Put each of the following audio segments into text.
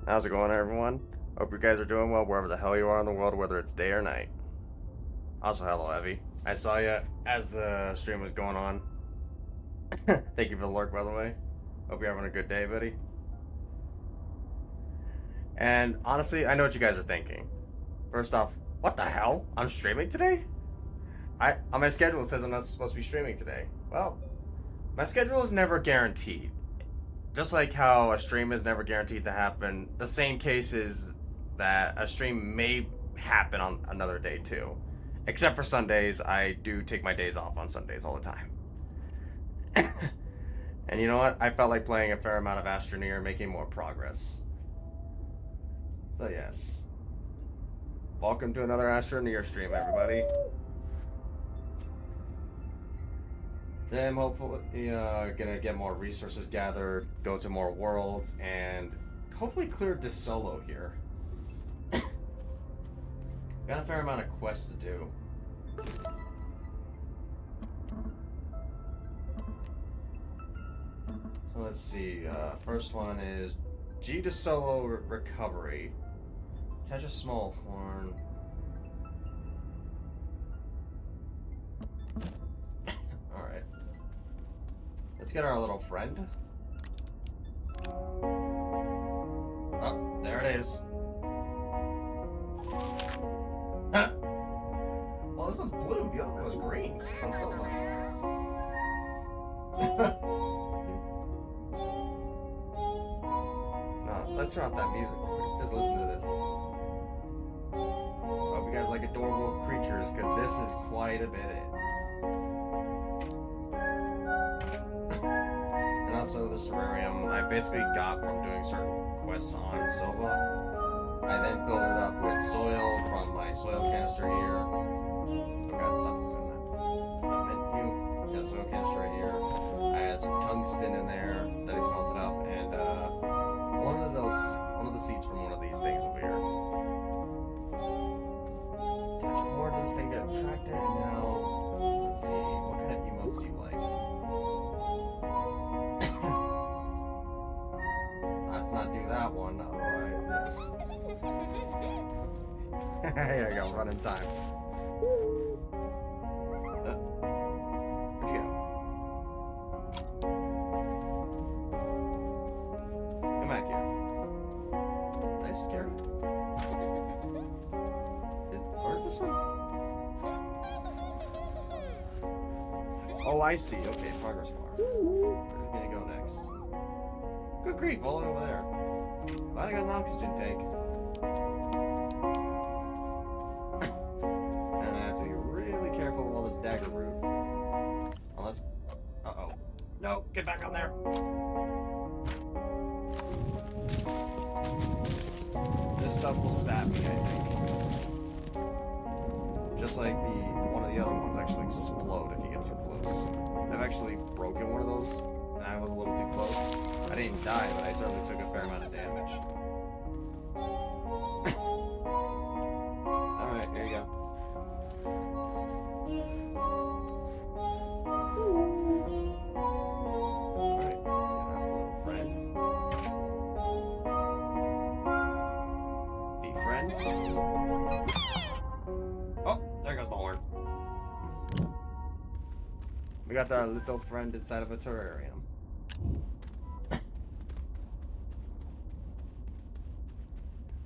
How's it going, everyone? Hope you guys are doing well wherever the hell you are in the world, whether it's day or night. Also, hello, Evie. I saw you as the stream was going on. Thank you for the lurk, by the way. Hope you're having a good day, buddy. And honestly, I know what you guys are thinking. First off, what the hell? I'm streaming today? On my schedule it says I'm not supposed to be streaming today. Well, my schedule is never guaranteed. Just like how a stream is never guaranteed to happen, the same case is that a stream may happen on another day too. Except for Sundays, I do take my days off on Sundays all the time. And you know what? I felt like playing a fair amount of Astroneer, making more progress. So yes. Welcome to another Astroneer stream, everybody. Today I'm hopefully gonna get more resources gathered, go to more worlds, and hopefully clear this solo here. Got a fair amount of quests to do. So let's see. First one is G to solo recovery. Attach a small horn. Alright. Let's get our little friend. Oh, there it is. Huh. Well, this one's blue. The other one was green. On solo. No, let's turn off that music. Just listen to this. Hope you guys like adorable creatures, because this is quite a bit it. And also the terrarium I basically got from doing certain quests on Sova. I then filled it up with soil from my soil canister here. Forgot something doing that. Menu. Got a soil canister right here. I had some tungsten in there that I smelted up, and one of the seeds from one of these things over here. Attach more to this thing, get attracted, and now let's see, what kind of emotes do you like? Let's not do that one, otherwise, yeah. There you go, running time. Where'd you go? Come back here. Did I scare you? Where's this one? Oh, I see. Okay, progress bar. Where's it gonna go next? Good grief, all the way over there. Glad I got an oxygen tank. And I have to be really careful with all this dagger root. Unless... Uh-oh. No, get back on there. This stuff will stab me, I think. Just like one of the other ones actually explode if you get too close. I've actually broken one of those, and I was a little too close. I didn't die, but I certainly took a fair amount of damage. Alright, here you go. Alright, let's get our little friend. Befriend. Oh, there goes the horn. We got our little friend inside of a terrarium.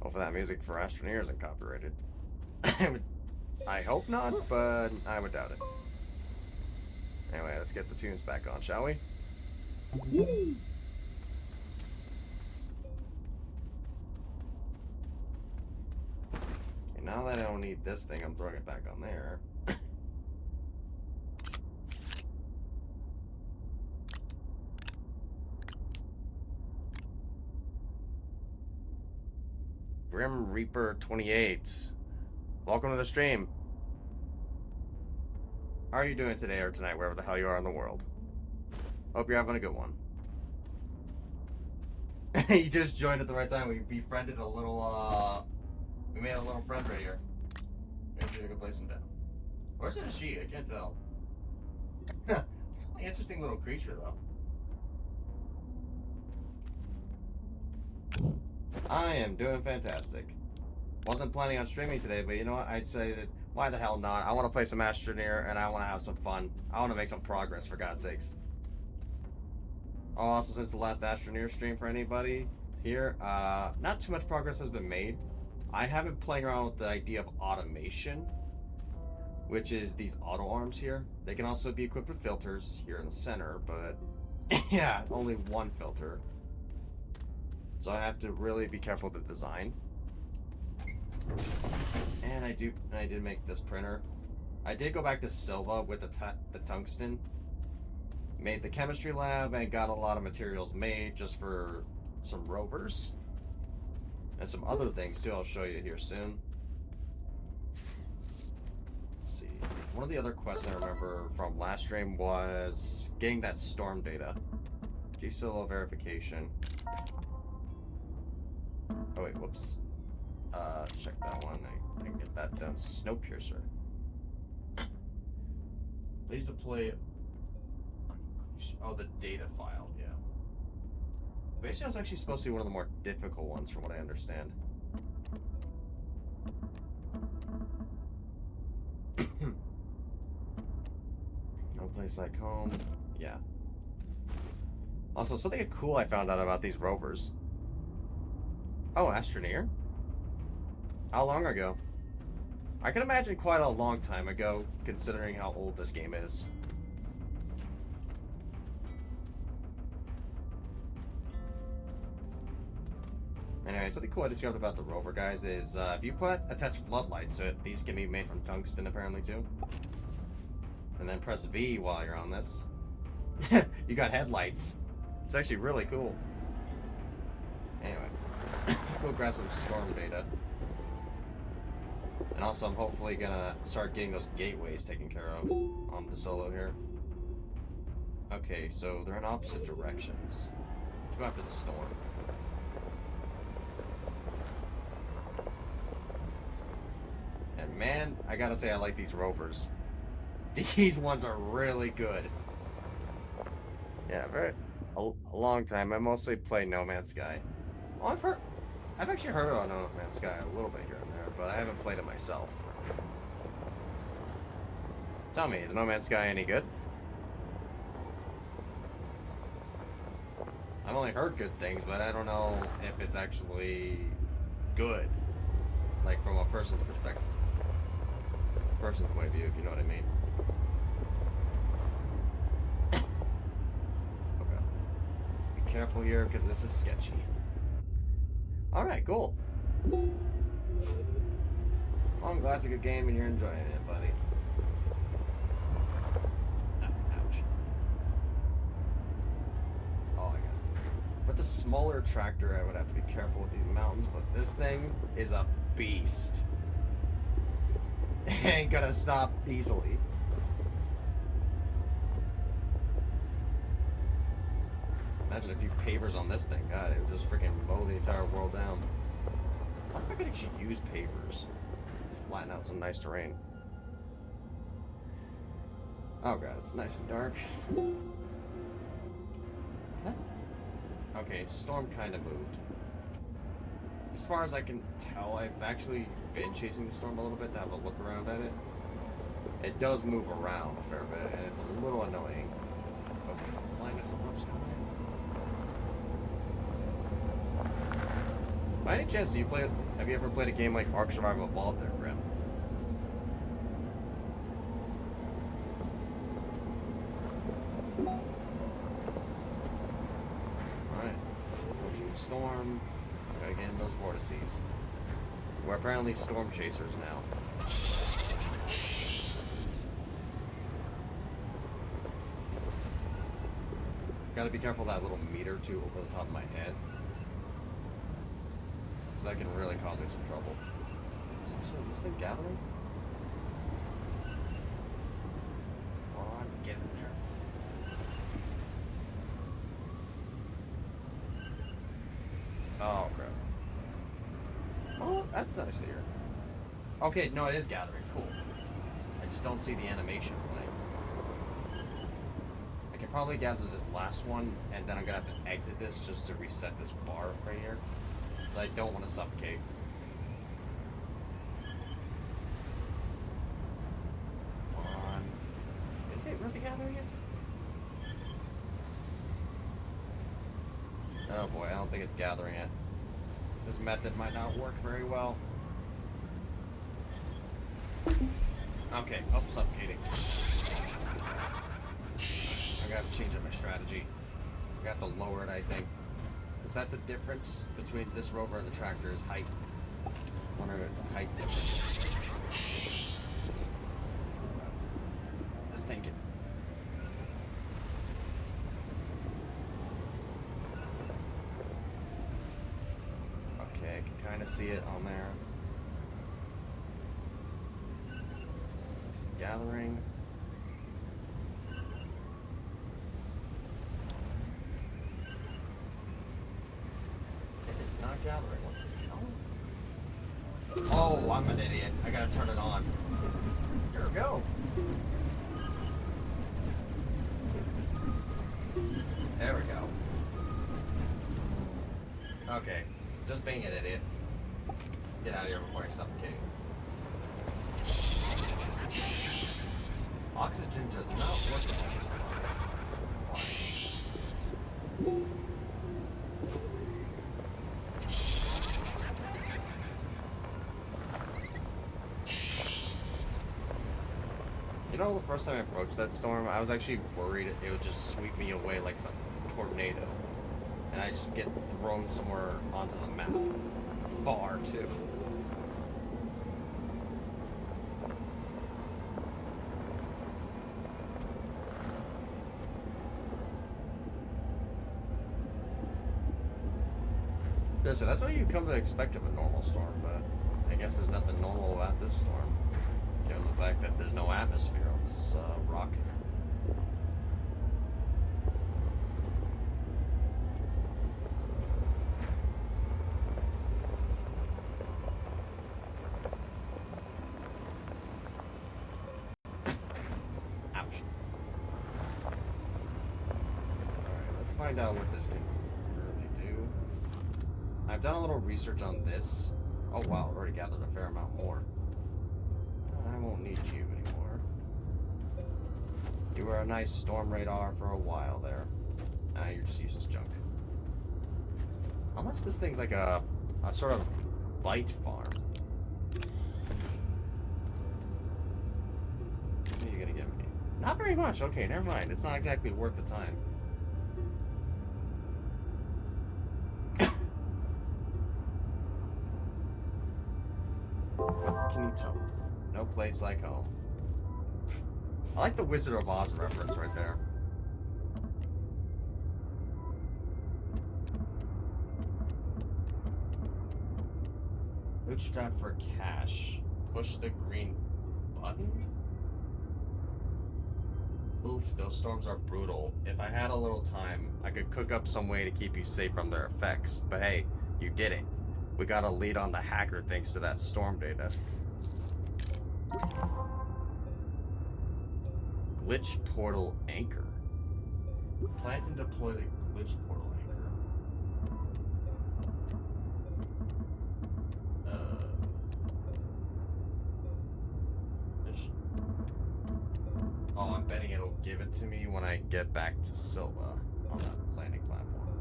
Hopefully that music for Astroneer isn't copyrighted. I hope not, but I would doubt it. Anyway, let's get the tunes back on, shall we? Okay, now that I don't need this thing, I'm throwing it back on there. Grim Reaper 28. Welcome to the stream. How are you doing today or tonight, wherever the hell you are in the world? Hope you're having a good one. You just joined at the right time. We befriended a little, we made a little friend right here. Maybe we can place him down. Or is it a she? I can't tell. It's a really interesting little creature, though. I am doing fantastic. Wasn't planning on streaming today, but you know what? I'd say that why the hell not? I want to play some Astroneer and I want to have some fun. I want to make some progress, for God's sakes. Oh, also, since the last Astroneer stream for anybody here, not too much progress has been made. I have been playing around with the idea of automation, which is these auto arms here. They can also be equipped with filters here in the center, but yeah, only one filter. So I have to really be careful with the design. And I did make this printer. I did go back to Silva with the tungsten. Made the chemistry lab and got a lot of materials made just for some rovers. And some other things too, I'll show you here soon. Let's see. One of the other quests I remember from last stream was getting that storm data. G-Solo verification. Oh wait, whoops. Check that one. I can get that done. Snowpiercer. Please deploy. Oh, the data file. Yeah. Glacial is actually supposed to be one of the more difficult ones, from what I understand. No place like home. Yeah. Also, something cool I found out about these rovers. Oh, Astroneer? How long ago? I can imagine quite a long time ago, considering how old this game is. Anyway, something cool I discovered about the rover, guys, is if you attach floodlights to it, these can be made from tungsten, apparently, too. And then press V while you're on this. You got headlights. It's actually really cool. Anyway, let's go grab some storm data. And also, I'm hopefully gonna start getting those gateways taken care of on the solo here. Okay, so they're in opposite directions. Let's go after the storm. And man, I gotta say I like these rovers. These ones are really good. Yeah, a long time. I mostly play No Man's Sky. Well, I've actually heard about No Man's Sky a little bit here and there, but I haven't played it myself. Tell me, is No Man's Sky any good? I've only heard good things, but I don't know if it's actually good. Like, from a person's perspective. Person's point of view, if you know what I mean. Okay. Just be careful here, because this is sketchy. Alright, cool. Well, I'm glad it's a good game and you're enjoying it, buddy. Ouch. Oh, I got it. With the smaller tractor, I would have to be careful with these mountains, but this thing is a beast. It ain't gonna stop easily. Imagine a few pavers on this thing. God, it would just freaking mow the entire world down. I wonder if I could actually use pavers. Flatten out some nice terrain. Oh god, it's nice and dark. Okay, storm kind of moved. As far as I can tell, I've actually been chasing the storm a little bit to have a look around at it. It does move around a fair bit, and it's a little annoying. Okay, line this up. By any chance, have you ever played a game like Ark Survival Evolved there, Grim? Alright. Approaching the storm. Gotta get in those vortices. We're apparently storm chasers now. Gotta be careful of that little meter too over the top of my head. That can really cause me some trouble. So is this thing gathering? Oh, I'm getting there. Oh, crap. Oh, that's nice here. Okay, no, it is gathering. Cool. I just don't see the animation playing. I can probably gather this last one, and then I'm gonna have to exit this just to reset this bar right here. So I don't want to suffocate. Come on. Is it really gathering it? Oh boy, I don't think it's gathering it. This method might not work very well. Okay, oh, suffocating. I gotta change up my strategy. I got to lower it, I think. Because that's the difference between this rover and the tractor is height. I wonder if it's a height difference. Just thinking. Okay, I can kind of see it on there. It's gathering. Not gathering. What the hell? Oh, I'm an idiot. I gotta turn it on. There we go. There we go. Okay. Just being an idiot. Get out of here before I suffocate. Oxygen does not work at this time. Why? You know, the first time I approached that storm, I was actually worried it would just sweep me away like some tornado. And I just get thrown somewhere onto the map. Far, too. So that's what you come to expect of a normal storm, but I guess there's nothing normal about this storm. Given the fact that there's no atmosphere on this rock. Ouch. Alright, let's find out what this can really do. I've done a little research on this. Oh wow, I've already gathered a fair amount more. I won't need you anymore. You were a nice storm radar for a while there. Now you're just useless junk. Unless this thing's like a sort of bite farm. What are you gonna give me? Not very much. Okay, never mind. It's not exactly worth the time. What can you tell me? No place like home. I like the Wizard of Oz reference right there. Bootstrap for cash. Push the green button? Oof, those storms are brutal. If I had a little time, I could cook up some way to keep you safe from their effects. But hey, you did it. We got a lead on the hacker thanks to that storm data. Glitch portal anchor. Plant and deploy the glitch portal anchor. Oh, I'm betting it'll give it to me when I get back to Silva on that landing platform.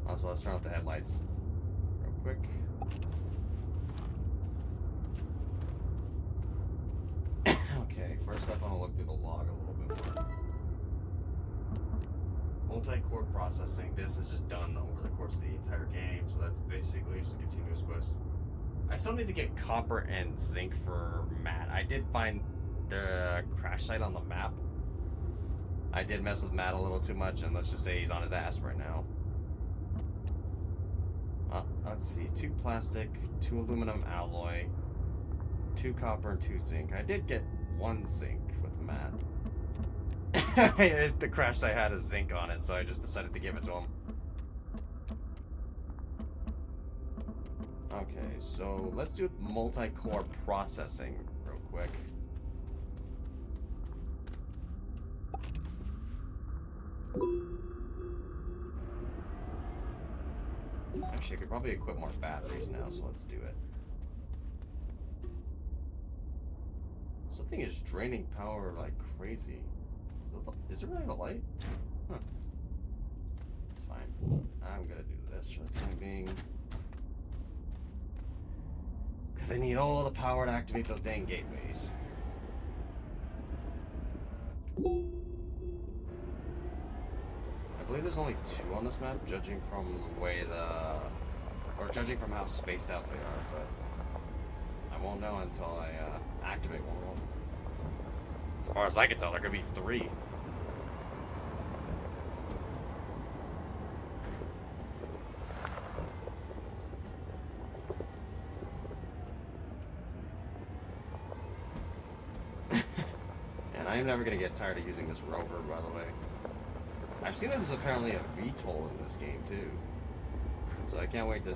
Also, let's turn off the headlights real quick. Okay, first up, I want to look through the log a little bit more. Multi-core processing. This is just done over the course of the entire game, so that's basically just a continuous quest. I still need to get copper and zinc for Matt. I did find the crash site on the map. I did mess with Matt a little too much, and let's just say he's on his ass right now. Let's see. 2 plastic, 2 aluminum alloy, 2 copper, and 2 zinc. I did get 1 zinc with Matt. The crash site had a zinc on it, so I just decided to give it to him. Okay, so let's do multi-core processing real quick. Actually, I could probably equip more batteries now, so let's do it. Something is draining power like crazy. Is it really the light? Huh. It's fine. I'm gonna do this for the time being. Because I need all the power to activate those dang gateways. I believe there's only 2 on this map, judging from the way judging from how spaced out they are, but I won't know until I activate one of them. As far as I can tell, there could be 3. And I'm never gonna get tired of using this rover, by the way. I've seen that there's apparently a VTOL in this game too, so I can't wait to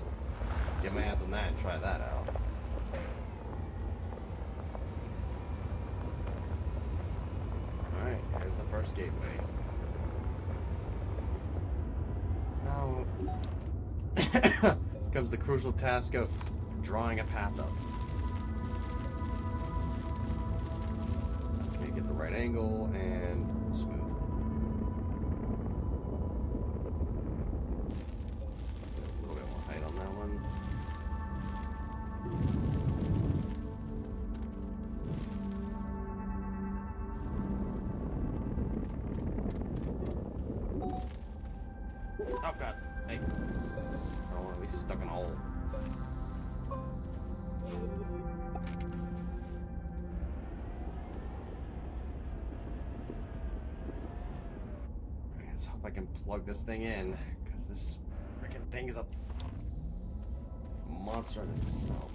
get my hands on that and try that out. Alright, here's the first gateway. Now comes the crucial task of drawing a path up. Okay, get the right angle and smooth. A little bit more height on that one. Oh god, hey. I don't want to be stuck in a hole. Let's hope I can plug this thing in, because this freaking thing is a monster in itself.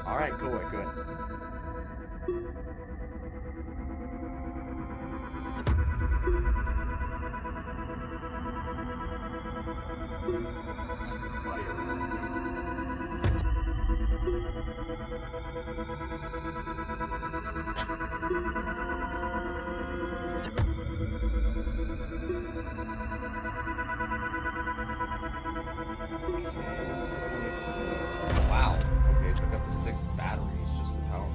Alright, good, good. Wow. Okay, took up to 6 batteries just to power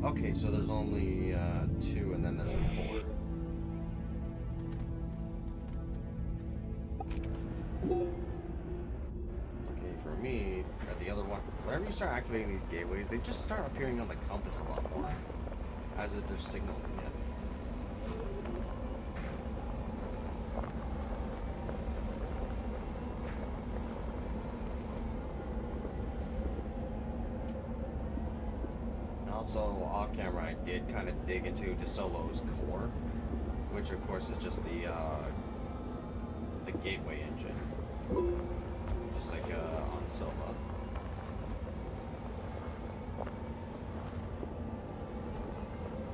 that. Okay, so there's only 2 and then there's a 4. Okay, for me, at the other one, whenever you start activating these gateways, they just start appearing on the compass a lot more, as if they're signaling it. Also, off camera, I did kind of dig into DeSolo's core, which of course is just the gateway engine, just like on Silva.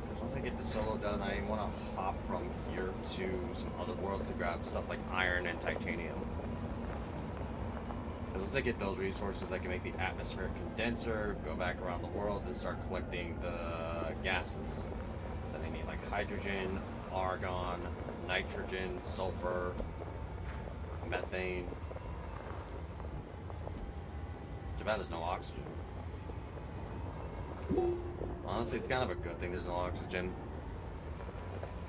Because once I get DeSolo done, I want to hop from here to some other worlds to grab stuff like iron and titanium. Once I get those resources, I can make the atmospheric condenser, go back around the world and start collecting the gases that I need, like hydrogen, argon, nitrogen, sulfur, methane. Too bad there's no oxygen. Honestly, it's kind of a good thing there's no oxygen.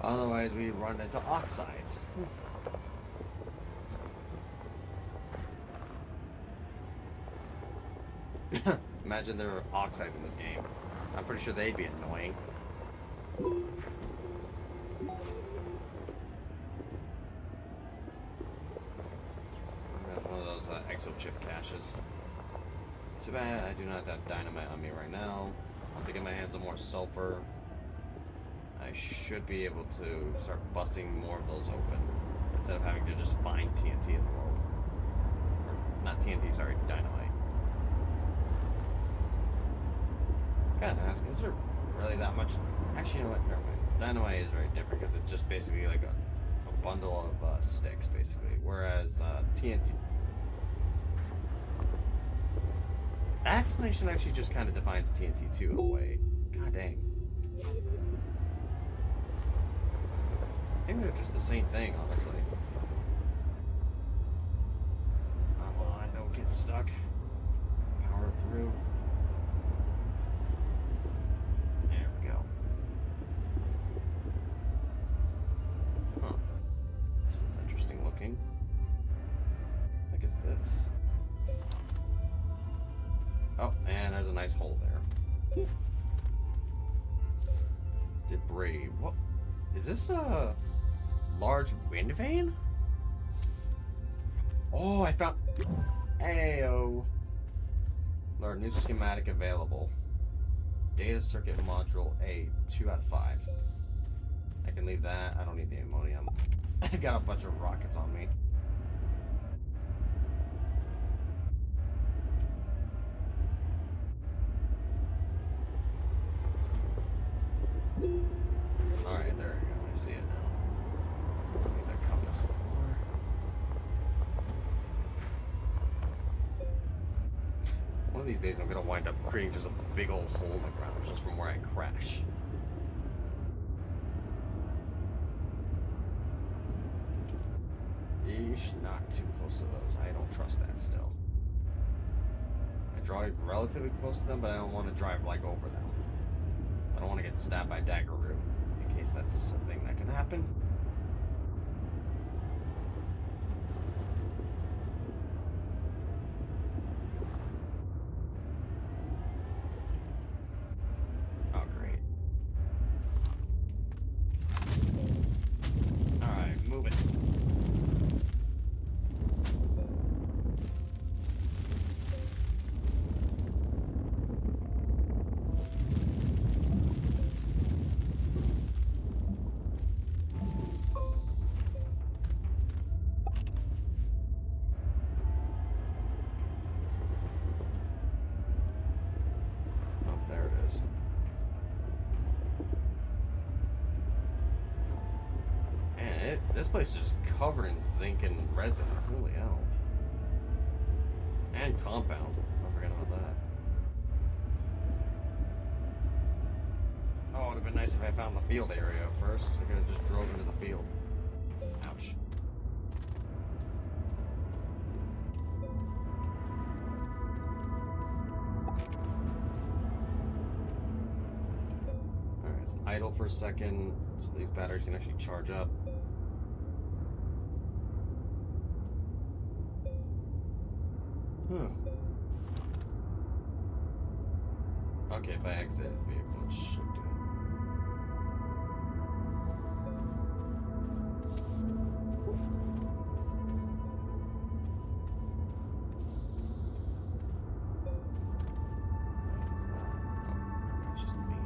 Otherwise, we run into oxides. Imagine there were oxides in this game. I'm pretty sure they'd be annoying. That's one of those exo chip caches. Too bad I do not have dynamite on me right now. Once I get my hands on more sulfur, I should be able to start busting more of those open instead of having to just find TNT in the world. Or, not TNT, sorry, dynamite. Gotta ask, is there really that much? Actually, you know what? Never mind. Dynamite is very different because it's just basically like a bundle of sticks, basically. Whereas TNT. That explanation actually just kind of defines TNT too, in a way. God dang. think they're just the same thing, honestly. Come on, don't get stuck. Power through. There we go. Huh. This is interesting looking. What the heck is this? Oh, and there's a nice hole there. Debris. What? Is this a large wind vane? Oh, I found... Ayo. Learn new schematic available. Data circuit module A, 2 out of 5. I can leave that. I don't need the ammonium. I got a bunch of rockets on me. Alright, there we go. I see it now. Need that compass anymore. One of these days I'm gonna wind up creating just a big old hole in the ground just from where I crash. Yeesh, not too close to those. I don't trust that still. I drive relatively close to them, but I don't want to drive like over them. I don't want to get stabbed by dagger root, in case that's a thing that can happen. Oh, great. Alright, move it. This place is just covered in zinc and resin. Holy hell. And compound. Let's not forget about that. Oh, it would have been nice if I found the field area first. I could have just drove into the field. Ouch. Alright, it's idle for a second, so these batteries can actually charge up. Okay, if I exit the vehicle, it should do it. What is that? Oh, that's just me.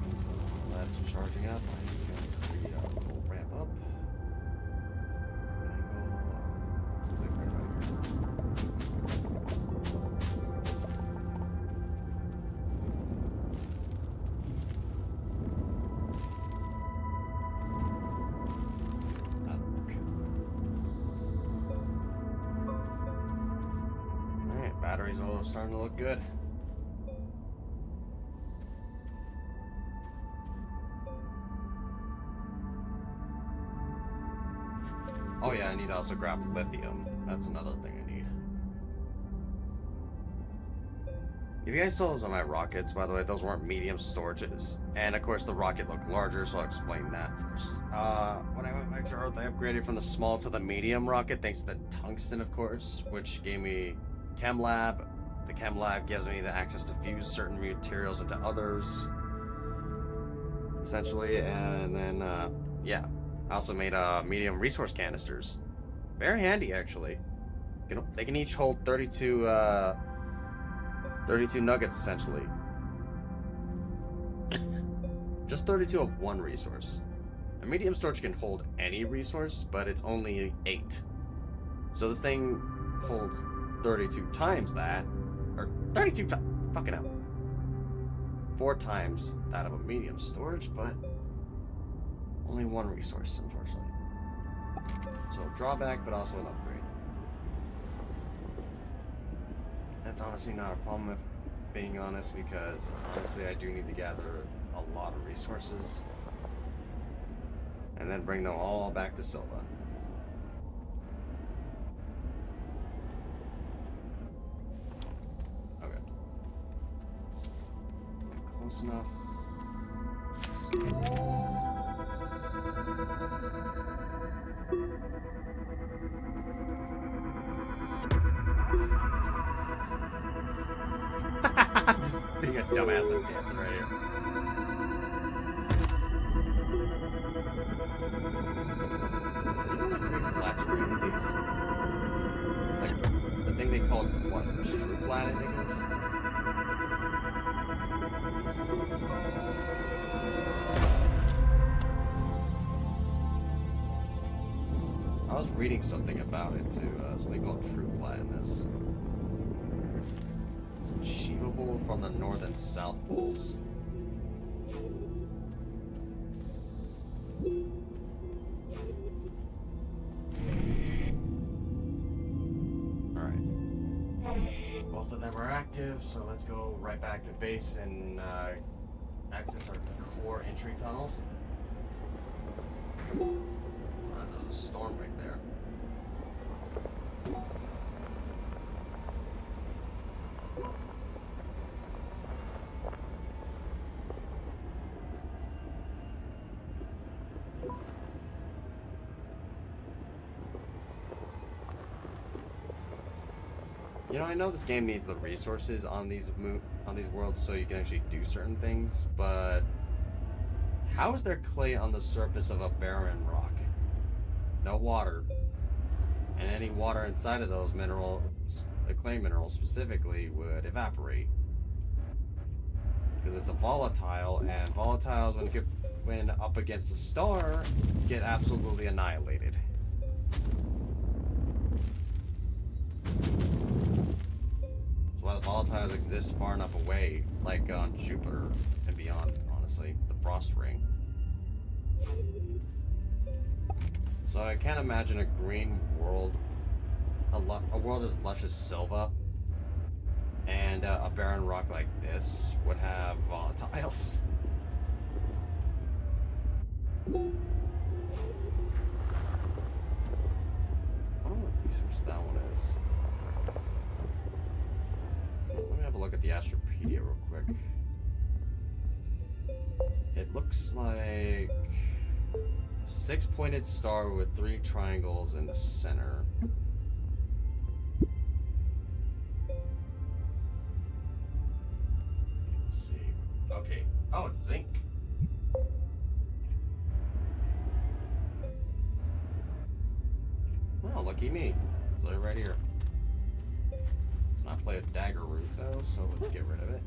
Until that's charging up, I can we'll ramp up. Batteries are starting to look good. Oh yeah, I need to also grab lithium. That's another thing I need. If you guys saw those on my rockets, by the way, those weren't medium storages. And of course the rocket looked larger, so I'll explain that first. When I went back to Earth, I upgraded from the small to the medium rocket, thanks to the tungsten, of course, which gave me Chem Lab. The Chem Lab gives me the access to fuse certain materials into others, essentially. And then, yeah, I also made medium resource canisters. Very handy, actually. They can each hold 32 nuggets, essentially. Just 32 of one resource. A medium storage can hold any resource, but it's only 8. So this thing holds 32 times that, or 32 fucking hell. 4 times that of a medium storage, but only one resource, unfortunately. So a drawback, but also an upgrade. That's honestly not a problem if being honest, because honestly I do need to gather a lot of resources and then bring them all back to Silva. Okay. Close enough. Just being a dumbass and dancing right here. You know what flat terrain with these? Like the thing they call what? True flat, I think it is. I was reading something about it too. Something called true flat in this. It's achievable from the north and south poles. Alright. Both of them are active, so let's go right back to base and access our core entry tunnel. There's a storm right there. You know, I know this game needs the resources on these worlds so you can actually do certain things, but how is there clay on the surface of a barren rock? No water. And any water inside of those minerals, the clay minerals specifically, would evaporate. Because it's a volatile, and volatiles, when up against a star, get absolutely annihilated. That's why the volatiles exist far enough away, like on Jupiter and beyond, honestly, the frost ring. So I can't imagine a green world, a world as lush as Silva, and a barren rock like this would have volatiles. I don't know what resource that one is. Let me have a look at the Astropedia real quick. It looks like a 6-pointed star with 3 triangles in the center. Let's see. Okay. Oh, it's zinc. Oh, lucky me. It's like right here. Let's not play a dagger route though, so let's get rid of it.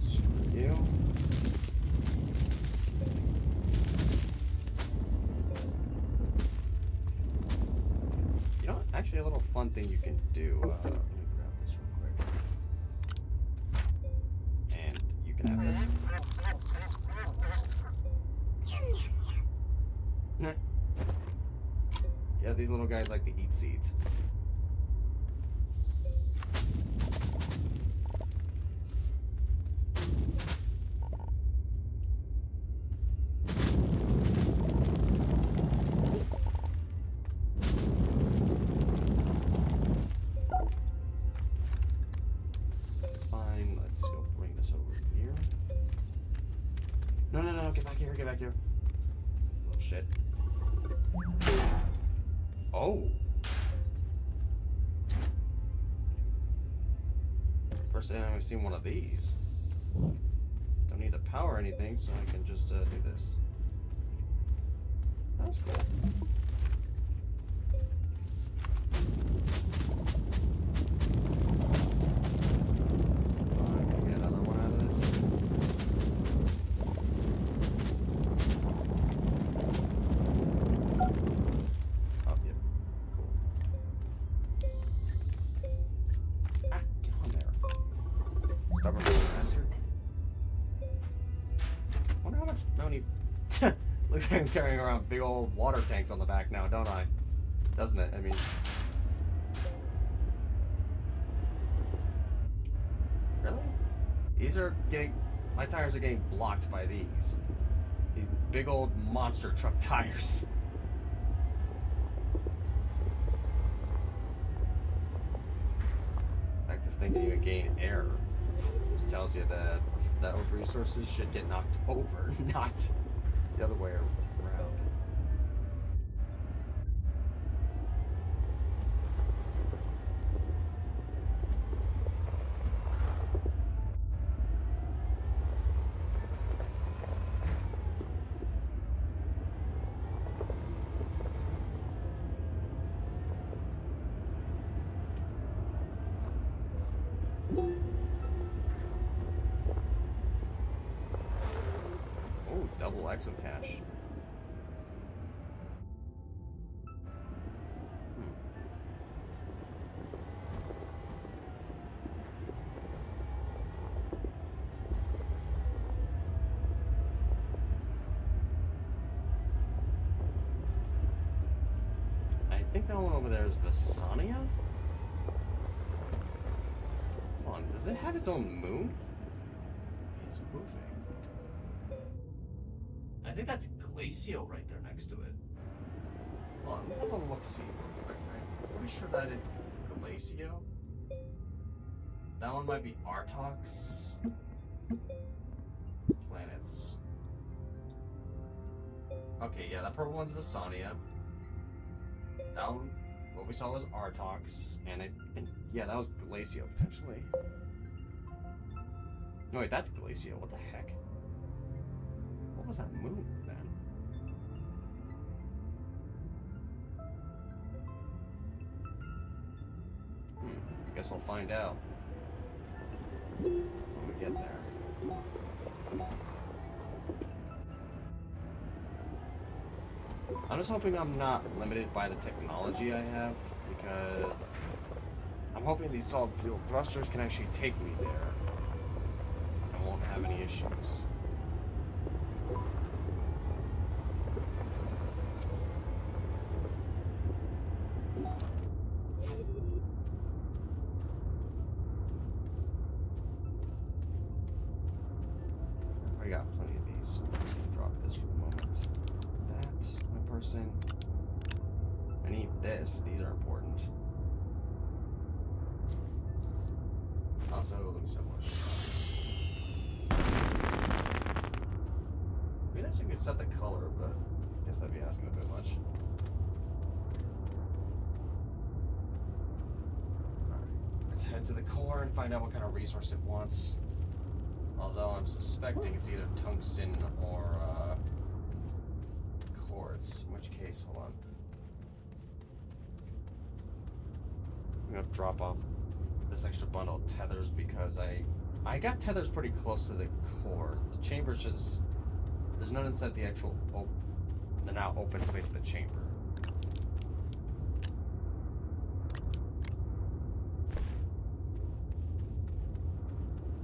Screw you. You know, actually a little fun thing you can do. Let me grab this real quick. And you can have this. Yeah, these little guys like to eat seeds. That's fine. Let's go bring this over here. No, get back here, get back here. Oh, shit. Oh! First time I've seen one of these. Don't need to power anything, so I can just do this. That's cool. Alright, can we get another one out of this? Oh, yep. Cool. Ah, get on there. Stubborn little bastard. Wonder how many looks like I'm carrying around big old water tanks on the back now, don't I? Doesn't it? I mean, These are getting... My tires are getting blocked by these. These big old monster truck tires. In fact, this thing can even gain air. Just tells you that those resources should get knocked over, not the other way around. Oh, double exocache. I think that one over there is Visania? Hold on, does it have its own moon? It's moving. I think that's Glacio right there next to it. Hold on, let's have a look-see real quick. I'm pretty sure that is Glacio. That one might be Artox. Planets. Okay, yeah, that purple one's Visania. That one, what we saw was Artox, and yeah, that was Glacio potentially. No, wait, that's Glacio. What the heck? What was that moon then? I guess we'll find out when we get there. I'm just hoping I'm not limited by the technology I have, because I'm hoping these solid fuel thrusters can actually take me there. I won't have any issues. I got plenty of these, so I'm just gonna drop this for the moment. That, my person. I need this, these are important. Also, look similar. I mean, I guess you could set the color, but I guess I'd be asking a bit much. Alright, let's head to the core and find out what kind of resource it wants. Although I'm suspecting it's either tungsten or quartz. In which case, hold on. I'm gonna drop off this extra bundle of tethers because I got tethers pretty close to the core. The chamber's just, there's none inside the actual the now open space of the chamber.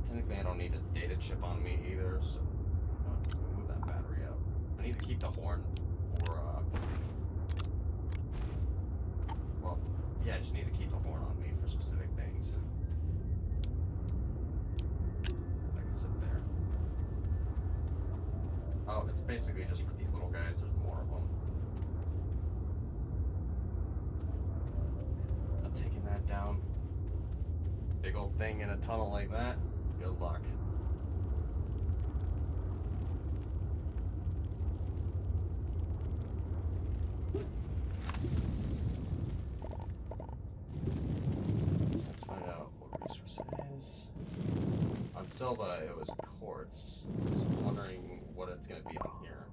Technically, I don't need this data chip on me either, so move that battery out. I need to keep the horn for, well, yeah, I just need to keep the horn on me for specific things. I can sit there. Oh, it's basically just for these little guys. There's more of them. I'm taking that down. Big old thing in a tunnel like that. Good luck. Let's find out what resource it is. On Silva, it was quartz. So I'm wondering what it's going to be on here.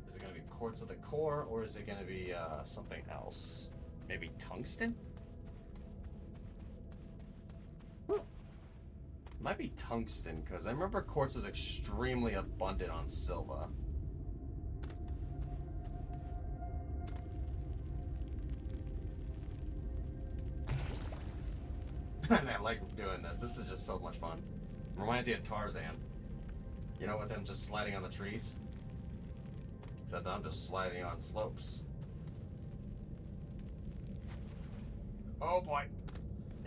Is it going to be quartz of the core, or is it going to be something else? Maybe tungsten? Might be tungsten, because I remember quartz was extremely abundant on Silva. And I like doing this. This is just so much fun. Reminds me of Tarzan. You know, with him just sliding on the trees? Except I'm just sliding on slopes. Oh boy.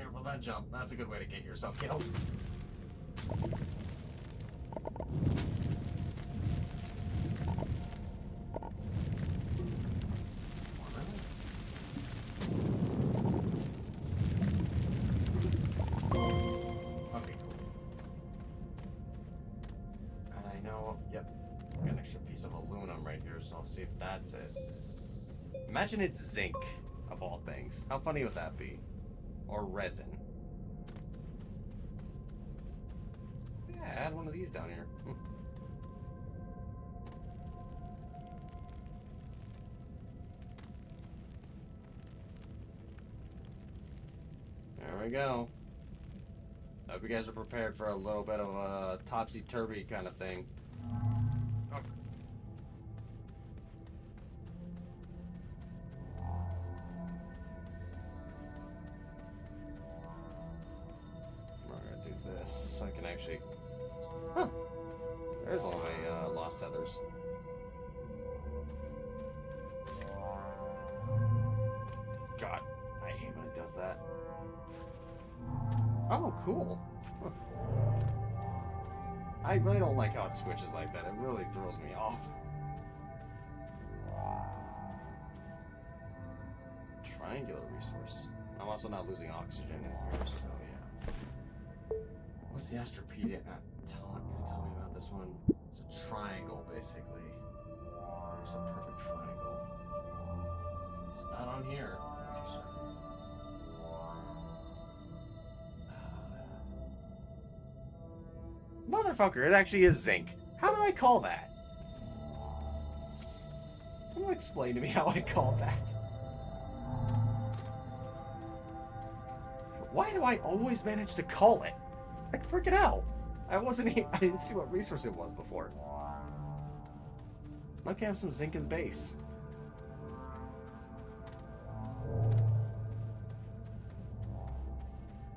Careful that jump. That's a good way to get yourself killed. Okay, cool. And I know, yep, got an extra piece of aluminum right here, so I'll see if that's it. Imagine it's zinc, of all things. How funny would that be? Or resin. Yeah, add one of these down here. There we go. Hope you guys are prepared for a little bit of a topsy-turvy kind of thing. Oh. We're gonna do this so I can actually... Huh. There's all my lost tethers. God, I hate when it does that. Oh, cool. Huh. I really don't like how it switches like that. It really throws me off. Triangular resource. I'm also not losing oxygen in here, so yeah. What's the Astropedia gonna tell me about this one? It's a triangle, basically. It's a perfect triangle. It's not on here, that's for certain. Motherfucker, it actually is zinc. How did I call that? Someone explain to me how I called that. Why do I always manage to call it? Like, freaking hell. I didn't see what resource it was before. Might have some zinc in base.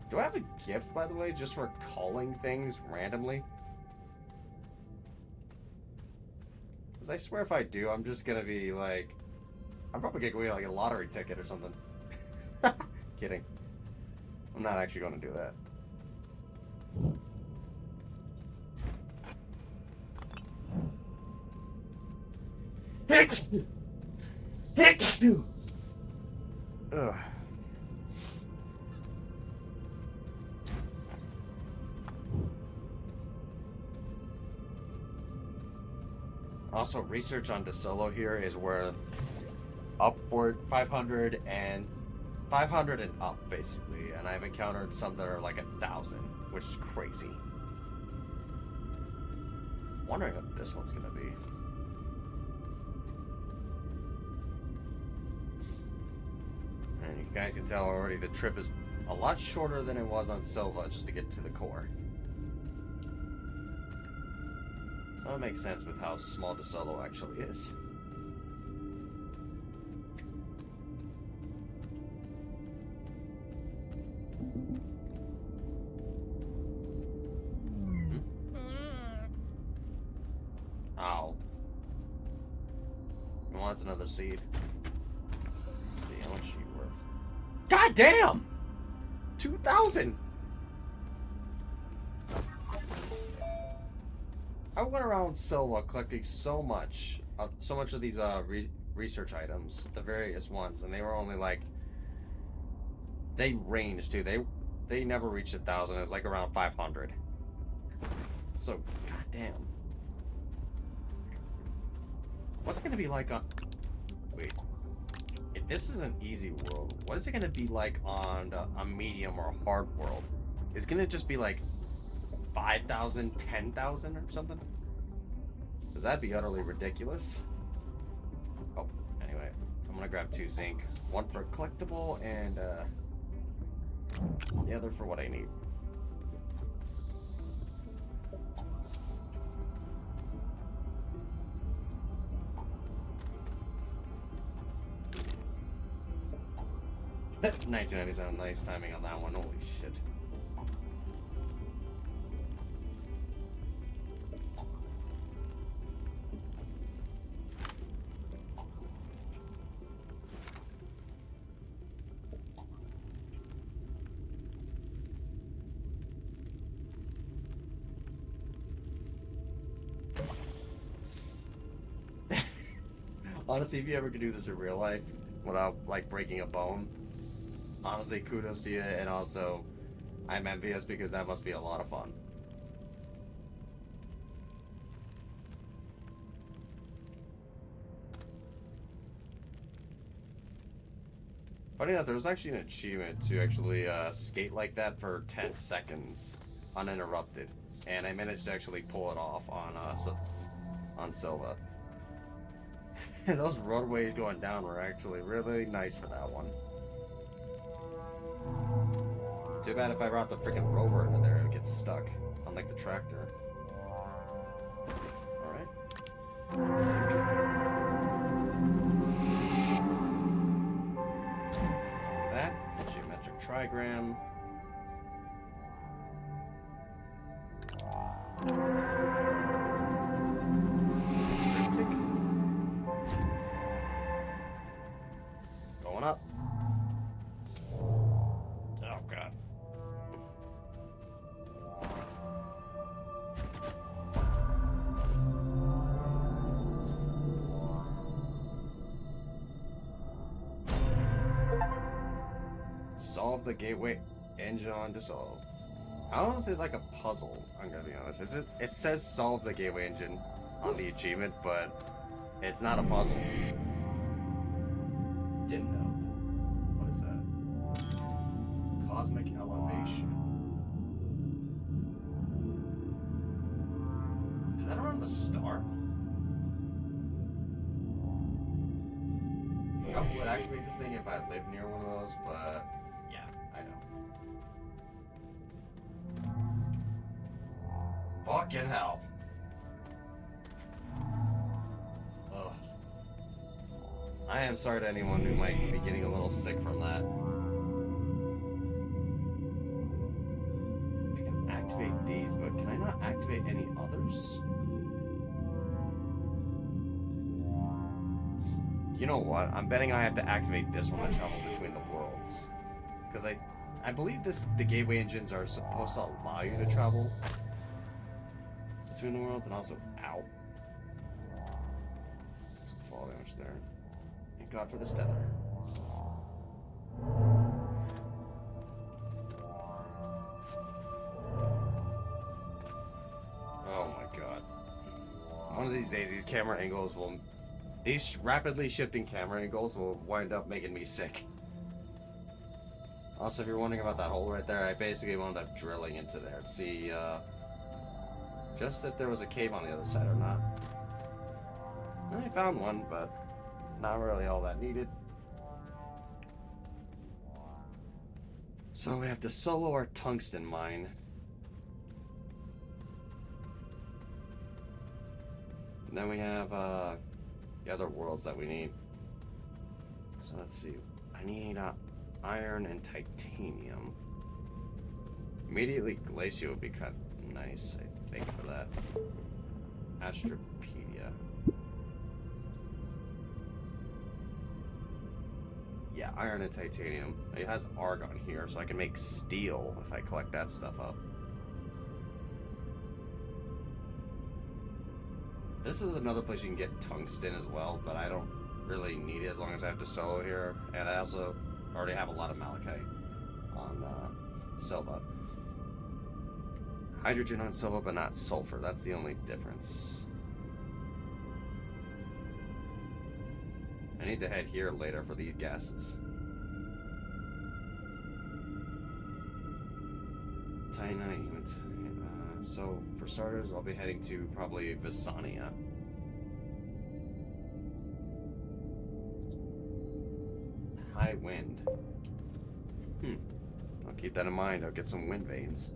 Do I have a gift, by the way, just for calling things randomly? Because I swear if I do, I'm just gonna be like... I'm probably gonna go get like a lottery ticket or something. Kidding. I'm not actually gonna do that. Ugh. Also, research on DeSolo here is worth upward 500 and up, basically. And I've encountered some that are like 1,000, which is crazy. Wondering what this one's gonna be. And you guys can tell already the trip is a lot shorter than it was on Silva just to get to the core. So that makes sense with how small DeSolo actually is. Ow. He wants another seed. Let's see, how much are you worth? God damn! 2,000! I went around Silva collecting so much of these research items, the various ones, and they were only like... They ranged, too. They never reached 1,000. It was like around 500. So, goddamn. What's it gonna be like on... Wait. If this is an easy world, what is it gonna be like on a medium or hard world? Is it gonna just be like 5,000, 10,000 or something? Because that'd be utterly ridiculous. Oh, anyway. I'm gonna grab 2 zinc. One for collectible and the other for what I need. $19.97, nice timing on that one. Holy shit. Honestly, if you ever could do this in real life without like breaking a bone, honestly, kudos to you. And also, I'm envious because that must be a lot of fun. Funny enough, there was actually an achievement to actually skate like that for 10 seconds uninterrupted, and I managed to actually pull it off on Silva. And those roadways going down were actually really nice for that one. Too bad if I brought the freaking rover into there, it would get stuck, unlike the tractor. Alright. That, geometric trigram. Triptych. Going up. Oh god. Solve the gateway engine on dissolve. How is it like a puzzle? I'm gonna be honest. It says solve the gateway engine on the achievement, but it's not a puzzle. Didn't know. What is that? Cosmic elevation. Is that around the star? I would activate this thing if I lived near one of those, but yeah, I know. Fucking hell. Ugh. I am sorry to anyone who might be getting a little sick from that. I can activate these, but can I not activate any others? You know what? I'm betting I have to activate this one to travel between the worlds. Because I believe the gateway engines are supposed to allow you to travel between the worlds and also out. Fall damage there. Thank God for this tether. Oh my god. One of these days, these camera angles will... These rapidly shifting camera angles will wind up making me sick. Also, if you're wondering about that hole right there, I basically wound up drilling into there to see just if there was a cave on the other side or not. I found one, but not really all that needed. So we have to solo our tungsten mine. And then we have the other worlds that we need. So let's see. I need iron and titanium. Immediately glacial would be kind of nice, I think, for that. Astropedia. Yeah, iron and titanium. It has argon here, so I can make steel if I collect that stuff up. This is another place you can get tungsten as well, but I don't really need it as long as I have to solo here. And I also already have a lot of malachite on Silva. Hydrogen on Silva, but not sulfur. That's the only difference. I need to head here later for these gases. Titanite. So for starters, I'll be heading to probably Visania. High wind. I'll keep that in mind. I'll get some wind veins.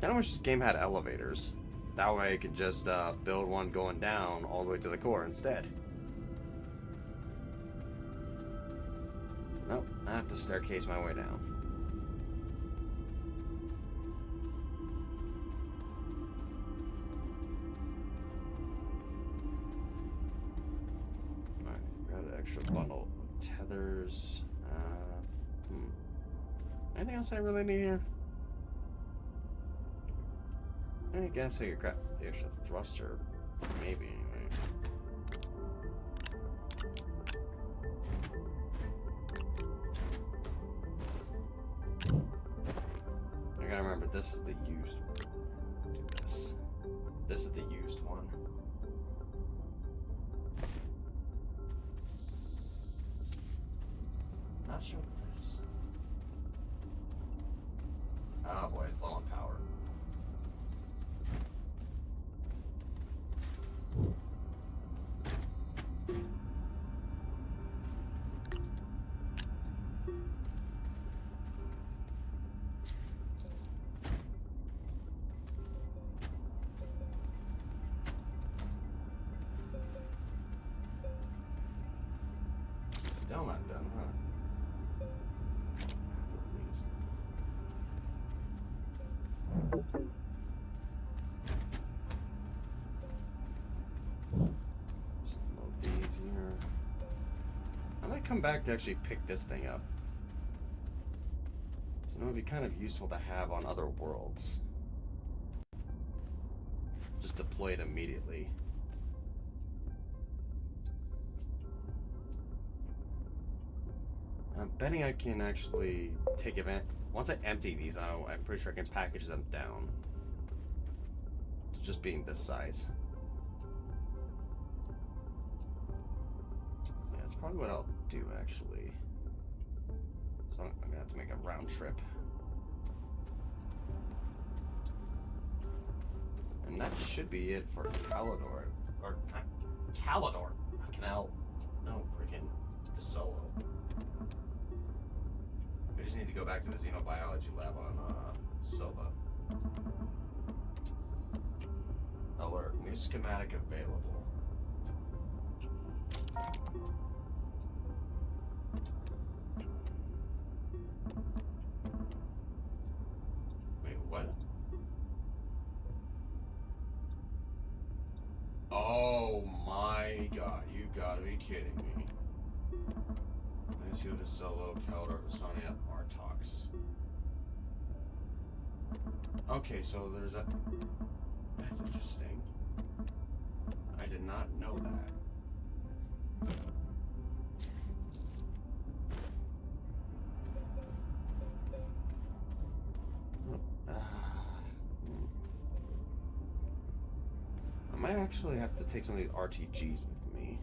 I wish this game had elevators. That way I could just build one going down all the way to the core instead. Nope, I have to staircase my way down. else I really need here? I guess I could grab the extra thruster. Maybe, anyway. I gotta remember, this is the used one. Do this. This is the used one. Not sure what this. Oh boy, it's low on power. Still not done, huh? Some of these here. I might come back to actually pick this thing up. So it would be kind of useful to have on other worlds. Just deploy it immediately. I'm betting I can actually take advantage. Once I empty these out, I'm pretty sure I can package them down to just being this size. Yeah, that's probably what I'll do actually. So I'm gonna have to make a round trip. And that should be it for Calidor. Or not Calidor. Fucking hell. No, freaking DeSolo. We just need to go back to the xenobiology lab on Silva. Alert, new schematic available. Wait, what? Oh my god, you gotta be kidding me. Lucio DeSolo, Calder, Vasania, Artox. Okay, so there's a... That's interesting. I did not know that. I might actually have to take some of these RTGs with me.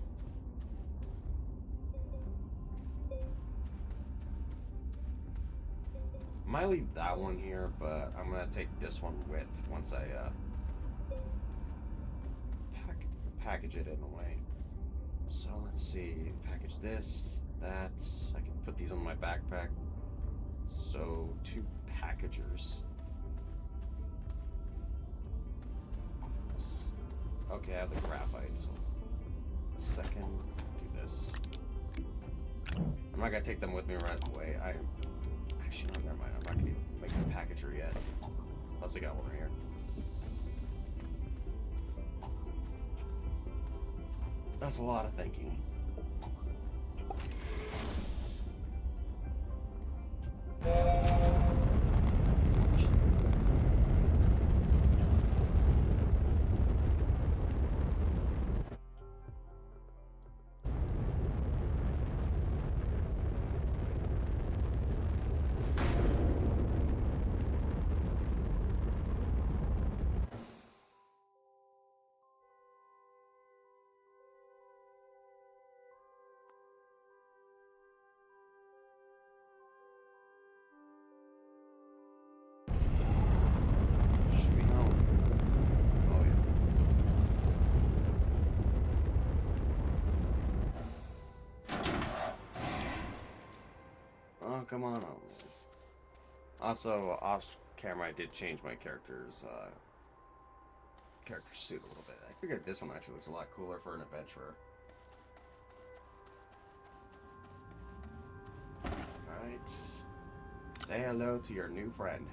Might leave that one here, but I'm gonna take this one with once I package it in a way. So let's see, package this, that. I can put these on my backpack. So 2 packagers. Okay, I have the graphite. So a second, do this. I'm not gonna take them with me right away. Actually, no, never mind. I'm not going to make the packager yet. Unless I got one right here. That's a lot of thinking. Come on over. Also, off camera, I did change my character's character suit a little bit. I figured this one actually looks a lot cooler for an adventurer. Alright. Say hello to your new friend.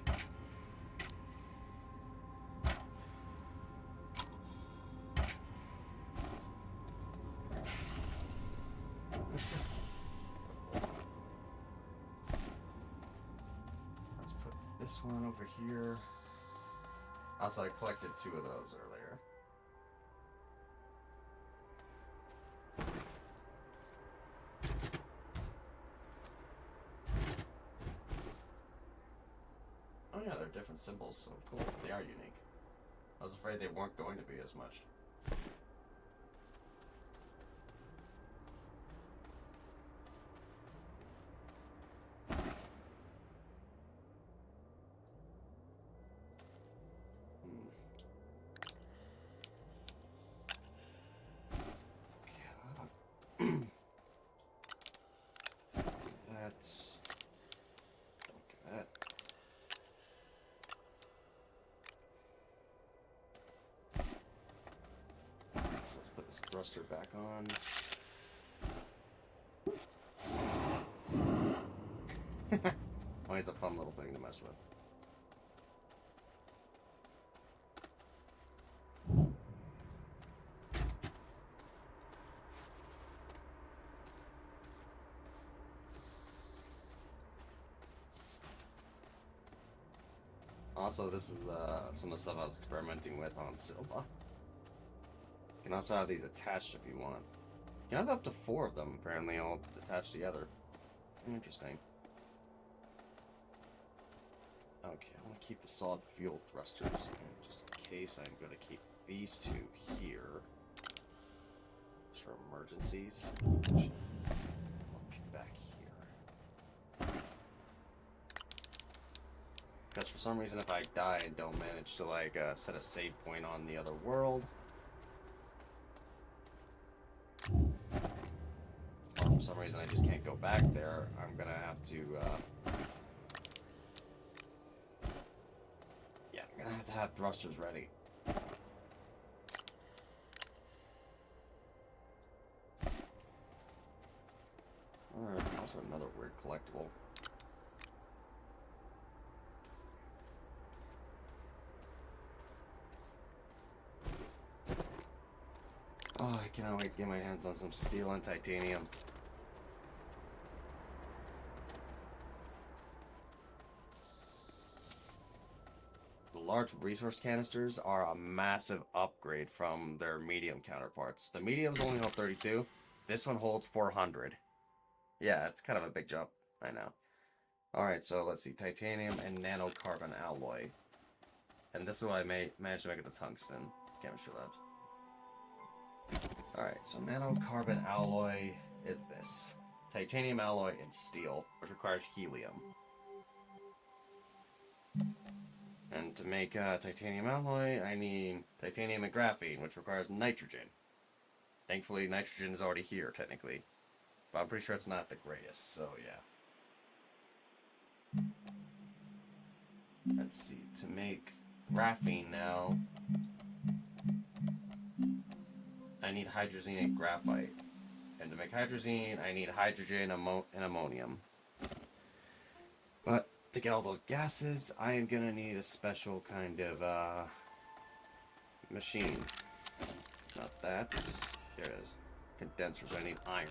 this one over here. Also, I collected 2 of those earlier. Oh yeah, they're different symbols, so cool. They are unique. I was afraid they weren't going to be as much. That's... Don't do that. So let's put this thruster back on. Always a fun little thing to mess with. Also, this is some of the stuff I was experimenting with on Silva. You can also have these attached if you want. You can have up to 4 of them, apparently, all attached together. Interesting. Okay, I want to keep the solid fuel thrusters, and just in case I'm going to keep these 2 here. Just for emergencies. I'll keep back here. Because for some reason, if I die and don't manage to, like, set a save point on the other world, or for some reason I just can't go back there, I'm gonna have to, yeah, I'm gonna have to have thrusters ready. Alright, also another weird collectible. Oh, I cannot wait to get my hands on some steel and titanium. The large resource canisters are a massive upgrade from their medium counterparts. The mediums only hold 32. This one holds 400. Yeah, it's kind of a big jump. I know. Alright, so let's see. Titanium and nanocarbon alloy. And this is what I managed to make at the tungsten chemistry labs. Alright, so nanocarbon alloy is this. Titanium alloy and steel, which requires helium. And to make titanium alloy, I need titanium and graphene, which requires nitrogen. Thankfully, nitrogen is already here, technically. But I'm pretty sure it's not the greatest, so yeah. Let's see, to make graphene now, I need hydrazine and graphite. And to make hydrazine, I need hydrogen and ammonium. But to get all those gases, I am gonna need a special kind of machine. Not that. There it is. Condensers. I need iron.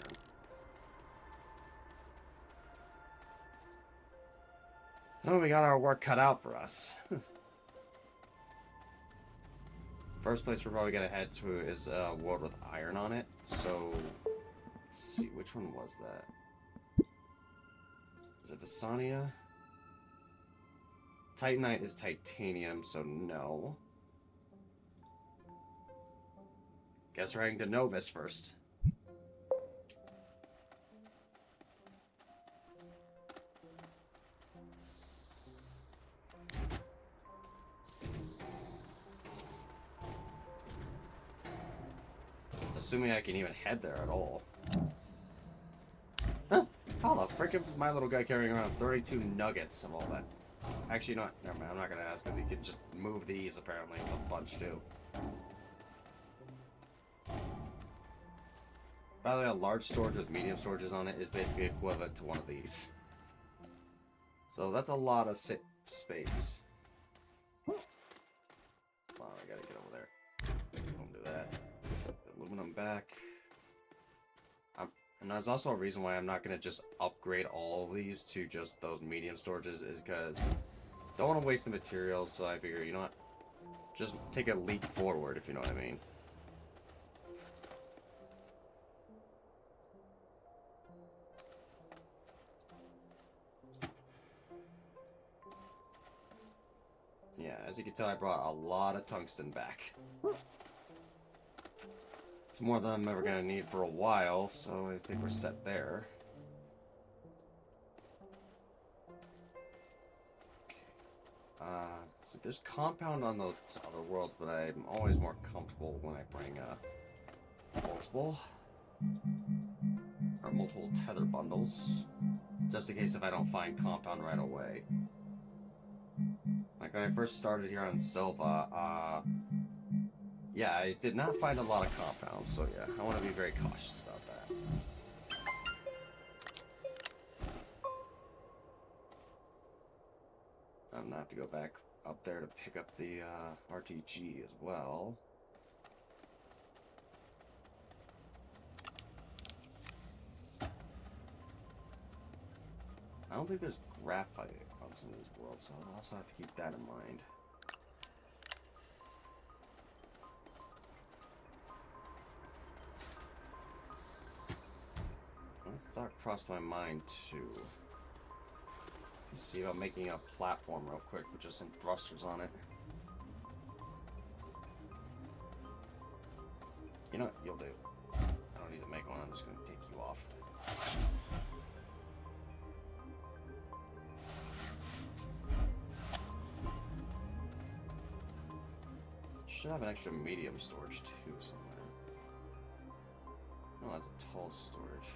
Oh, we got our work cut out for us. First place we're probably gonna head to is a world with iron on it. So, let's see, which one was that? Is it Visania? Titanite is titanium, so no. Guess we're heading to Novus first. Assuming I can even head there at all. Huh? How the frick is my little guy carrying around 32 nuggets of all that? Actually, not. Never mind. I'm not gonna ask because he can just move these apparently a bunch too. By the way, a large storage with medium storages on it is basically equivalent to one of these. So that's a lot of space. Wow, I gotta get over there. Don't do that. Aluminum back. And there's also a reason why I'm not going to just upgrade all of these to just those medium storages is because Don't want to waste the materials, so I figure, you know what? Just take a leap forward, if you know what I mean. Yeah, as you can tell, I brought a lot of tungsten back. It's more than I'm ever going to need for a while, so I think we're set there. So there's compound on those other worlds, but I'm always more comfortable when I bring multiple tether bundles, just in case if I don't find compound right away. Like when I first started here on Silva, yeah, I did not find a lot of compound, so yeah, I want to be very cautious about that. I'm gonna have to go back up there to pick up the RTG as well. I don't think there's graphite on some of these worlds, so I'll also have to keep that in mind. A thought crossed my mind too. Let's see about making a platform real quick with just some thrusters on it. You know what? You'll do. I don't need to make one, I'm just going to take you off. Should have an extra medium storage too somewhere. No, that's a tall storage.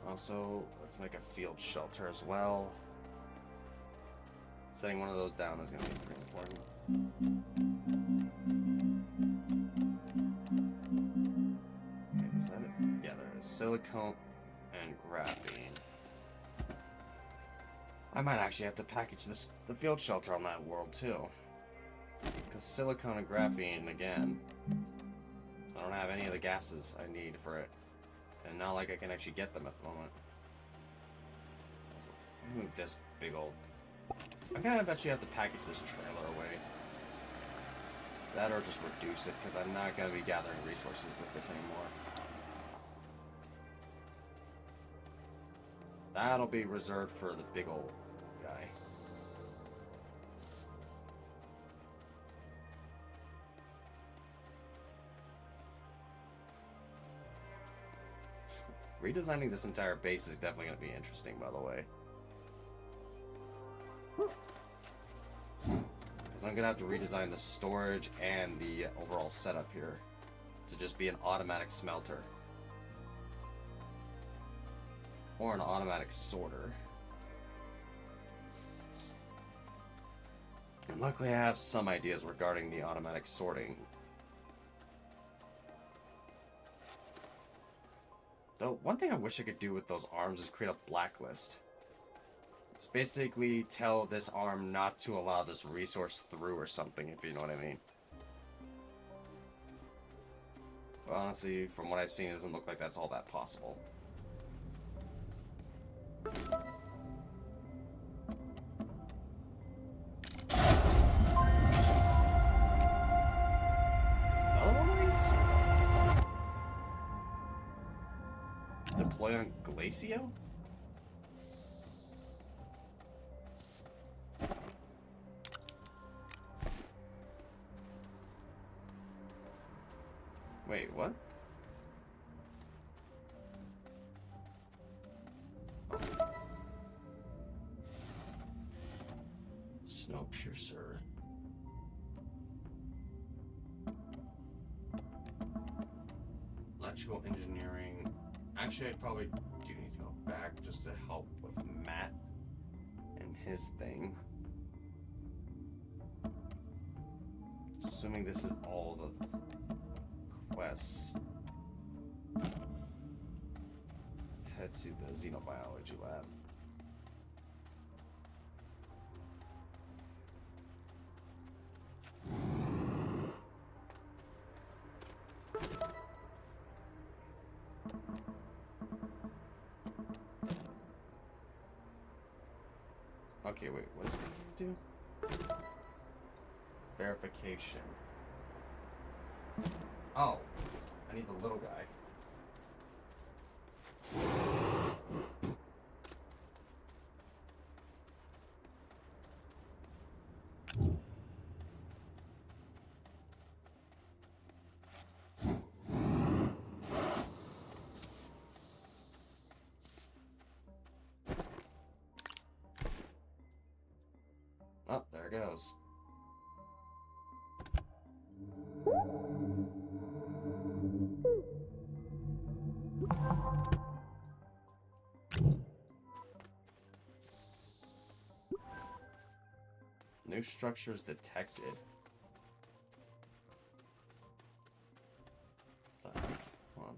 Also, let's make a field shelter as well. Setting one of those down is going to be pretty important. Okay, is that it? Yeah, there is. Silicone and graphene. I might actually have to package the field shelter on that world too. Because silicone and graphene, again, I don't have any of the gases I need for it. And not like I can actually get them at the moment. Move this big old... I'm gonna eventually have to package this trailer away. That or just reduce it, because I'm not gonna be gathering resources with this anymore. That'll be reserved for the big old guy. Redesigning this entire base is definitely going to be interesting, by the way. Because I'm going to have to redesign the storage and the overall setup here to just be an automatic smelter. Or an automatic sorter. And luckily I have some ideas regarding the automatic sorting. Though, one thing I wish I could do with those arms is create a blacklist. Just basically tell this arm not to allow this resource through or something, if you know what I mean. But honestly, from what I've seen, it doesn't look like that's all that possible. Deploy on Glacio? Wait, what? Snowpiercer. Electrical engineering. Actually, I probably do need to go back just to help with Matt and his thing. Assuming this is all the quests. head to the xenobiology lab. Okay, wait, what is it going to do? Verification. Oh, I need the little guy. Oh, there it goes. New structures detected. What the heck? Hold on.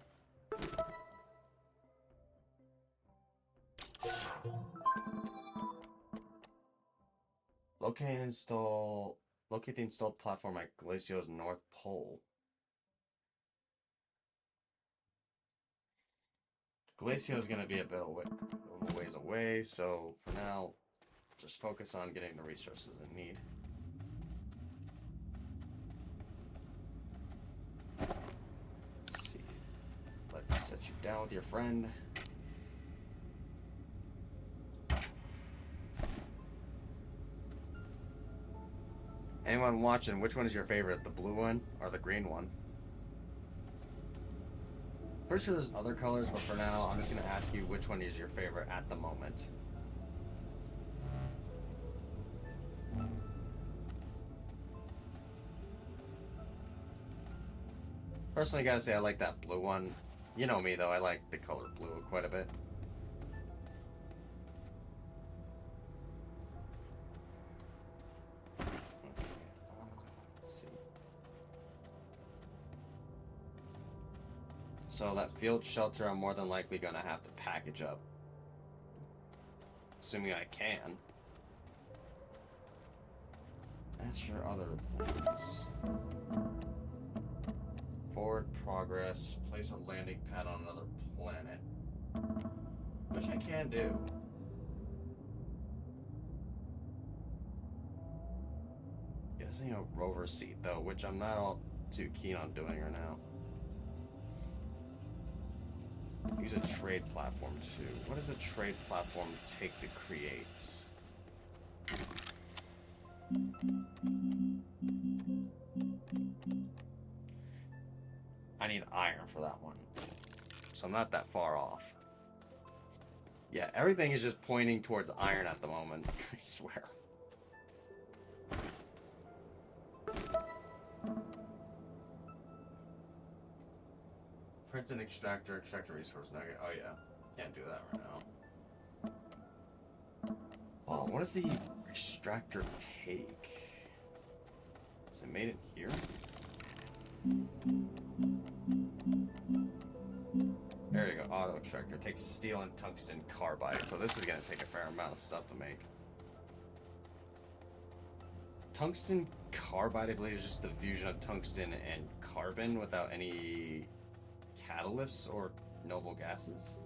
Locate the installed platform at Glacio's North Pole. Glacio is going to be a bit of a ways away, so for now, just focus on getting the resources in need. Let's see. Let's set you down with your friend. Anyone watching, which one is your favorite? The blue one or the green one? Pretty sure there's other colors, but for now, I'm just going to ask you which one is your favorite at the moment. Personally, gotta say I like that blue one. You know me, though. I like the color blue quite a bit. Let's see. So that field shelter, I'm more than likely gonna have to package up. Assuming I can. As for other things... Forward progress, place a landing pad on another planet. Which I can do. Using a rover seat, though, which I'm not all too keen on doing right now. Use a trade platform, too. What does a trade platform take to create? I need iron for that one. So I'm not that far off. Yeah, everything is just pointing towards iron at the moment. I swear. Print an extractor resource nugget. Oh yeah, can't do that right now. Oh, what does the extractor take? Is it made in here? There you go, auto extractor. Takes steel and tungsten carbide, so this is gonna take a fair amount of stuff to make. Tungsten carbide, I believe, is just the fusion of tungsten and carbon without any catalysts or noble gases.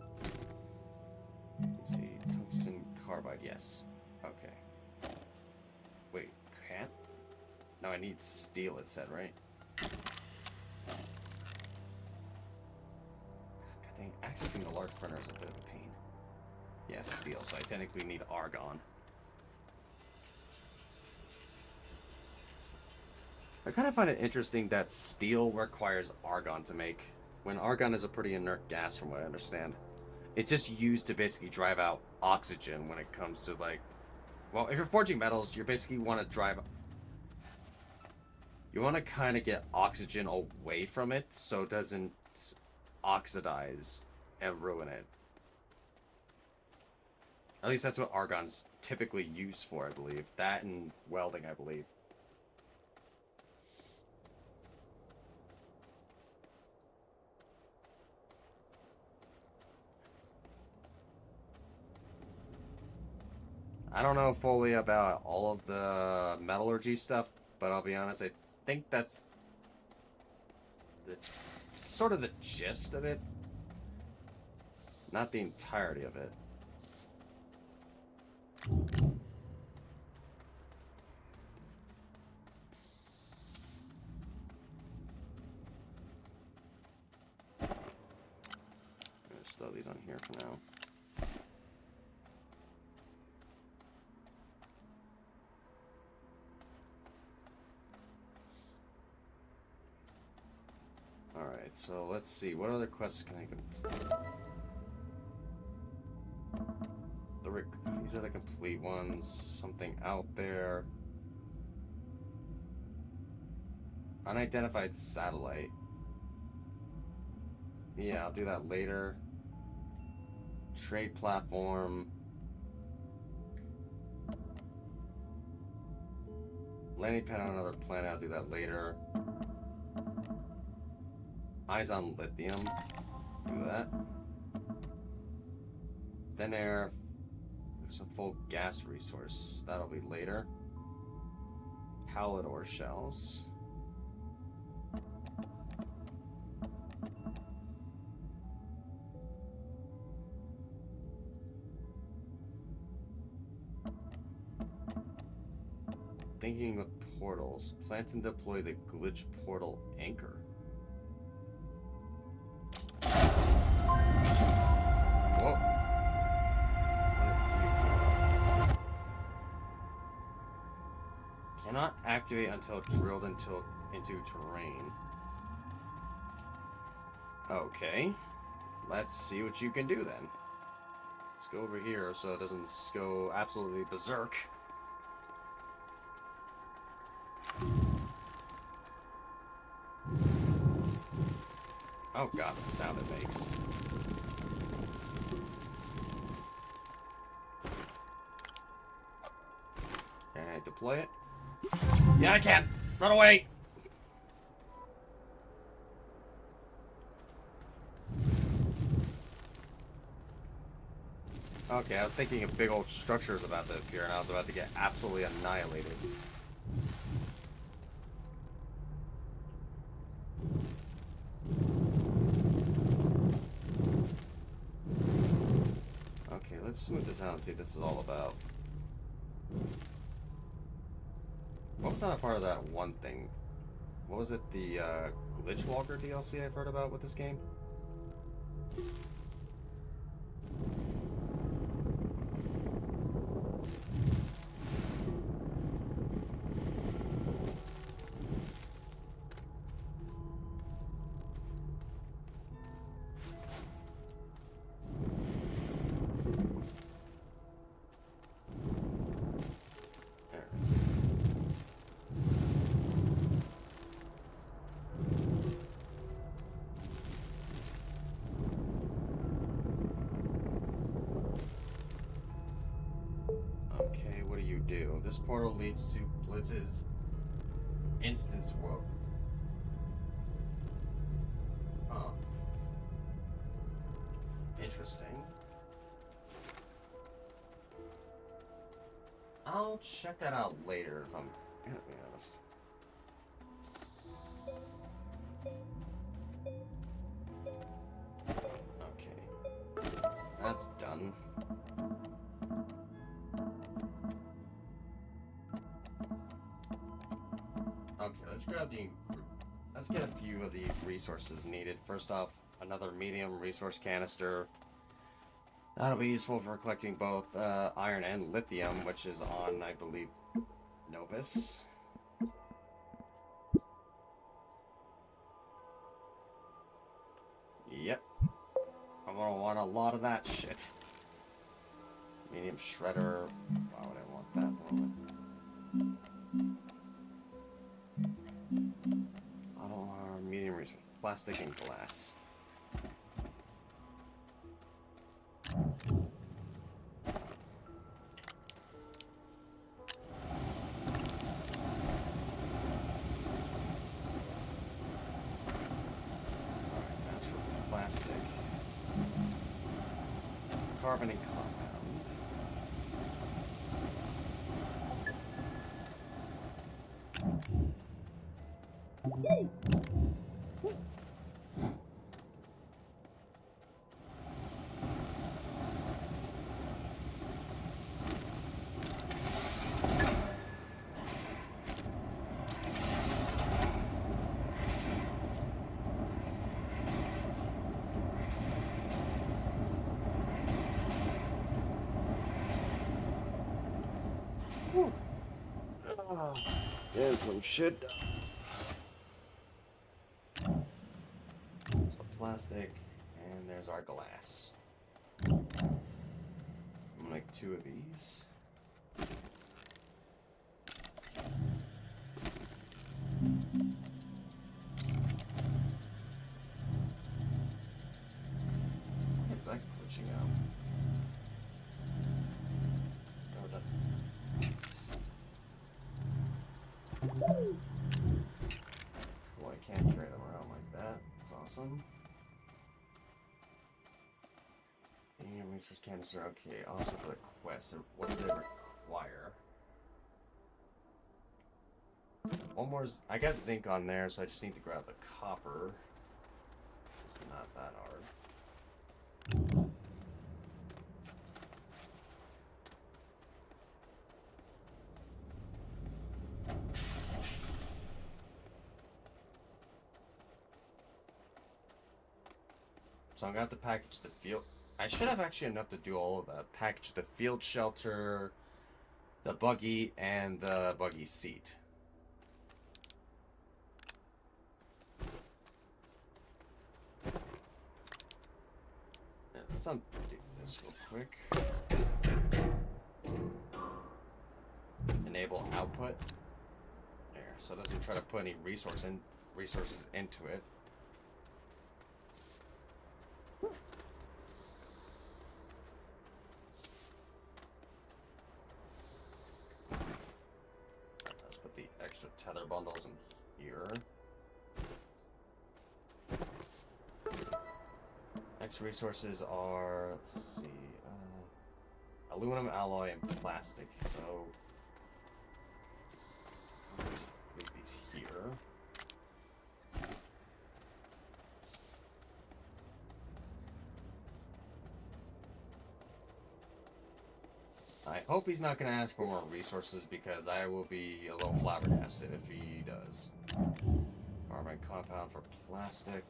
Let's see, tungsten carbide, yes. Okay. Wait, can't? No, I need steel, it said, right? God dang, accessing the large printer is a bit of a pain. Yes, steel, so I technically need argon. I kind of find it interesting that steel requires argon to make, when argon is a pretty inert gas from what I understand. It's just used to basically drive out oxygen when it comes to, like... Well, if you're forging metals, you basically want to drive... You want to kind of get oxygen away from it so it doesn't oxidize and ruin it. At least that's what argon's typically used for, I believe. That and welding, I believe. I don't know fully about all of the metallurgy stuff, but I'll be honest, I think that's the sort of the gist of it. Not the entirety of it. Just throw these on here for now. Alright, so let's see. What other quests can I complete? These are the complete ones. Something out there. Unidentified satellite. Yeah, I'll do that later. Trade platform. Landing pad on another planet, I'll do that later. Eyes on lithium. Do that. Thin air. There's a full gas resource. That'll be later. Pallet ore shells. Thinking with portals. Plant and deploy the glitch portal anchor. Whoa. Cannot activate until drilled into terrain. Okay. Let's see what you can do then. Let's go over here so it doesn't go absolutely berserk. Oh god, the sound it makes. Can I deploy it? Yeah, I can! Run away! Okay, I was thinking a big old structure is about to appear and I was about to get absolutely annihilated. Okay, let's smooth this out and see what this is all about. What was not a part of that one thing? What was it, the Glitch Walker DLC I've heard about with this game? Do. This portal leads to Blitz's instance world. Oh. Interesting. I'll check that out later if I'm gonna be honest. Okay. That's done. Okay, let's get a few of the resources needed. First off, another medium resource canister. That'll be useful for collecting both iron and lithium, which is on, I believe, Novus. Yep. I'm gonna want a lot of that shit. Medium shredder. Why would I want that one? Medium resource, plastic and glass. Alright, that's for plastic. Carbon and compound. Whew. Get some shit done. There's the plastic, and there's our glass. I'm gonna make 2 of these. What is that glitching out? Start that. Cool, I can't carry them around like that. That's awesome. And resource canister, okay, also for the quest. So what do they require? One more, I got zinc on there, so I just need to grab the copper. It's not that hard. So I'm gonna have to package the field. I should have actually enough to do all of that. Package the field shelter, the buggy, and the buggy seat. Yeah, let's undo this real quick. Enable output. There, so it doesn't try to put any resources into it. Let's put the extra tether bundles in here. Next resources are, let's see, aluminum alloy and plastic. So leave these here. I hope he's not going to ask for more resources because I will be a little flabbergasted if he does. Carbon compound for plastic.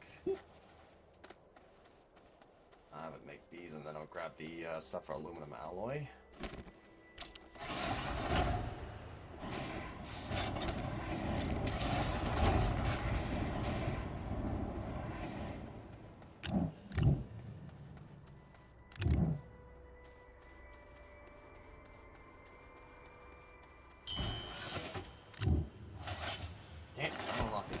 I would make these and then I'll grab the stuff for aluminum alloy. Damn, I'm unlocking it.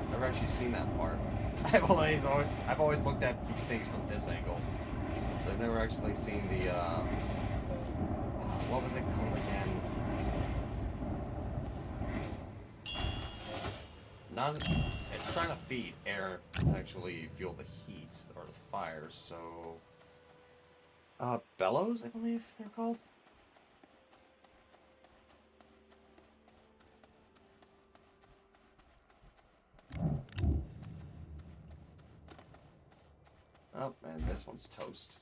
Never actually seen that part. I've always looked at these things from this angle. So I've never actually seen the what was it called again? It's trying to feed air to actually fuel the heat or the fire, so bellows, I believe they're called. Oh, and this one's toast.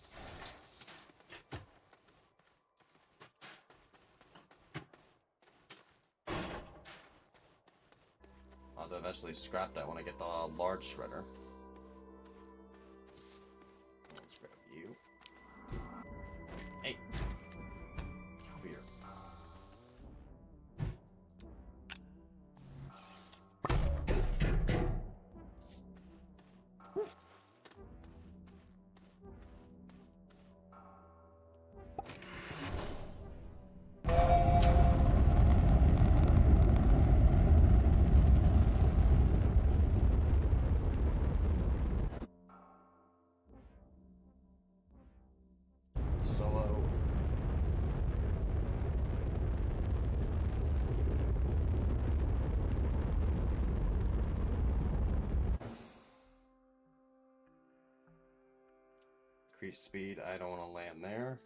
I'll have to eventually scrap that when I get the large shredder. Let's grab you. Hey! Over here. Solo. Increase speed, I don't want to land there.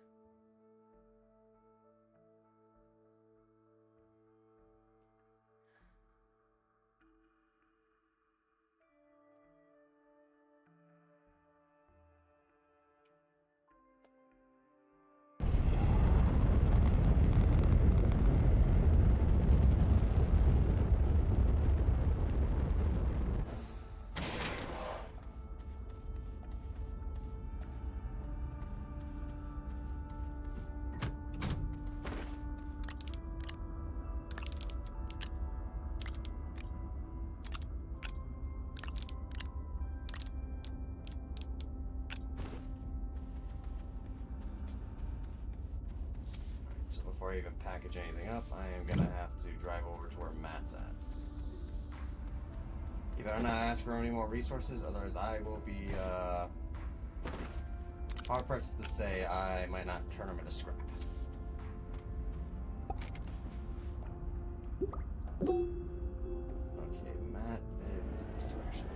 before I even package anything up, I am gonna have to drive over to where Matt's at. You better not ask for any more resources, otherwise I will be, hard pressed to say I might not turn them into scrap. Okay, Matt is this direction.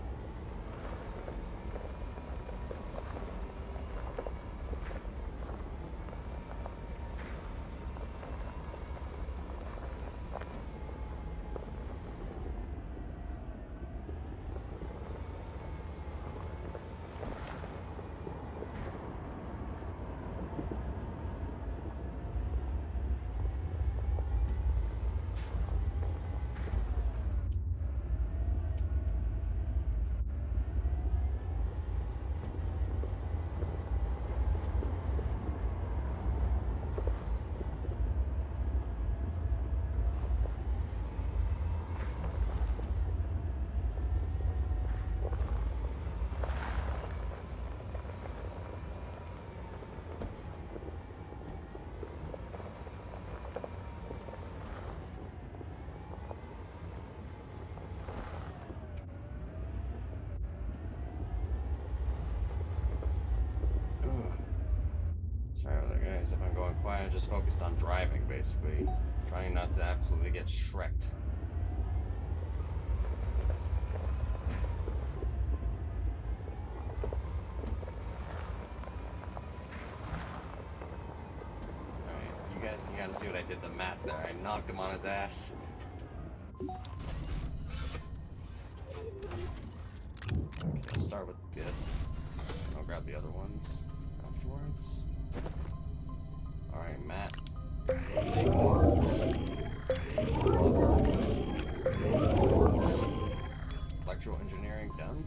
Sorry, other guys, if I'm going quiet, I'm just focused on driving, basically. Trying not to absolutely get shreked. Alright, you guys can kind of see what I did to Matt there. I knocked him on his ass. Okay, I'll start with this. I'll grab the other ones afterwards. Alright, Matt. Electrical engineering done.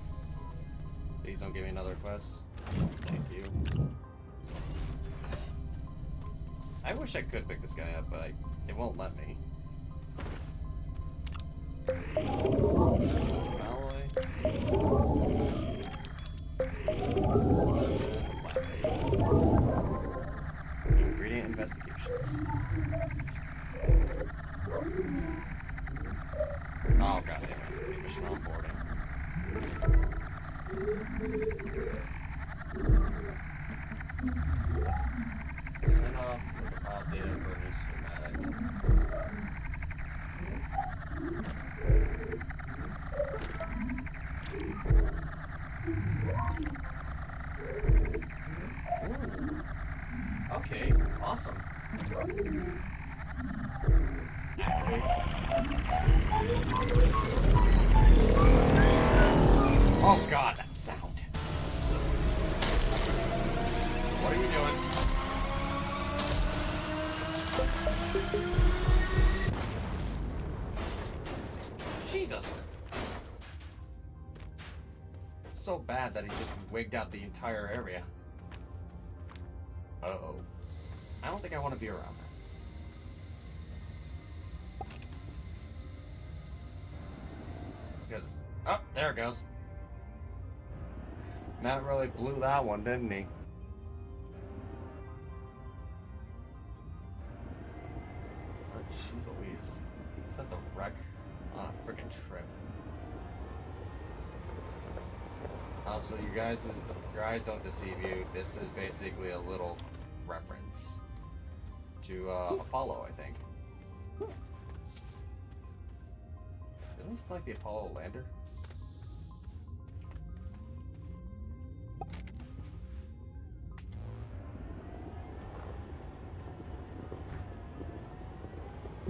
Please don't give me another quest. Thank you. I wish I could pick this guy up, but it won't let me. Alloy. Ingredient investigations. Oh god damn it. Mission onboarding. Let's send off compile data for a new schematic. Ooh. Okay, awesome. Activate. Oh god, that sound. What are you doing? Jesus! It's so bad that he just wigged out the entire area. Uh-oh. I don't think I want to be around that. Because, oh, there it goes. Matt really blew that one, didn't he? Oh, jeez Louise. Sent the wreck on a freaking trip. Also, you guys, your eyes don't deceive you. This is basically a little reference to Apollo, I think. Isn't this like the Apollo lander?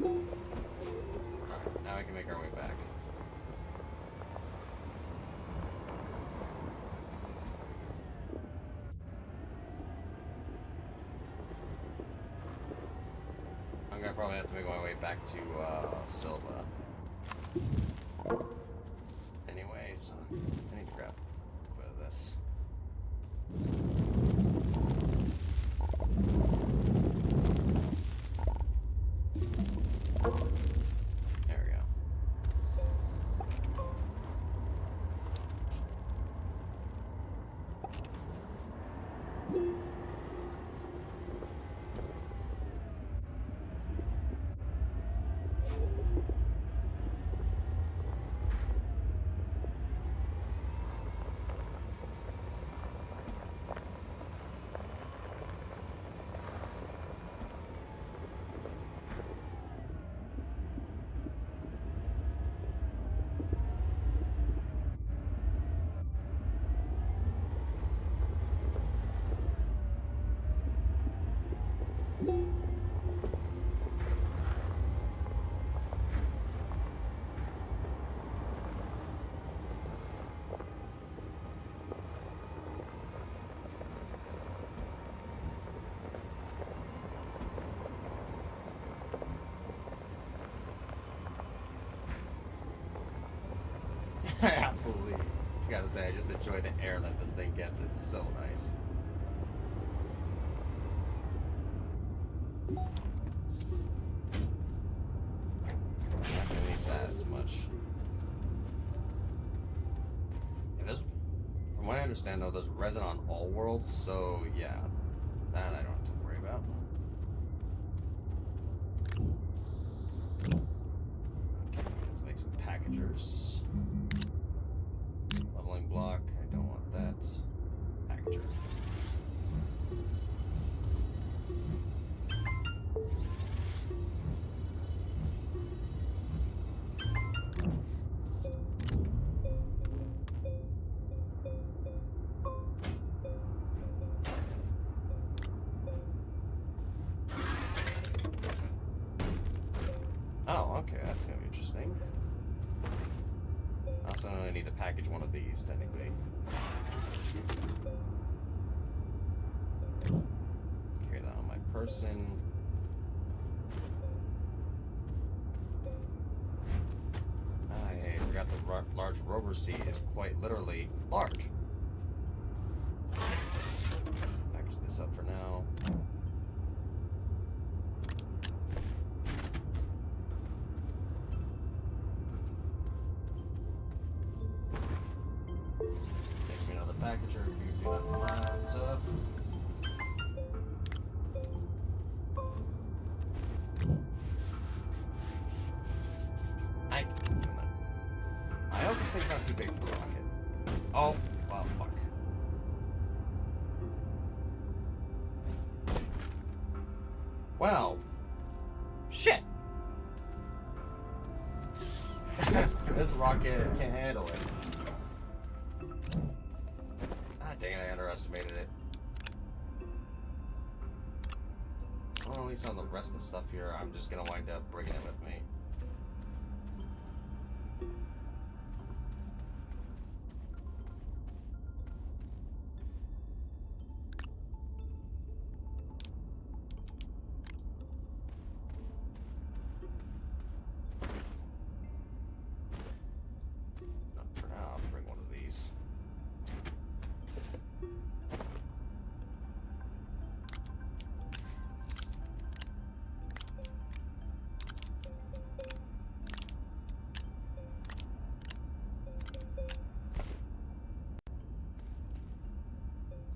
Alright, now we can make our way back. I'm gonna probably have to make my way back to Silva. Anyway, so I need to grab a bit of this. There we go. Absolutely. I gotta say, I just enjoy the air that this thing gets. It's so nice. I'm not gonna need that as much. Yeah, from what I understand, though, there's resin on all worlds, so yeah, that I don't have to worry about. Okay, let's make some packagers. Leveling block, I don't want that. Packager. Oh, okay, that's gonna be interesting. Also, I need to package one of these, technically. Carry that on my person. I forgot the large rover seat is quite literally large. Package this up for now. Packager if you do not mind, sir. I hope this thing's not too big for the rocket. Oh, well, fuck. Well, shit. This rocket can't handle it. Dang it, I underestimated it. Well, at least on the rest of the stuff here, I'm just gonna wind up bringing it with me. Not for now, I'll bring one of these.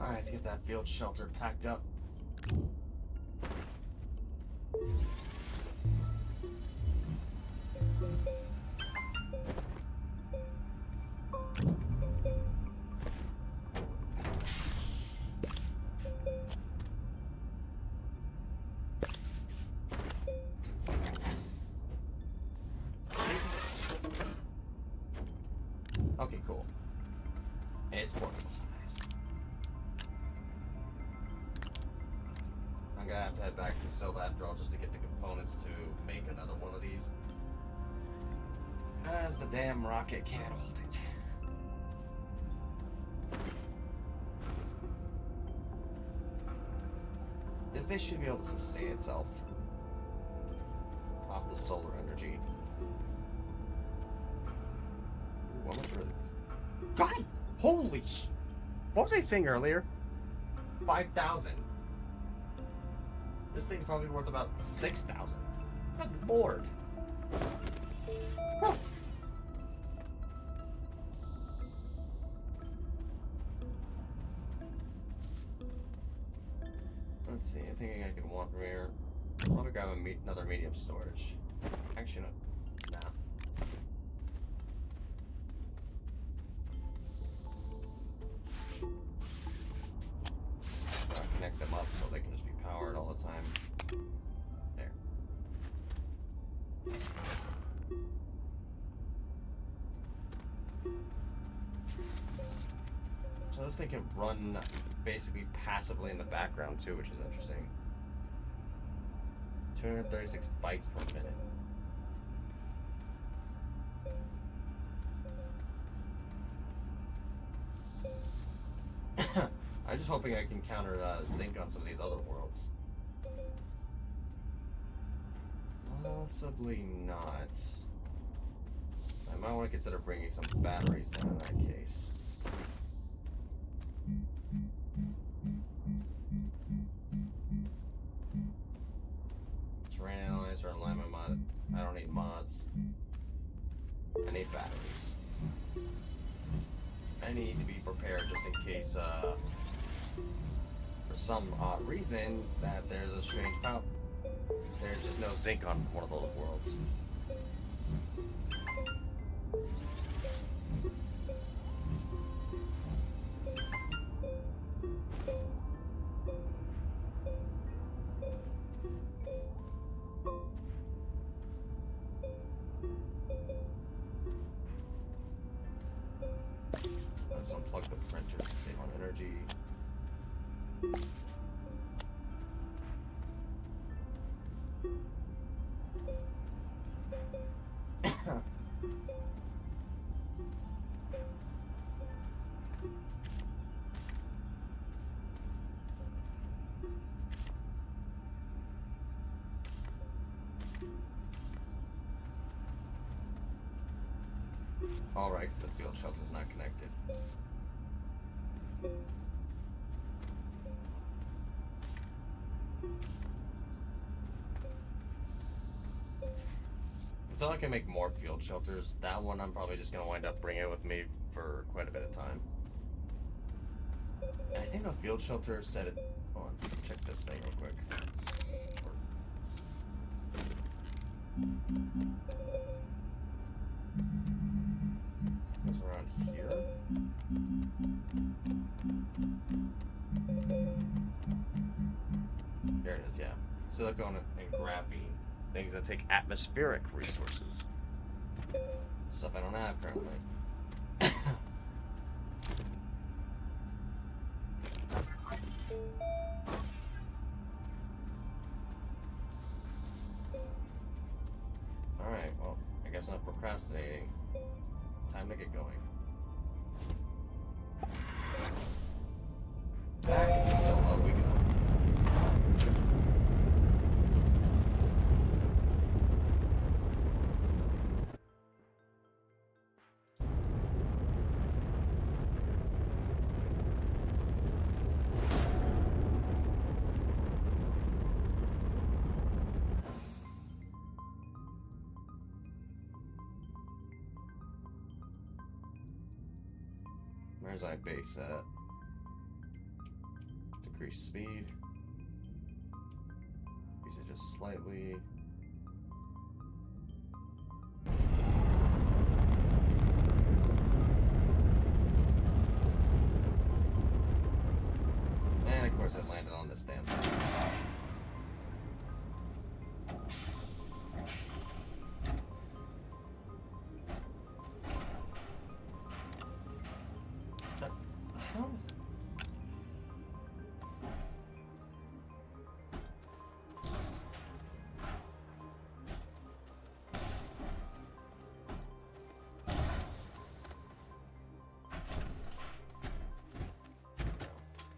Alright, let's get that field shelter packed up. Okay, cool. It's portable size. I'm gonna have to head back to Silva after all just to get the components to make another one of these. As the damn rocket can't hold it. This base should be able to sustain itself off the solar energy. What much really? God! Holy sh... What was I saying earlier? 5,000. This thing's probably worth about 6,000. Good lord. Huh. Let's see, I think I can want from here. Probably grab another medium storage. Actually, no. Nah. Connect them up so they can just be powered all the time. There. So this thing can run basically passively in the background too, which is interesting. 336 bytes per minute. I'm just hoping I can counter zinc on some of these other worlds. Possibly not. I might want to consider bringing some batteries then in that case. Terrain analyzer, alignment mod. I don't need mods. I need batteries. I need to be prepared just in case, for some odd reason, that there's a strange power. There's just no zinc on one of those worlds. Let's unplug the printer to save on energy. Alright, because the field shelter is not connected. Until I can make more field shelters, that one I'm probably just going to wind up bringing it with me for quite a bit of time. And I think the field shelter said it... Hold on, check this thing real quick. Goes around here. There it is, yeah. Silicone and graphene. Things that take atmospheric resources. Stuff I don't have currently. Alright, well, I guess I'm procrastinating. Time to get going. Back to solo we go. Where's my base at? Decrease speed. Increase it just slightly. And of course it landed on this damn thing.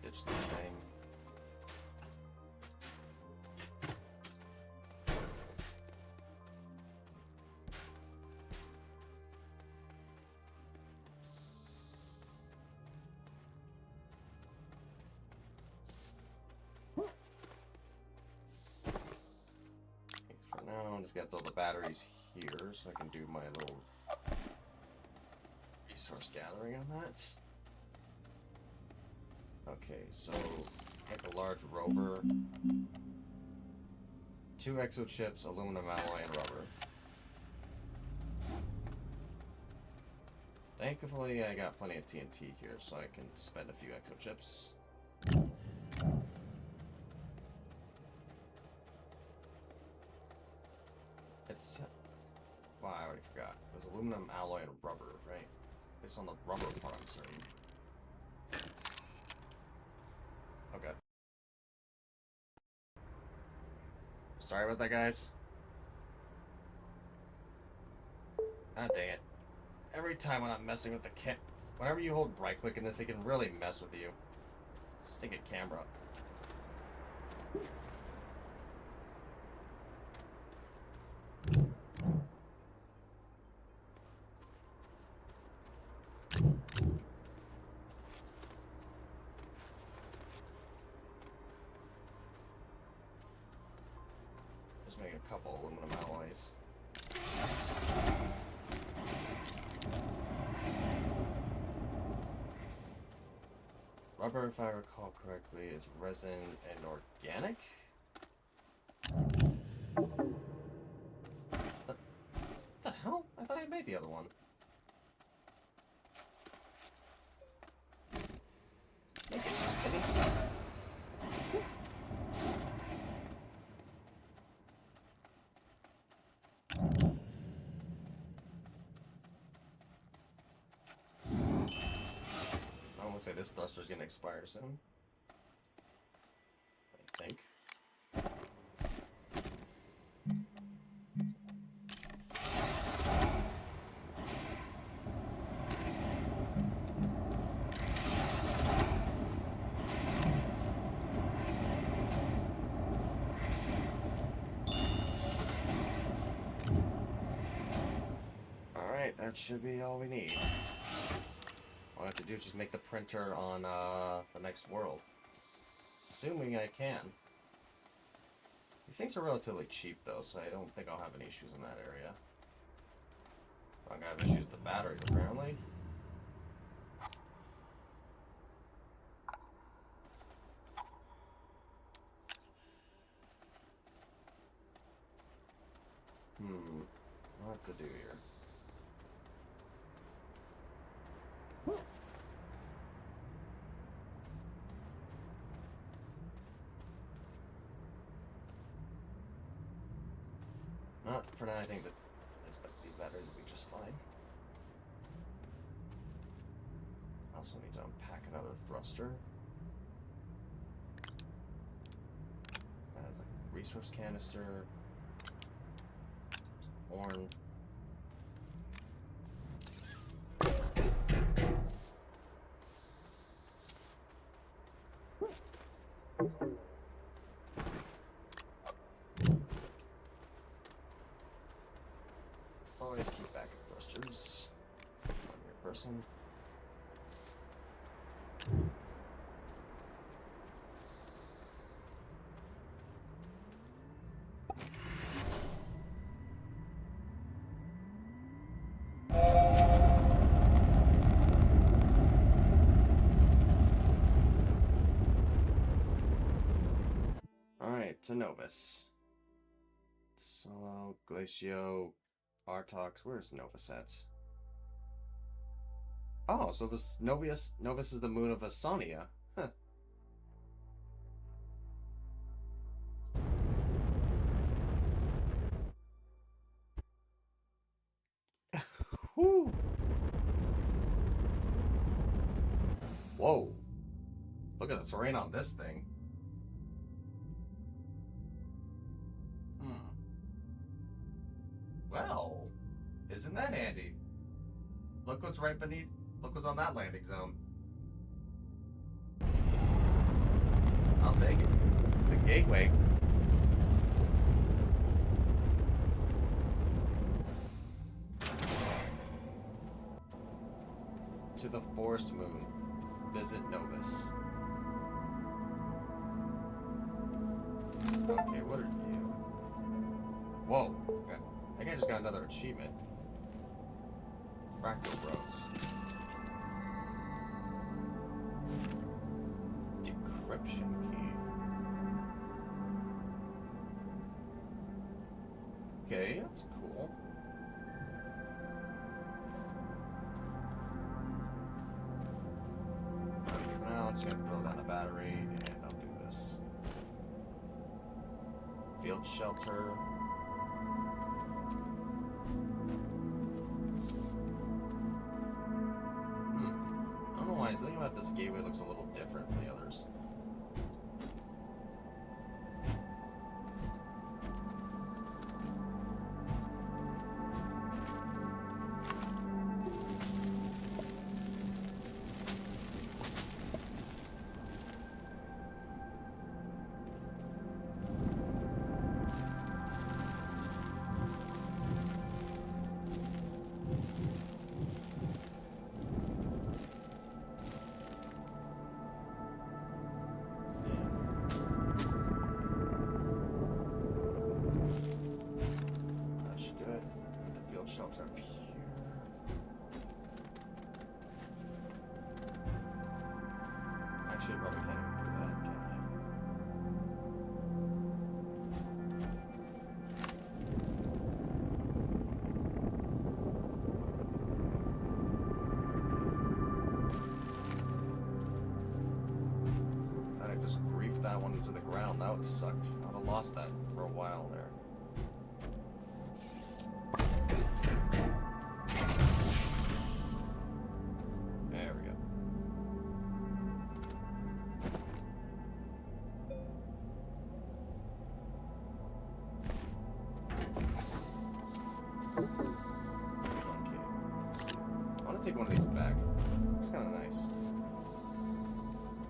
Ditch this thing. For now, I'm just gonna throw the batteries here so I can do my little resource gathering on that. Okay, so make a large rover, 2 exochips, aluminum alloy, and rubber. Thankfully, I got plenty of TNT here, so I can spend a few exochips. It's... Wow, I already forgot. It was aluminum alloy and rubber, right? It's on the rubber part, I'm certain. Okay. Sorry about that, guys. Ah, dang it. Every time when I'm messing with the kit, whenever you hold right click in this, it can really mess with you. Stinking camera. Just make a couple aluminum alloys. Rubber, if I recall correctly, is resin and organic? What the hell? I thought I made the other one. I won't say this thruster's gonna expire soon. I think. Alright, that should be all we need. All I have to do is just make the printer on the next world. Assuming I can. These things are relatively cheap though, so I don't think I'll have any issues in that area. I'm gonna have issues with the batteries apparently. What to do here? Not for now, I think that this might be better, it'll be just fine. I also need to unpack another thruster. That has a resource canister. Horn. Always keep backup thrusters on your person. Alright, to Novus. Solo, Glacio, Artox, where's Novus at? Oh, so this Novus is the moon of Astroneer. Huh. Whew. Whoa. Look at the terrain on this thing. Well, isn't that handy? Look what's right beneath. Look what's on that landing zone. I'll take it. It's a gateway. To the forest moon. Visit Novus. Okay, what are you? Whoa. Okay. I think I just got another achievement. Fractal Bros. Decryption key. Okay, that's cool. Okay, for now, I'm just gonna throw down a battery and I'll do this. Field shelter. I don't know why, something about this gateway looks a little different from the others. Actually, I probably can't even do that, can I? Thought I just griefed that one into the ground. That would sucked. I'd have lost that for a while there. There we go. Okay, let's see. I want to take one of these back. It's kind of nice.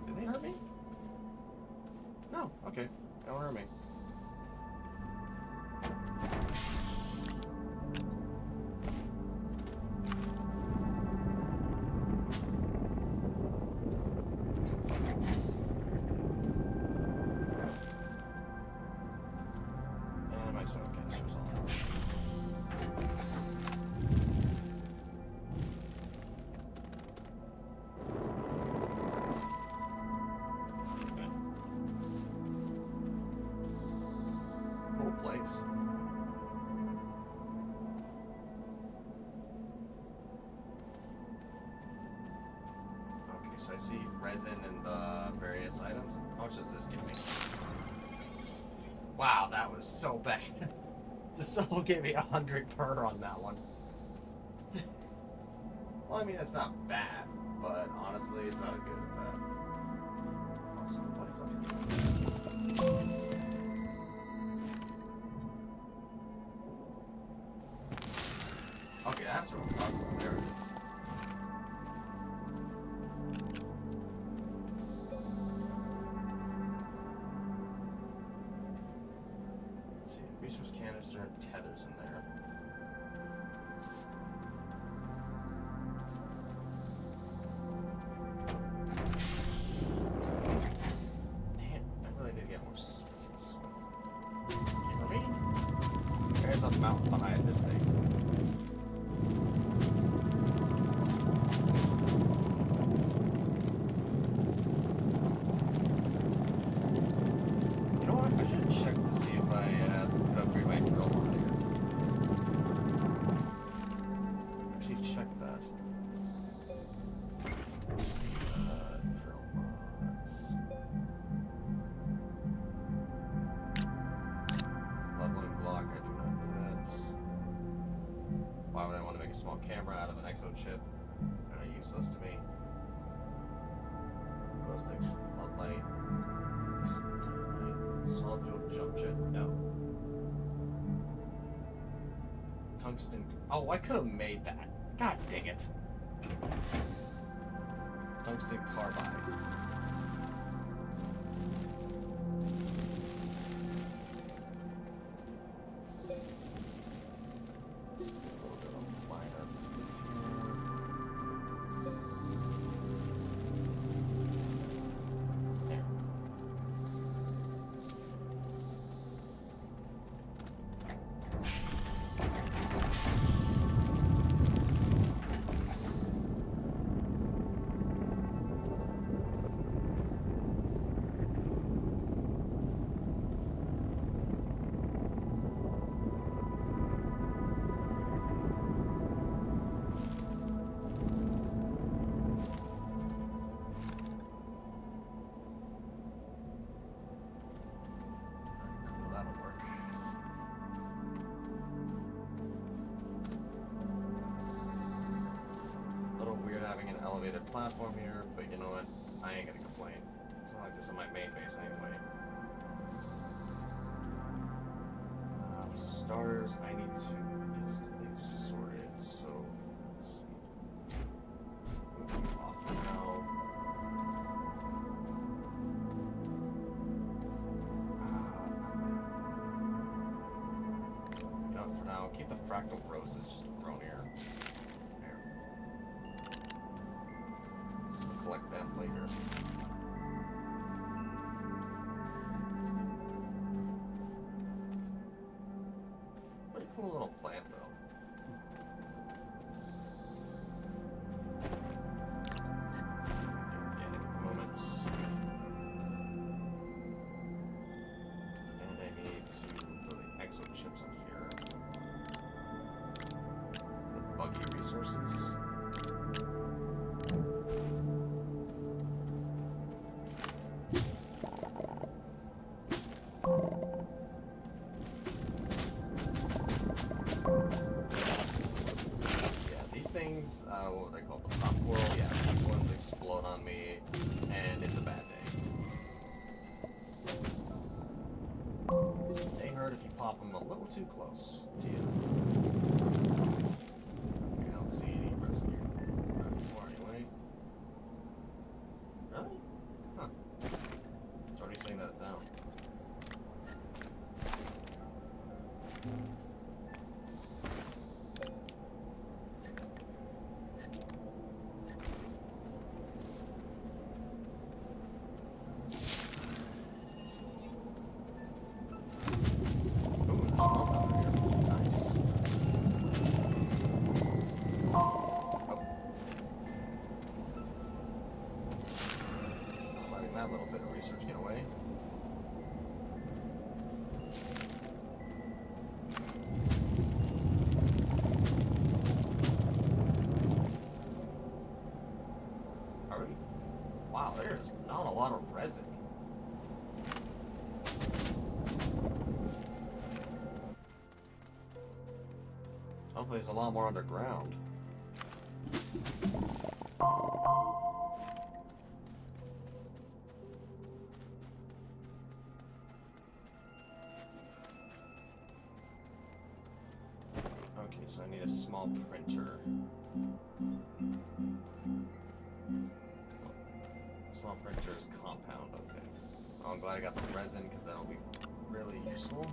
Did they hurt me? No. Okay. They don't hurt me. And my soundcaster's on. Cool place. Okay, so I see resin in the various items. How much does this give me? Wow, that was so bad. The soul gave me 100 per on that one. Well, I mean, it's not bad, but honestly, it's not as good as that. Also, what is 100? Okay, that's what I'm talking about. There it is. Let's see. Resource canister and tethers in there. Damn, I really need to get more speeds. For me? There's a mountain behind this thing. You know what? I should check to see if I could upgrade my drill mod here. Actually, check that. Let's see, drill mods. Leveling block, I do not do that. Why would I want to make a small camera out of an exo chip? Kind of useless to me. Glow sticks, floodlight. Solid fuel jump jet? No. Tungsten. Oh, I could have made that. God dang it. Tungsten carbide. A little bit of minor. There. Cool, that'll work. A little weird having an elevated platform here, but you know what? I ain't gonna complain. It's not like this is my main base anyway. For starters, I need to get some things sorted, so let's see. Move you off for now. You know, for now, keep the fractal roses just grown here. There. Collect them later. Pretty cool little plant, though. Organic at the moment. ships in here. The buggy resources. Things, what were they called? The pop coral? Yeah, these ones explode on me, and it's a bad day. They hurt if you pop them a little too close to you. I don't see any risk here anymore anyway. Really? Huh. It's already saying that it's out. That little bit of research get away. Alright. Wow, there's not a lot of resin. Hopefully there's a lot more underground. Okay, so I need a small printer. Small printer is compound, okay. Oh, I'm glad I got the resin, because that'll be really useful.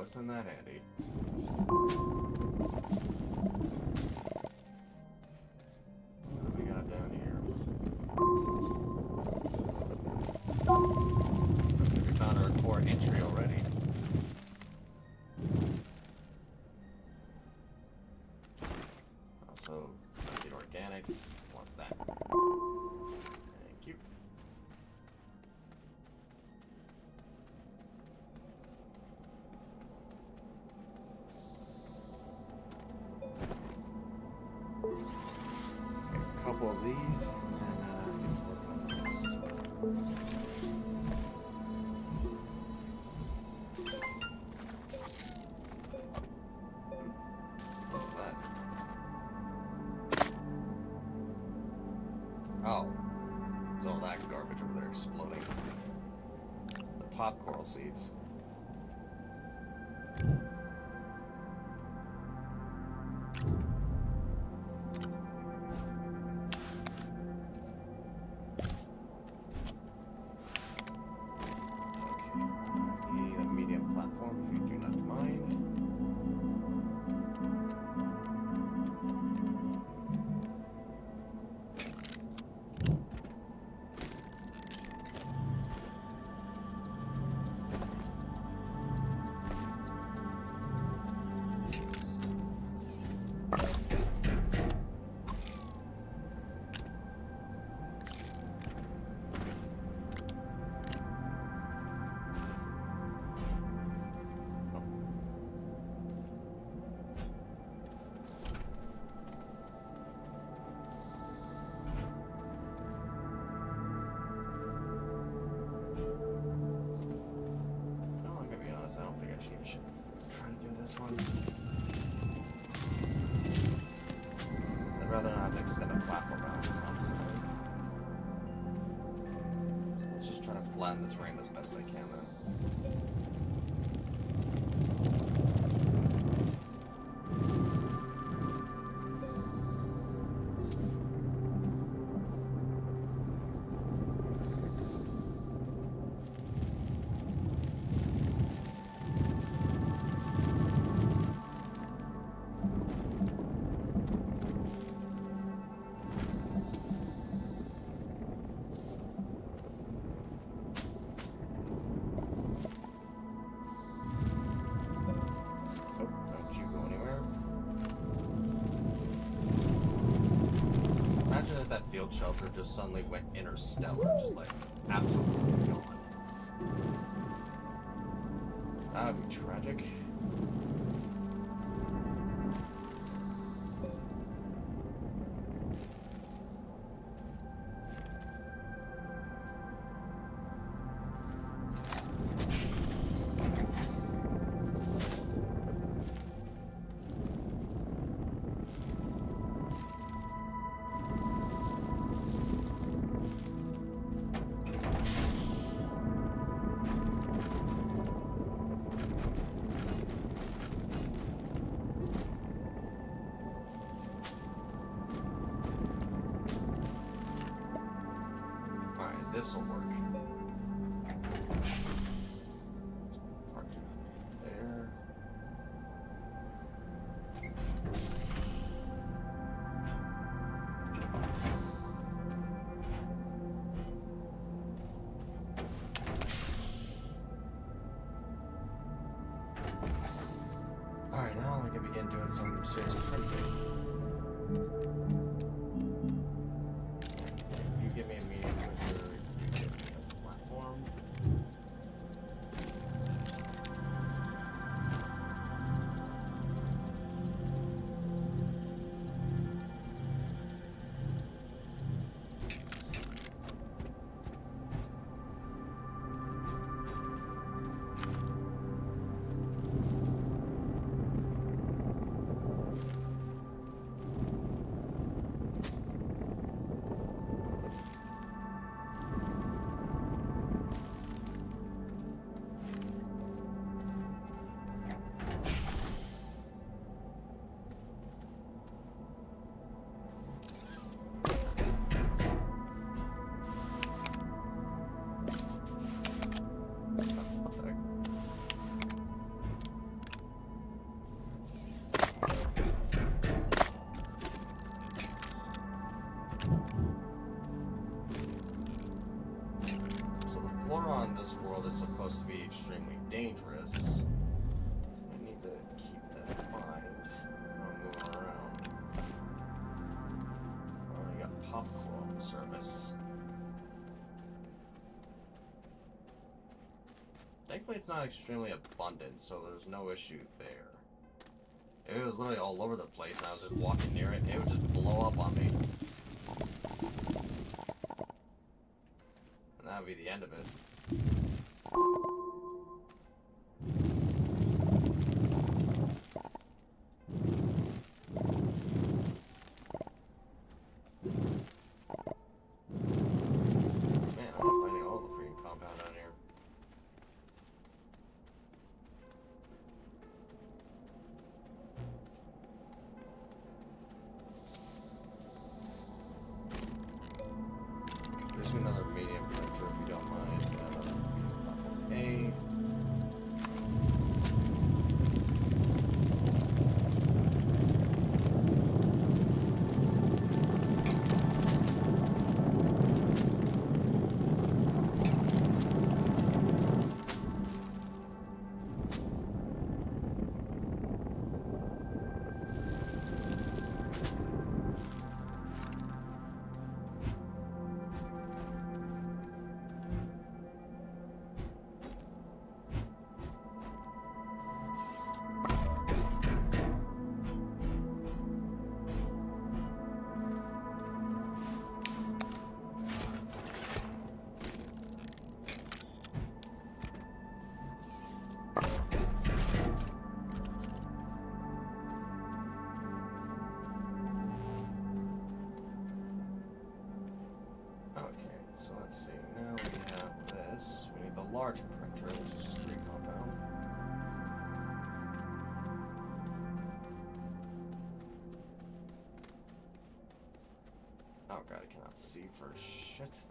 Isn't that handy? What do we got down here? Looks like we found our core entry already. Also, the organic. Want that. Thank you. A couple of these, and let's work on the rest. What's that? Oh, it's all that garbage over there exploding. The pop coral seeds. I don't think I should try to do this one. I'd rather not have to extend a platform out constantly. So let's just try to flatten the terrain as best I can then. field shelter just suddenly went interstellar, just like absolutely gone. That would be tragic. This will work. Park it there. Alright, now we can begin doing some serious printing. You give me a medium printer. Platform. Flora on this world is supposed to be extremely dangerous. So I need to keep that in mind when I'm moving around. I already got popcorn on the surface. Thankfully it's not extremely abundant, so there's no issue there. If it was literally all over the place and I was just walking near it, it would just blow up on me. And that would be the end of it. Man, I'm not finding all the freaking compound down here. There's another medium printer if you don't mind. A. So let's see, now we have this. We need the large printer, which is just 3 compound. Oh god, I cannot see for shit.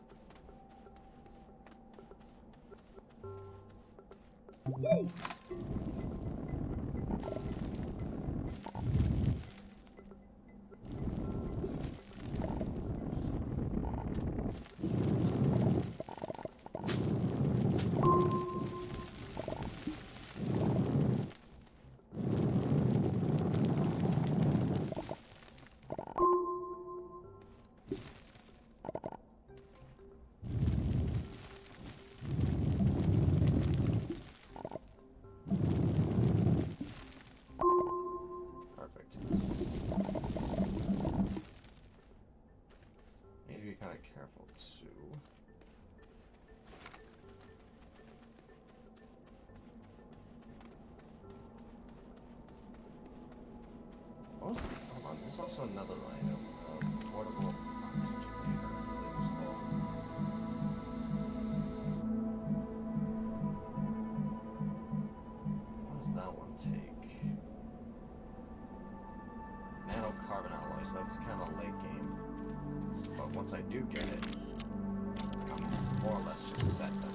also another item, portable oxygenator, I believe it was called. What does that one take? Nanocarbon alloy, so that's kind of late game. But once I do get it, I'm more or less just set then.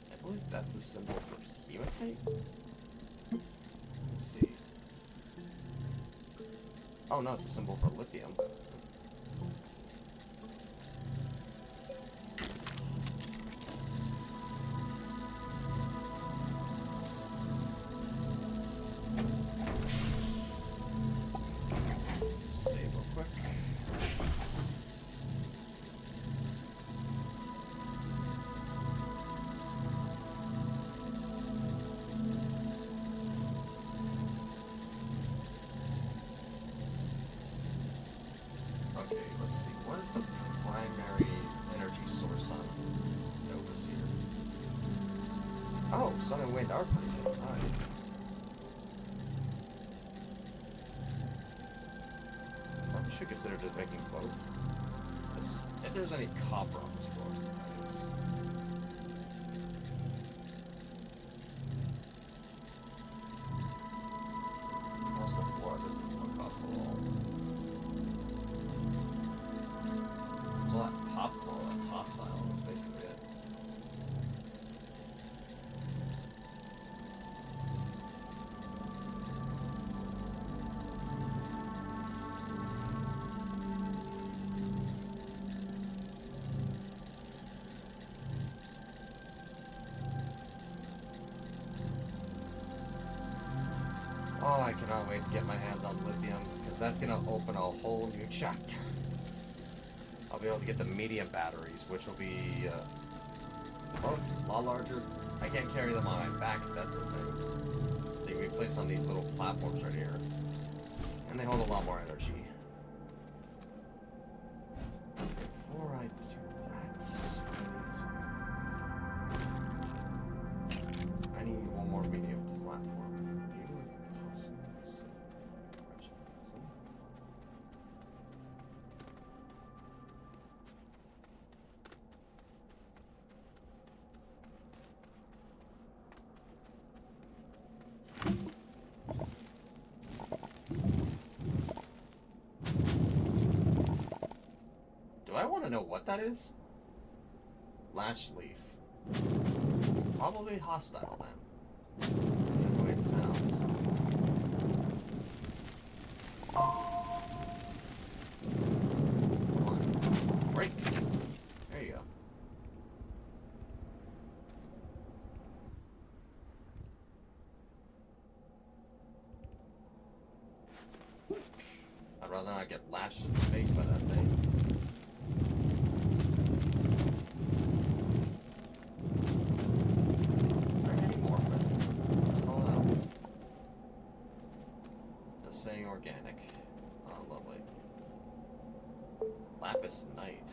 I believe that's the symbol for hematite? Let's see. Oh no, it's a symbol for lithium. Save real quick. Okay, let's see. What is the primary energy source on Nova's here? Oh, sun and wind are pretty good. Alright. Probably should consider just making both. If there's any copper on this floor, that is. Across the floor, this is what costs the wall. So that top floor, that's hostile. That's basically it. Oh, I cannot wait to get my hands on lithium, because that's going to open a whole new chapter. I'll be able to get the medium batteries, which will be a lot larger. I can't carry them on my back, that's the thing. They can be placed on these little platforms right here. And they hold a lot more energy. Before I do that, I need one more medium platform. Do I want to know what that is? Lash leaf. Probably hostile then. The way it sounds. Come on. Break. There you go. I'd rather not get lashed in the face by that thing. Saying organic. Oh, lovely. Lapis Knight.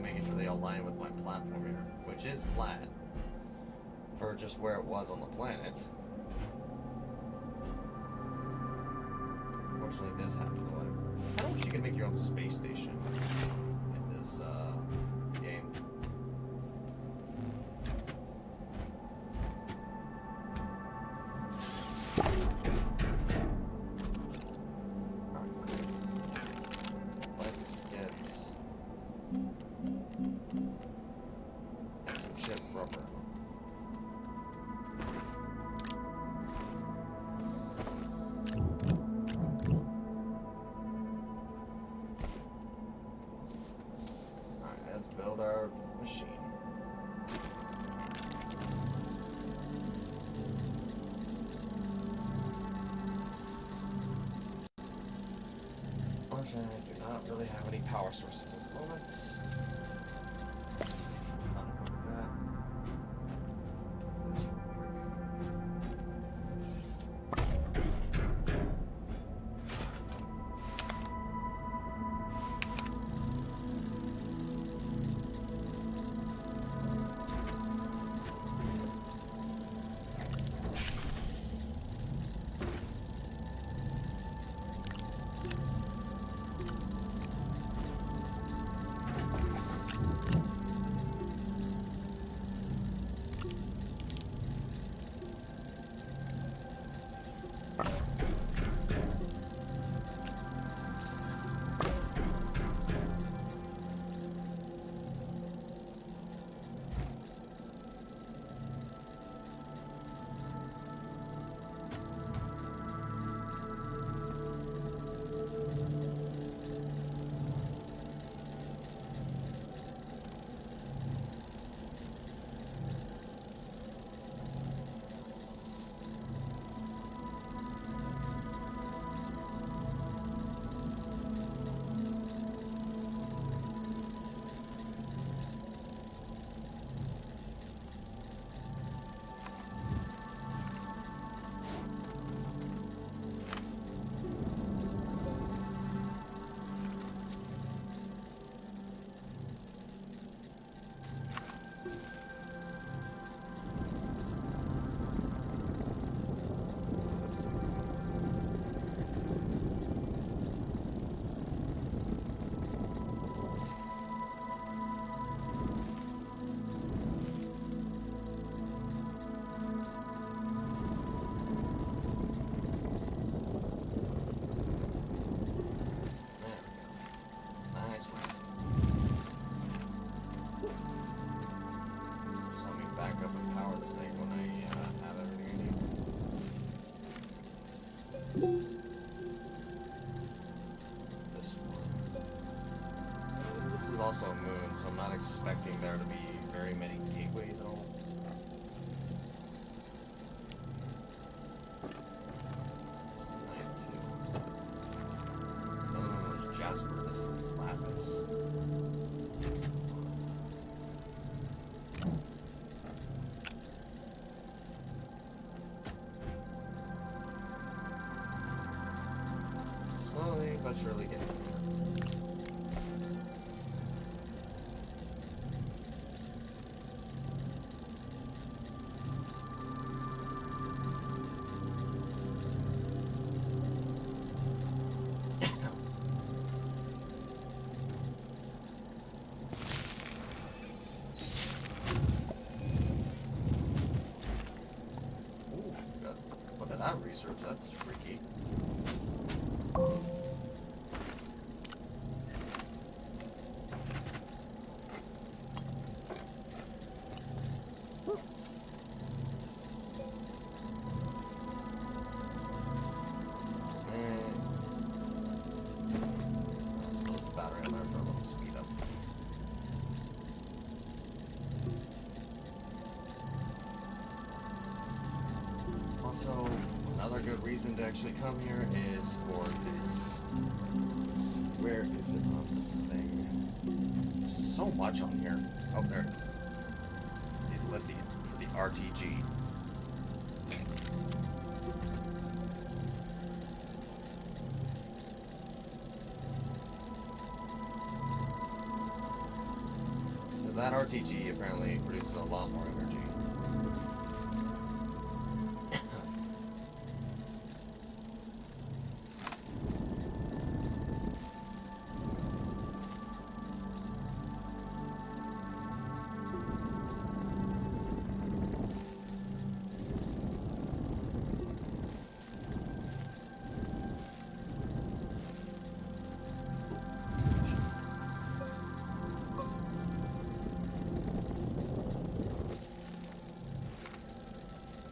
making sure they align with my platform here, which is flat for just where it was on the planet. Unfortunately, this happens. I don't wish you could make your own space station in this game. Let's get some chip rubber. Build our machine. Unfortunately, I do not really have any power sources at the moment. Not like that. This real quick. This is also a moon, so I'm not expecting there to be very many gateways at all. This is land too. The other one was Jasper. This is Lapis. Slowly but surely getting there. Research, that's freaky. Battery on there for a little speed up. Also, another good reason to actually come here is for this. Where is it on this thing? There's so much on here. Oh, there it is. The lithium for the RTG. that RTG apparently produces a lot more energy.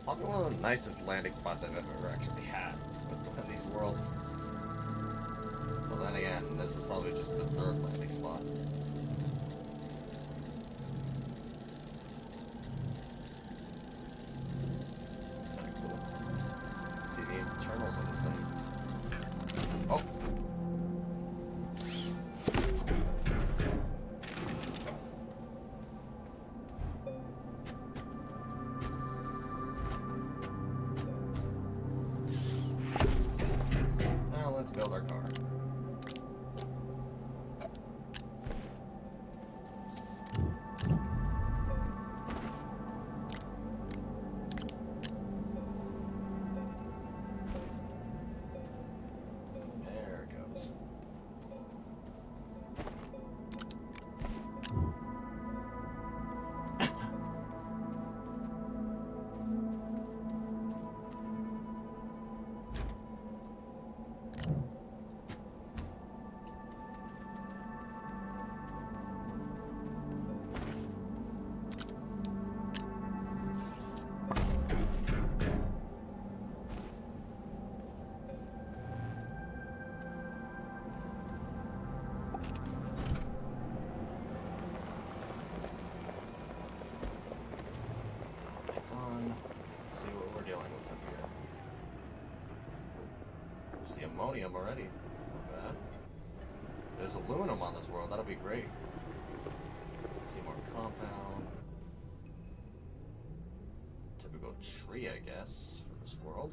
Probably one of the nicest landing spots I've ever actually had with one of these worlds. Well, then again, this is probably just the third landing spot. Kind of cool. See the internals of this thing. Oh! Let's build our car. There it goes. On. Let's see what we're dealing with up here. See ammonium already. Not bad. There's aluminum on this world. That'll be great. See more compound. Typical tree, I guess, for this world.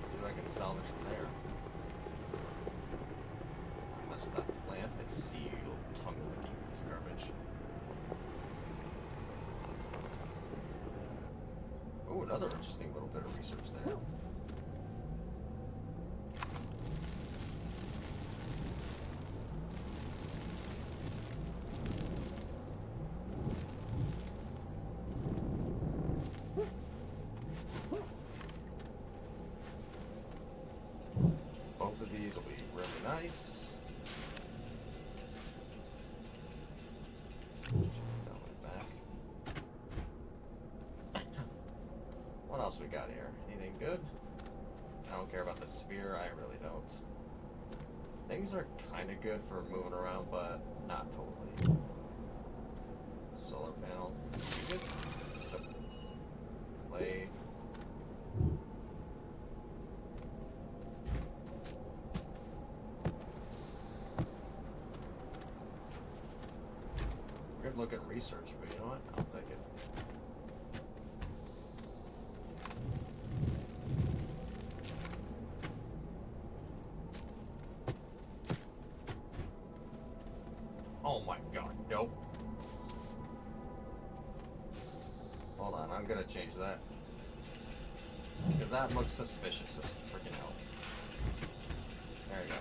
See what I can salvage from there. Mess with that plant. I see you, little tongue-licking piece of garbage. Oh, another interesting little bit of research there. Both of these will be really nice. What else we got here? Anything good? I don't care about the spear. I really don't. Things are kind of good for moving around, but not totally. Solar panel. Good. Clay. Good look at research, but you know what? I'll take it. Oh my god, nope. Hold on, I'm gonna change that. Because that looks suspicious as freaking hell. There you go.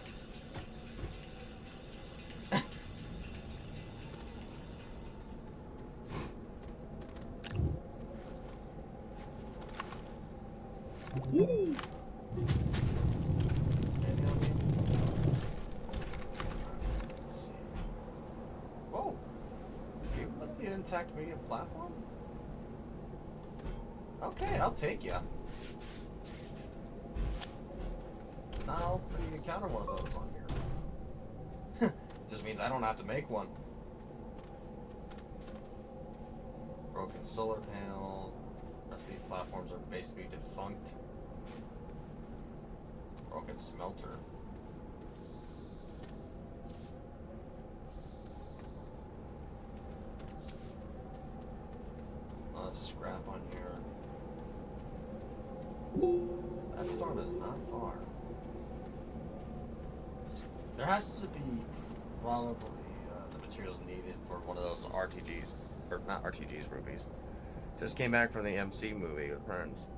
Let's see. Whoa! You put the intact media platform? Okay, I'll take ya. Not all you can counter one of those on here. Just means I don't have to make one. Broken solar panel. Rest of these platforms are basically defunct. Broken smelter. Scrap on here. That storm is not far. There has to be probably the materials needed for one of those RTGs. Or not RTGs, rupees. Just came back from the MC movie with friends.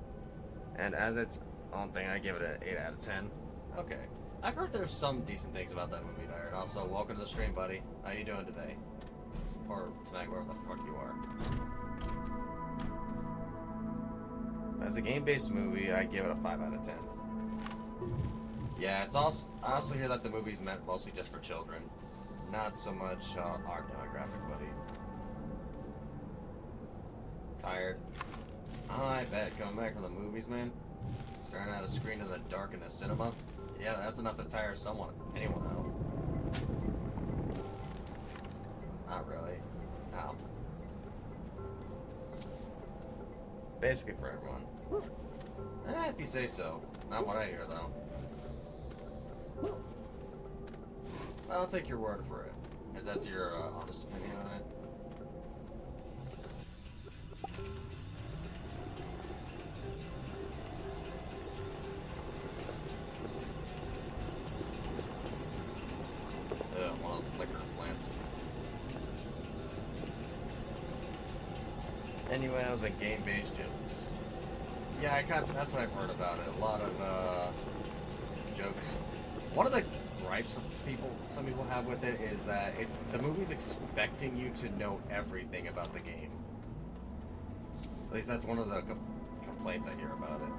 And as its own thing, I give it an 8 out of 10. Okay. I've heard there's some decent things about that movie, Dyer. Also, welcome to the stream, buddy. How you doing today? Or tonight, wherever the fuck you are. As a game-based movie, I give it a 5 out of 10. Yeah, it's also, I also hear that the movie's meant mostly just for children. Not so much our demographic, buddy. Tired? Oh, I bet. Coming back from the movies, man. Staring at a screen in the dark in the cinema. Yeah, that's enough to tire anyone out. Not really. No. Basically for everyone. If you say so. Not what I hear, though. I'll take your word for it. If that's your honest opinion on it. One of the liquor plants. Anyway, I was in game-based jokes. Yeah, that's what I've heard about it. A lot of jokes. One of the gripes some people have with it is that the movie's expecting you to know everything about the game. At least that's one of the complaints I hear about it.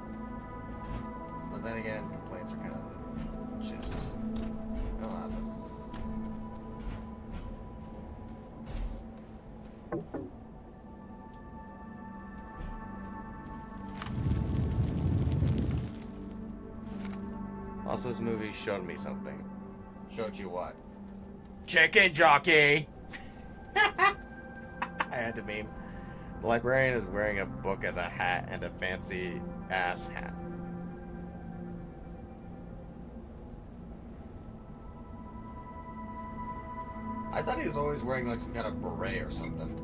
But then again, complaints are kind of just don't happen. Also, this movie showed me something. Showed you what? Chicken jockey! I had to meme. The librarian is wearing a book as a hat and a fancy ass hat. I thought he was always wearing like some kind of beret or something.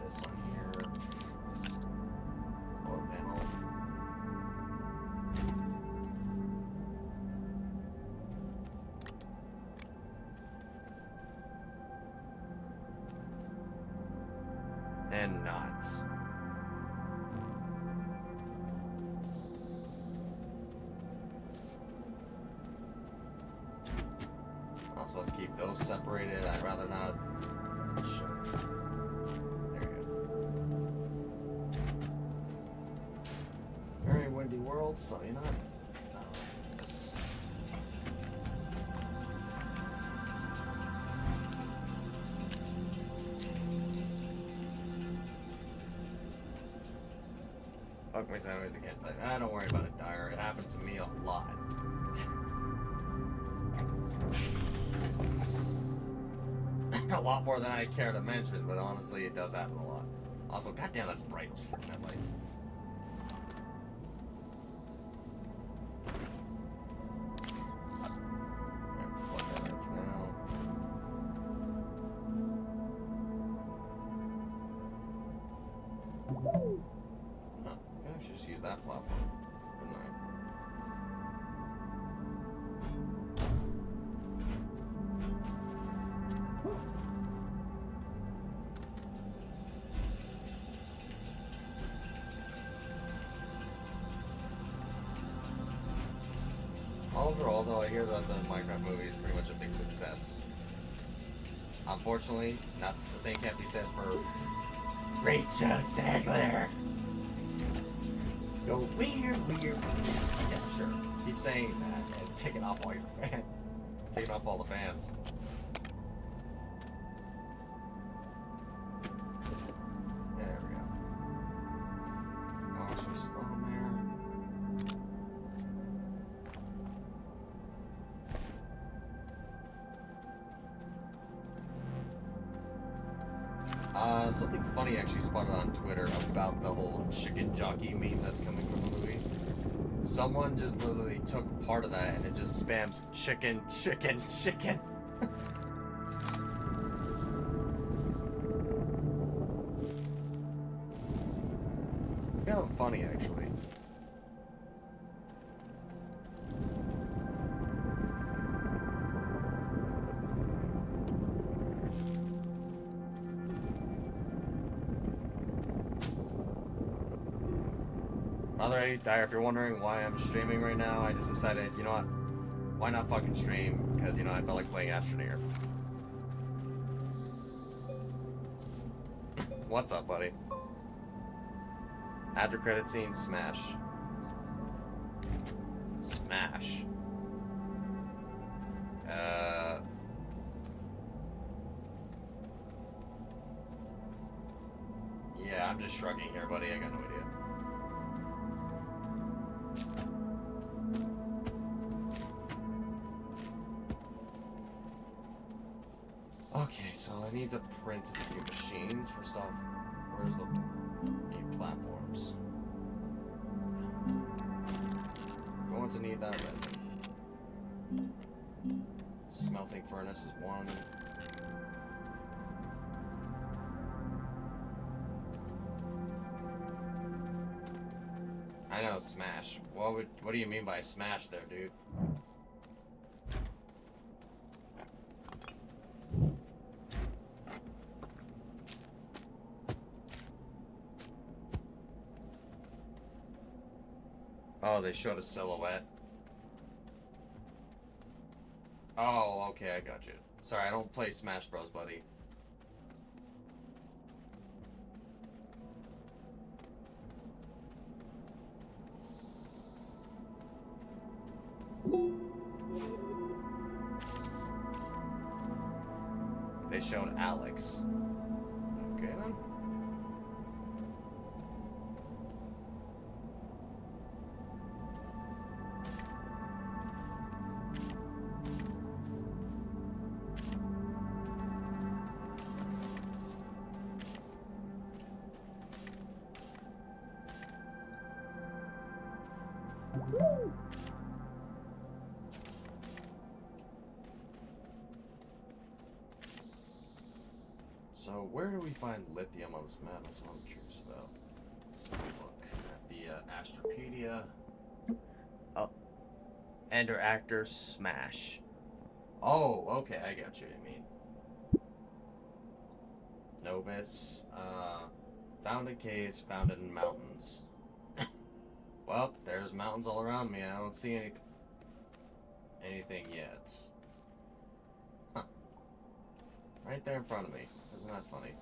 This on here. Lower panel. And not. Also, let's keep those separated. I'd rather not. Sure. There we go. Very windy world, so you know. This. Fuck my sideways again. Don't worry about it, Dyer. It happens to me a lot. A lot more than I care to mention, but honestly, it does happen a lot. Also, goddamn, that's bright, those freaking headlights. Plug that in for now. Huh, I should just use that platform, couldn't I? Overall, though, I hear that the Minecraft movie is pretty much a big success. Unfortunately, not the same can't be said for Rachel Zegler. Go weird. Yeah, sure. Keep saying that and taking off all your fans. Taking off all the fans. There we go. Oh, she's still on there. Something funny actually spotted on Twitter about the whole chicken jockey meme that's coming from the movie. Someone just literally took part of that and it just spams chicken. funny, actually. By the way, Dyer, if you're wondering why I'm streaming right now, I just decided, you know what? Why not fucking stream? Because, you know, I felt like playing Astroneer. What's up, buddy? After credit scene, smash. Smash. Yeah, I'm just shrugging here, buddy. I got no idea. Okay, so I need to print a few machines. First off, where's the platforms? Going to need that resin. Smelting furnace is one. I know, smash. What do you mean by smash there, dude? Oh, they showed a silhouette. Oh, okay, I got you. Sorry, I don't play Smash Bros, buddy. They showed Alex. Okay, then. So where do we find lithium on this map? That's what I'm curious about. Look at the Astropedia. Oh, Ender Actor Smash. Oh, okay, I got you. I mean, Novus. Found in caves, found in mountains. Well, there's mountains all around me. I don't see anything yet. Huh. Right there in front of me. Isn't that funny?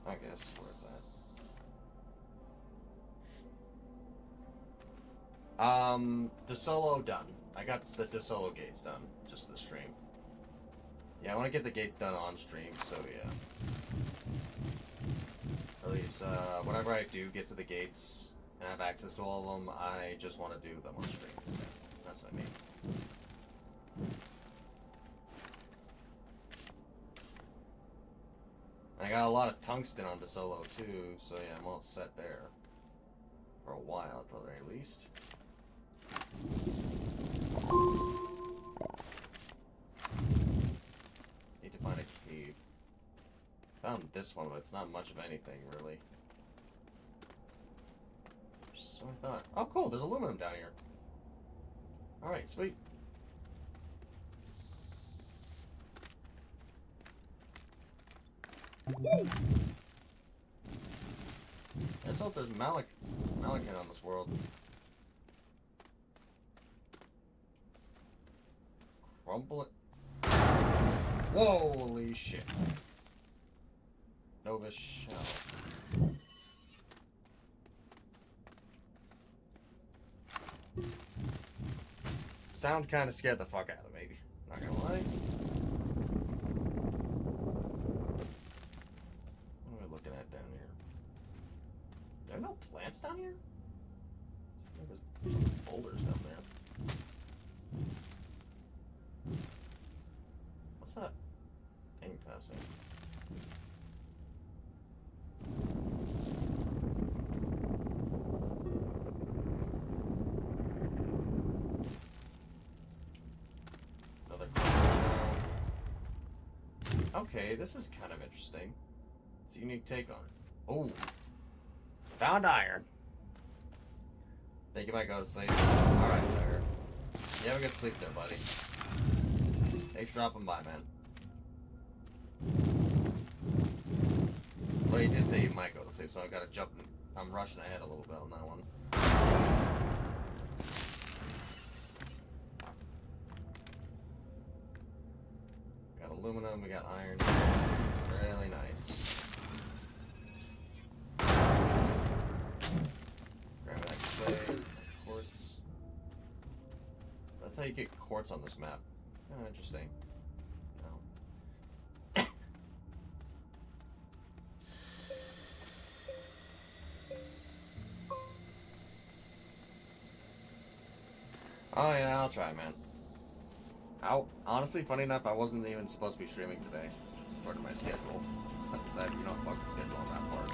I guess where it's at. DeSolo done. I got the DeSolo gates done. Just the stream. Yeah, I want to get the gates done on stream, so yeah. At least, whenever I do get to the gates and have access to all of them, I just want to do them on stream. So that's what I mean. I got a lot of tungsten on DeSolo too, so yeah, I'm all set there. For a while, at the very least. Need to find a cave. Found this one, but it's not much of anything, really. So I thought, oh cool, there's aluminum down here. Alright, sweet. Let's hope there's Malachite on this world. Crumble it. Holy shit. Nova Shell. Sound kind of scared the fuck out of me. Not gonna lie. What am I looking at down here? There are no plants down here? There's boulders down there. What's that thing passing? Another sound. Okay, this is kind of interesting. It's a unique take on it. Oh, found iron. Think you might go to sleep. Alright, there. You have a good sleep there, buddy. Thanks for dropping by, man. Well, you did say you might go to sleep, so I gotta jump. I'm rushing ahead a little bit on that one. We got aluminum, we got iron. Really nice. Grab that clay, quartz. That's how you get quartz on this map. Oh, interesting. No. Oh yeah, I'll try, man. Honestly, funny enough, I wasn't even supposed to be streaming today, according to my schedule. I decided, you know, fuck the schedule on that part.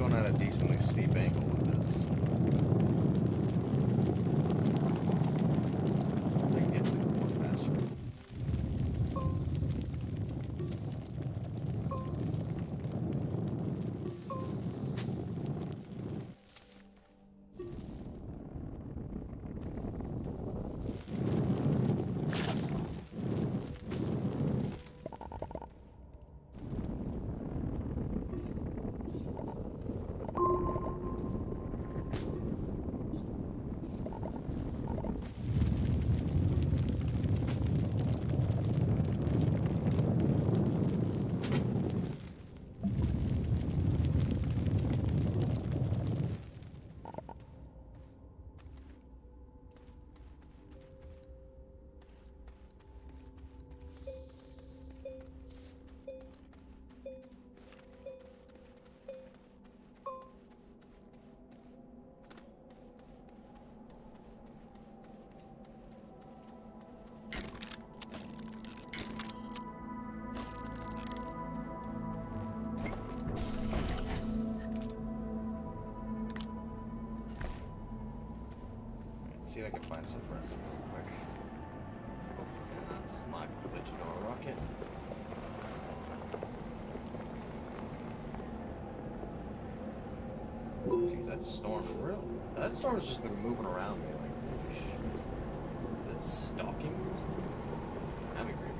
At a decently steep angle with this. I can get to the core faster. See if I can find some present real quick. Oh, and that's not glitching on a rocket. Geez, that storm real. That storm's just been moving around me like holy shit. It's stalking or something. That'd be creepy.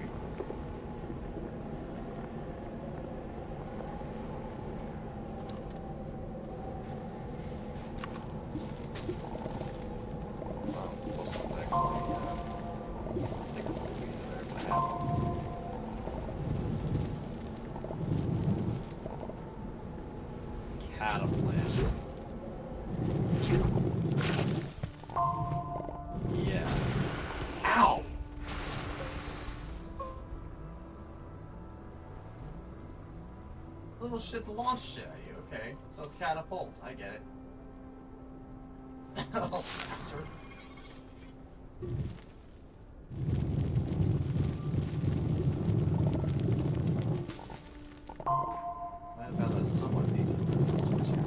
Little shits launch shit at you, okay? So it's catapults, I get it. Oh, bastard. I found a somewhat decent pistol switch here.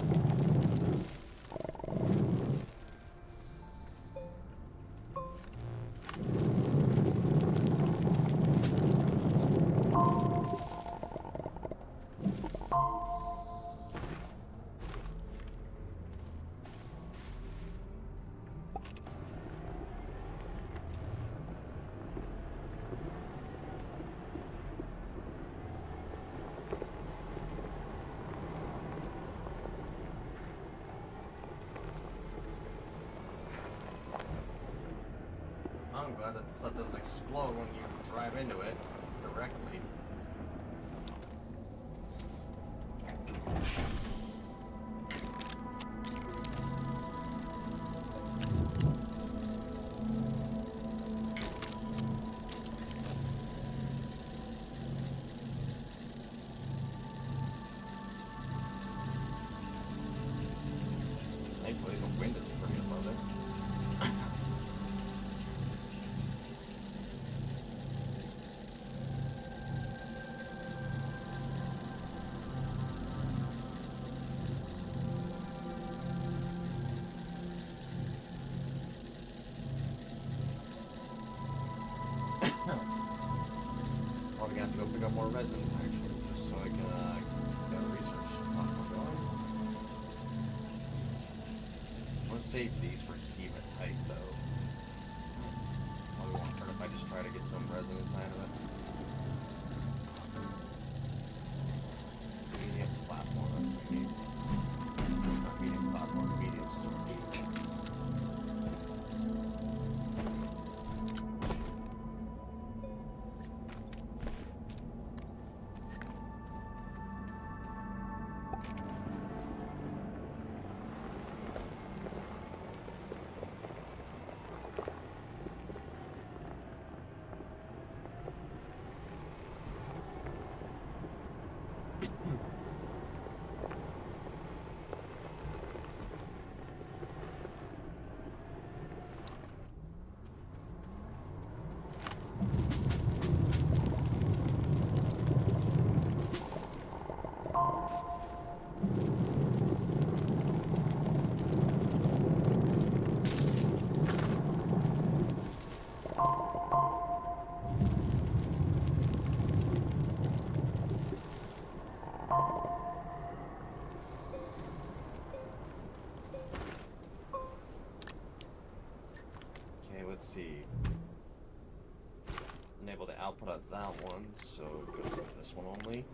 stuff doesn't explode when you drive into it directly. Thankfully, the wind is pretty low there. Probably gonna have to go pick up more resin, actually, just so I can get a research off going. I'm gonna save these for hematite, though. Probably won't hurt if I just try to get some resin inside of it. Medium platform, that's what we need. Not medium platform, medium storage. Let's see. Enable the output of that one, so go with this one only.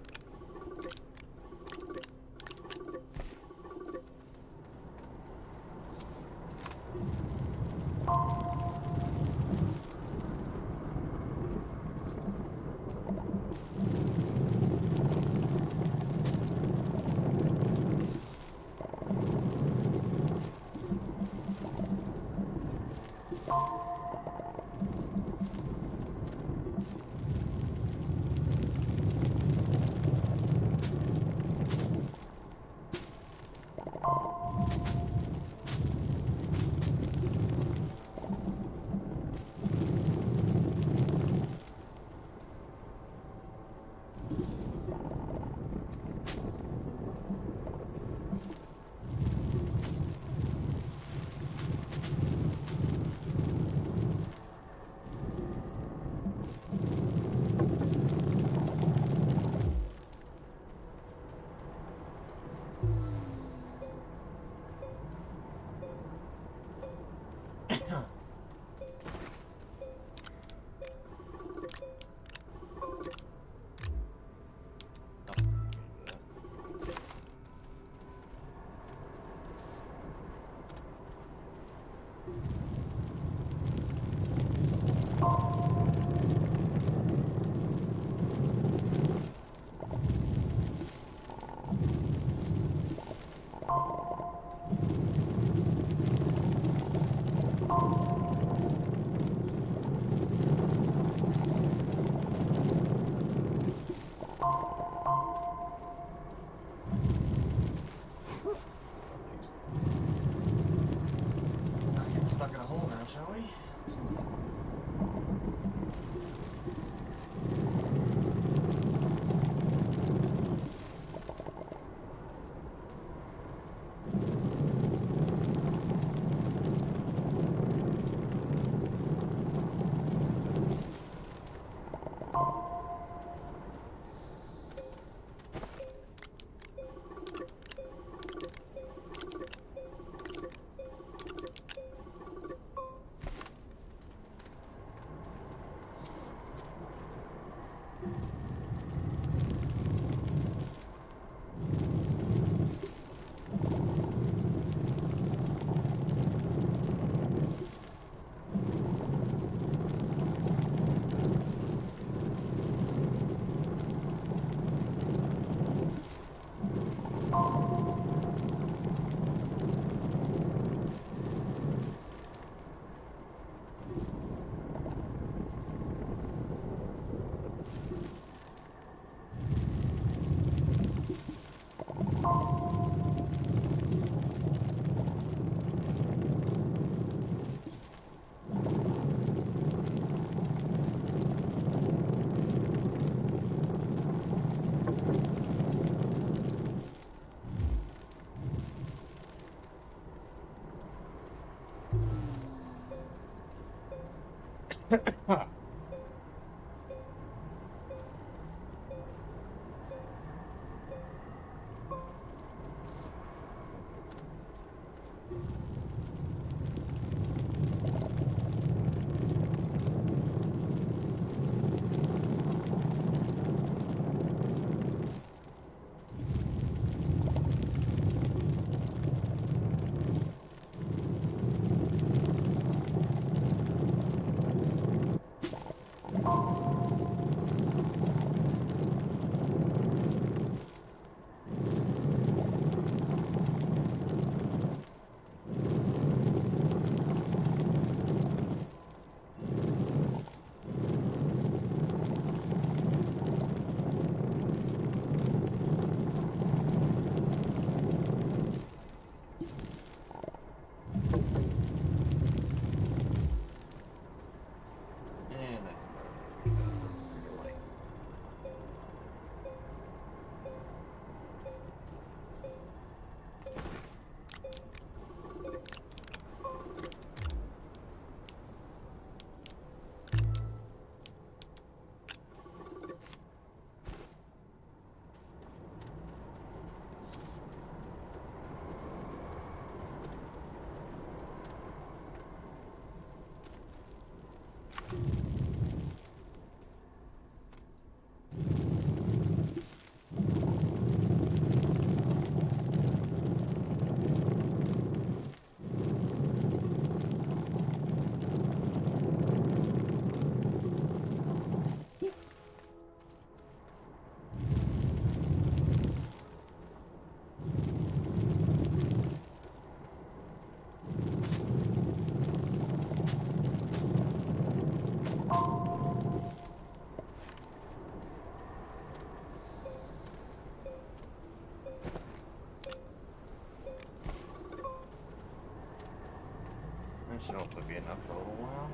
That should hopefully be enough for a little while.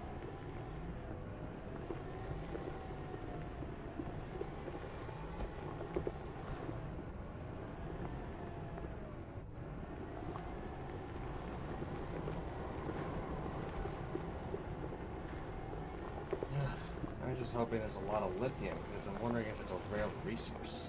I'm just hoping there's a lot of lithium, because I'm wondering if it's a rare resource.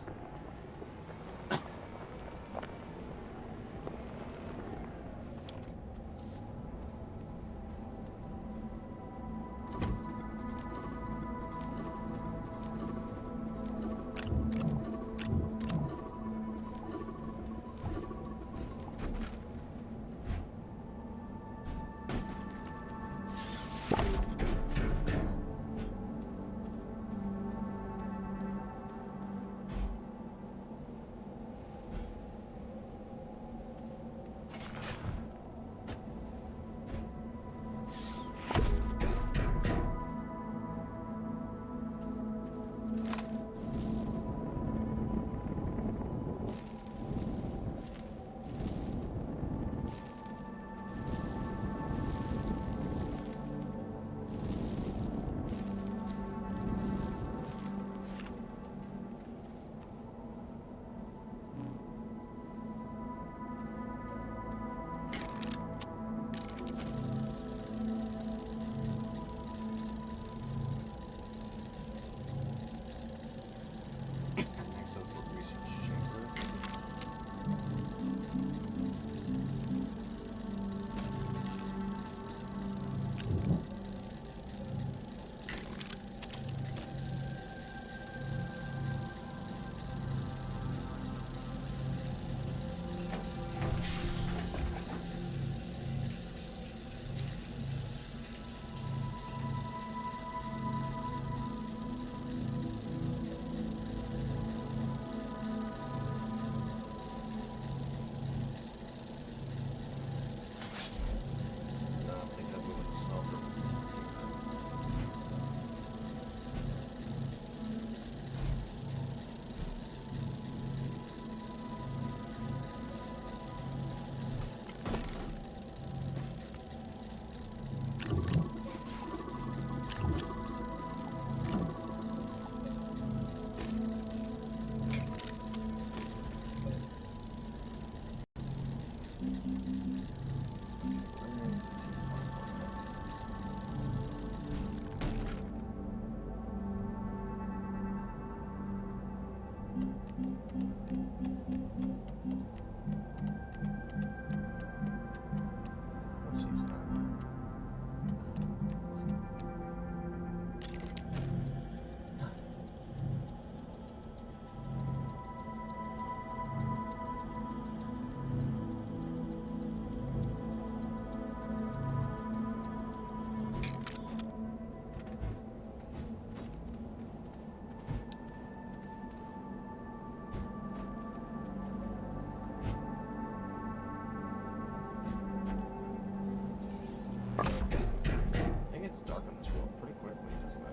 dark in this world pretty quickly, doesn't it?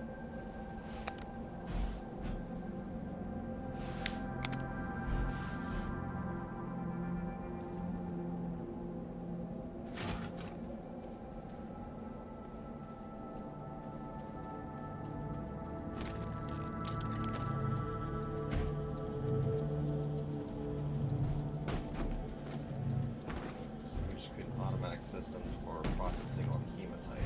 Systems for processing on hematite.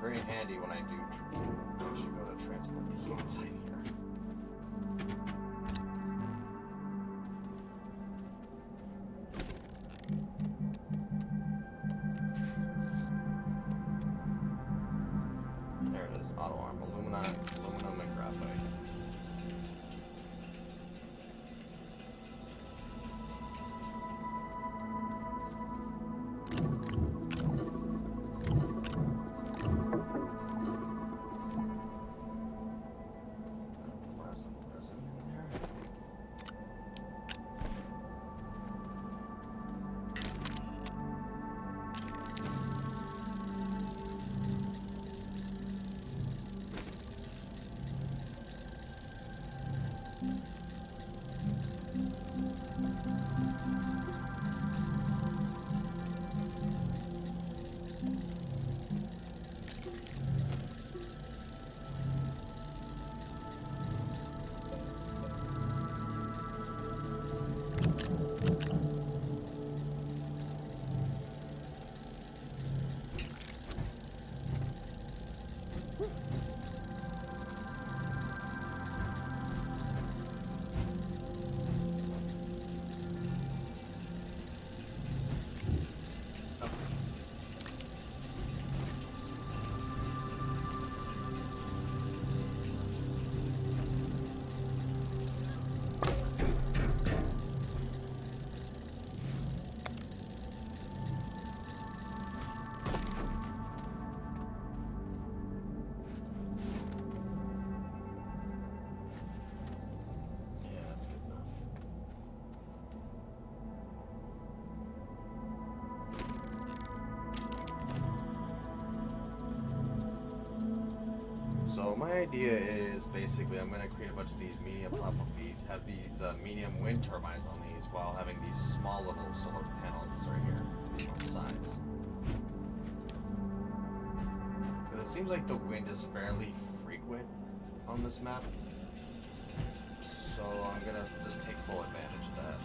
Very handy when I do actually go to transport the hematite here. There it is, auto arm, aluminum and graphite. So my idea is basically I'm going to create a bunch of these medium platform bees, have these medium wind turbines on these while having these small little solar panels right here on the sides. Because it seems like the wind is fairly frequent on this map. So I'm going to just take full advantage of that.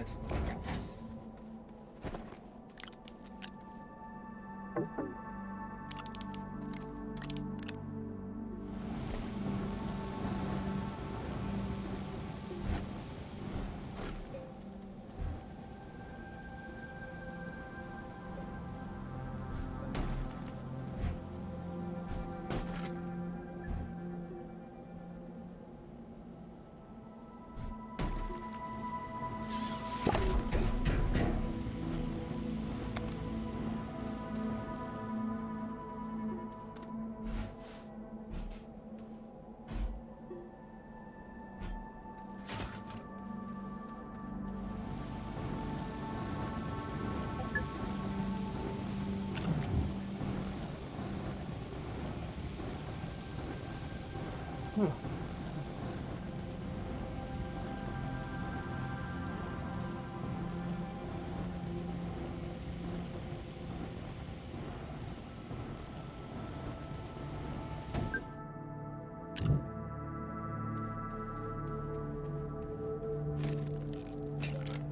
Excellent.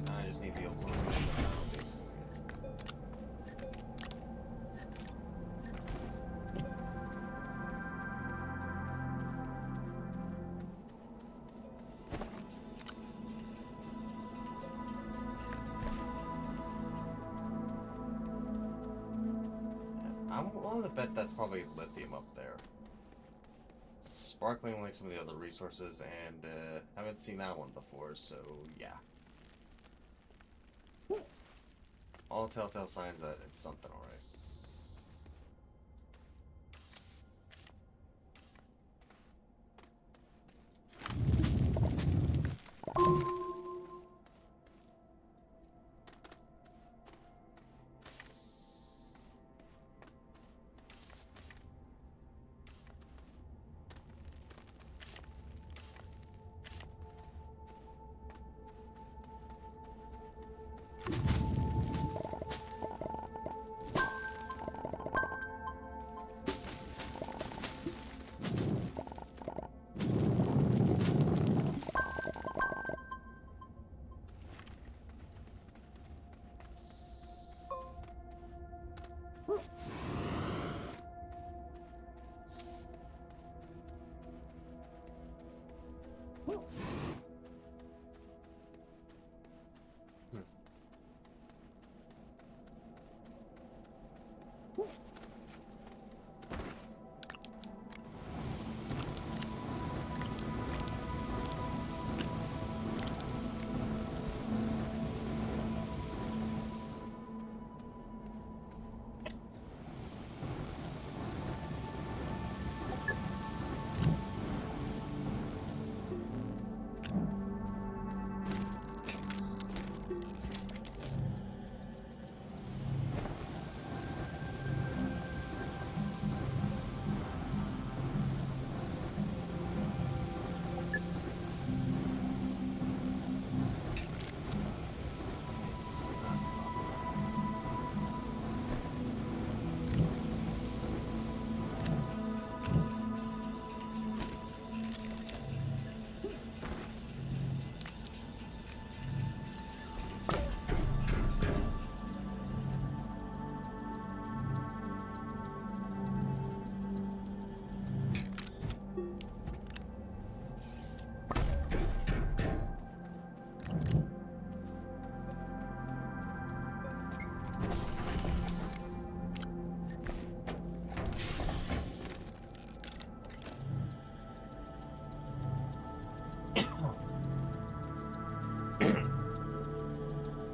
I just need the aluminum now, basically. I'm willing to bet that's probably lithium up there. It's sparkling like some of the other resources, and haven't seen that one before, so yeah. All telltale signs that it's something alright.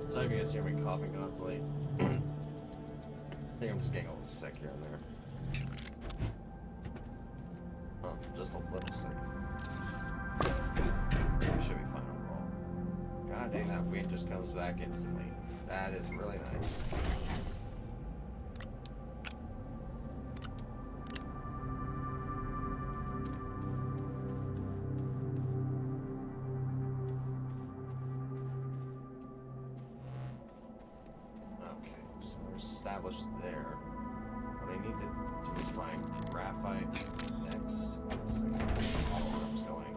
Sorry if you guys hear me coughing constantly. I think I'm just getting a little sick here and there. Oh, just a little sick. We should be fine overall. God dang, that wind just comes back instantly. That is really nice. Established there. What I need to do is find graphite next. So I can follow where I'm going.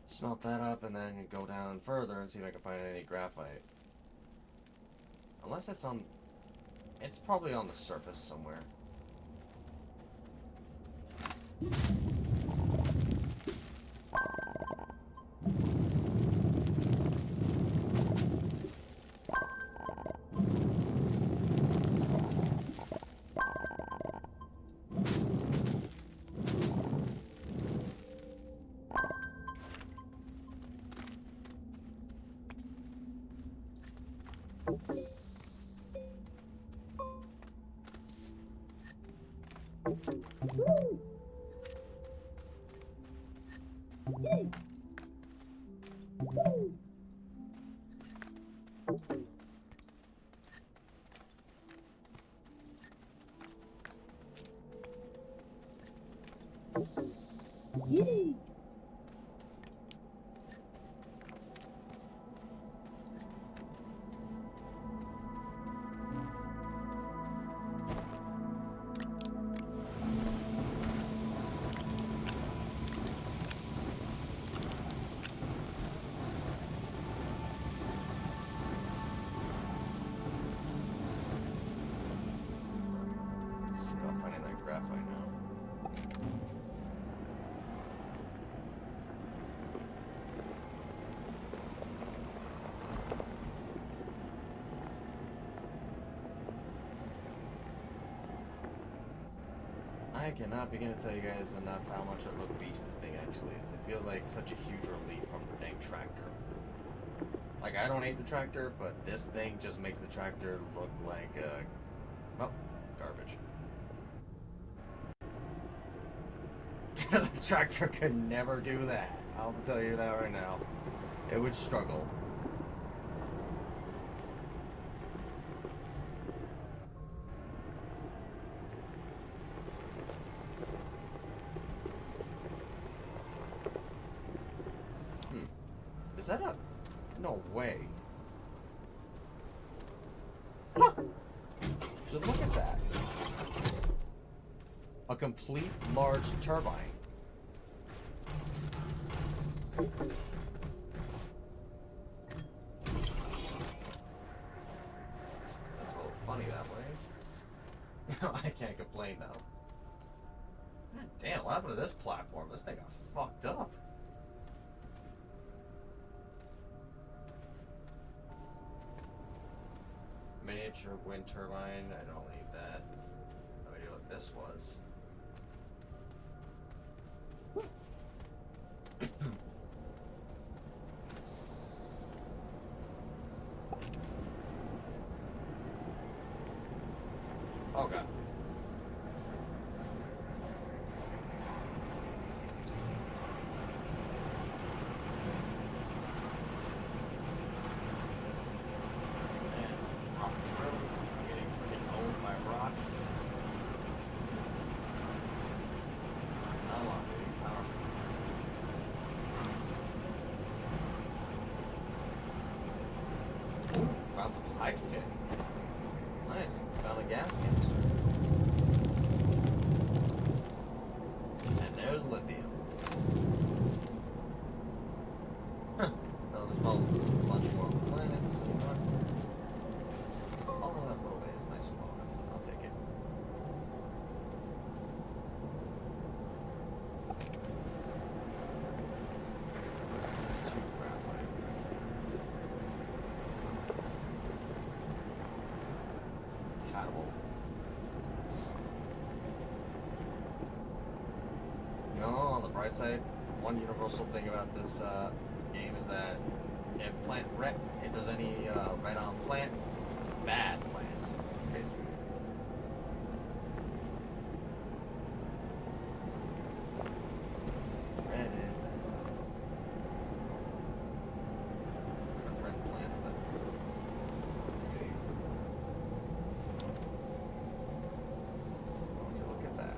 smelt that up and then go down further and see if I can find any graphite. Unless it's on... It's probably on the surface somewhere. I cannot begin to tell you guys enough how much of a beast this thing actually is. It feels like such a huge relief from the dang tractor. Like, I don't hate the tractor, but this thing just makes the tractor look like, well, garbage. The tractor could never do that. I'll tell you that right now. It would struggle. Is that a... No way. Huh. So look at that. A complete large turbine. That's a little funny that way. I can't complain though. God damn, what happened to this platform? This thing got fucked up. Miniature wind turbine. I don't need that. No idea what this was. Oh god. Found some hydrogen. Nice. Found a gas canister. And there's lithium. Huh. Oh, there's probably a bunch more planets. Oh no, that little bit is nice and long. I'll take it. There's 2 graphite. That's it. You know, on the bright side, one universal thing about this game is that if there's any red on plant, bad plant, basically. Red is bad. Red plants, that was the... Okay. Look at that.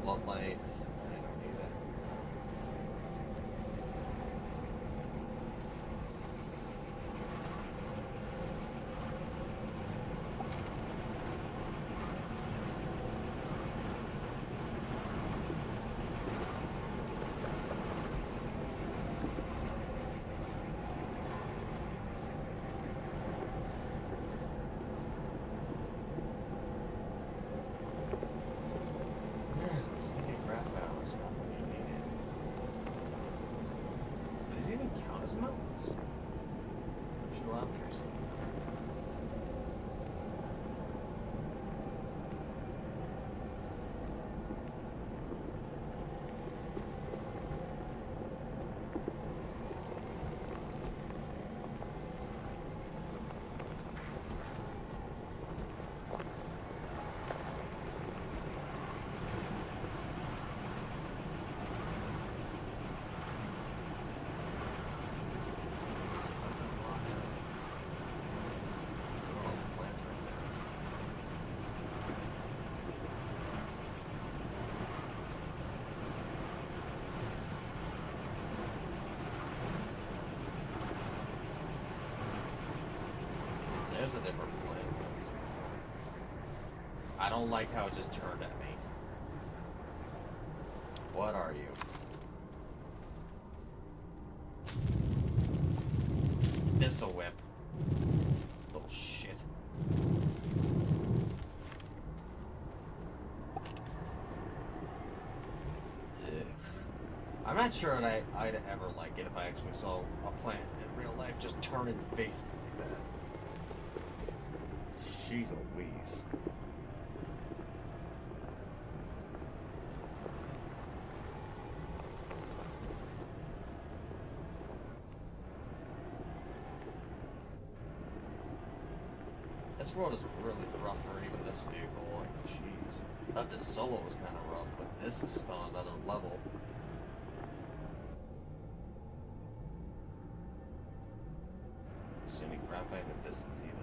Floodlight. I don't need that. those mountains? Should go out there or something. There's a different plan. I don't like how it just turned at me. What are you? This'll whip. Little shit. Ugh. I'm not sure I'd ever like it if I actually saw a plant in real life just turn and face me like that. Jeez Louise. This world is really rough for even this vehicle. Like, jeez. I thought this solo was kind of rough, but this is just on another level. See any graphite in the distance either.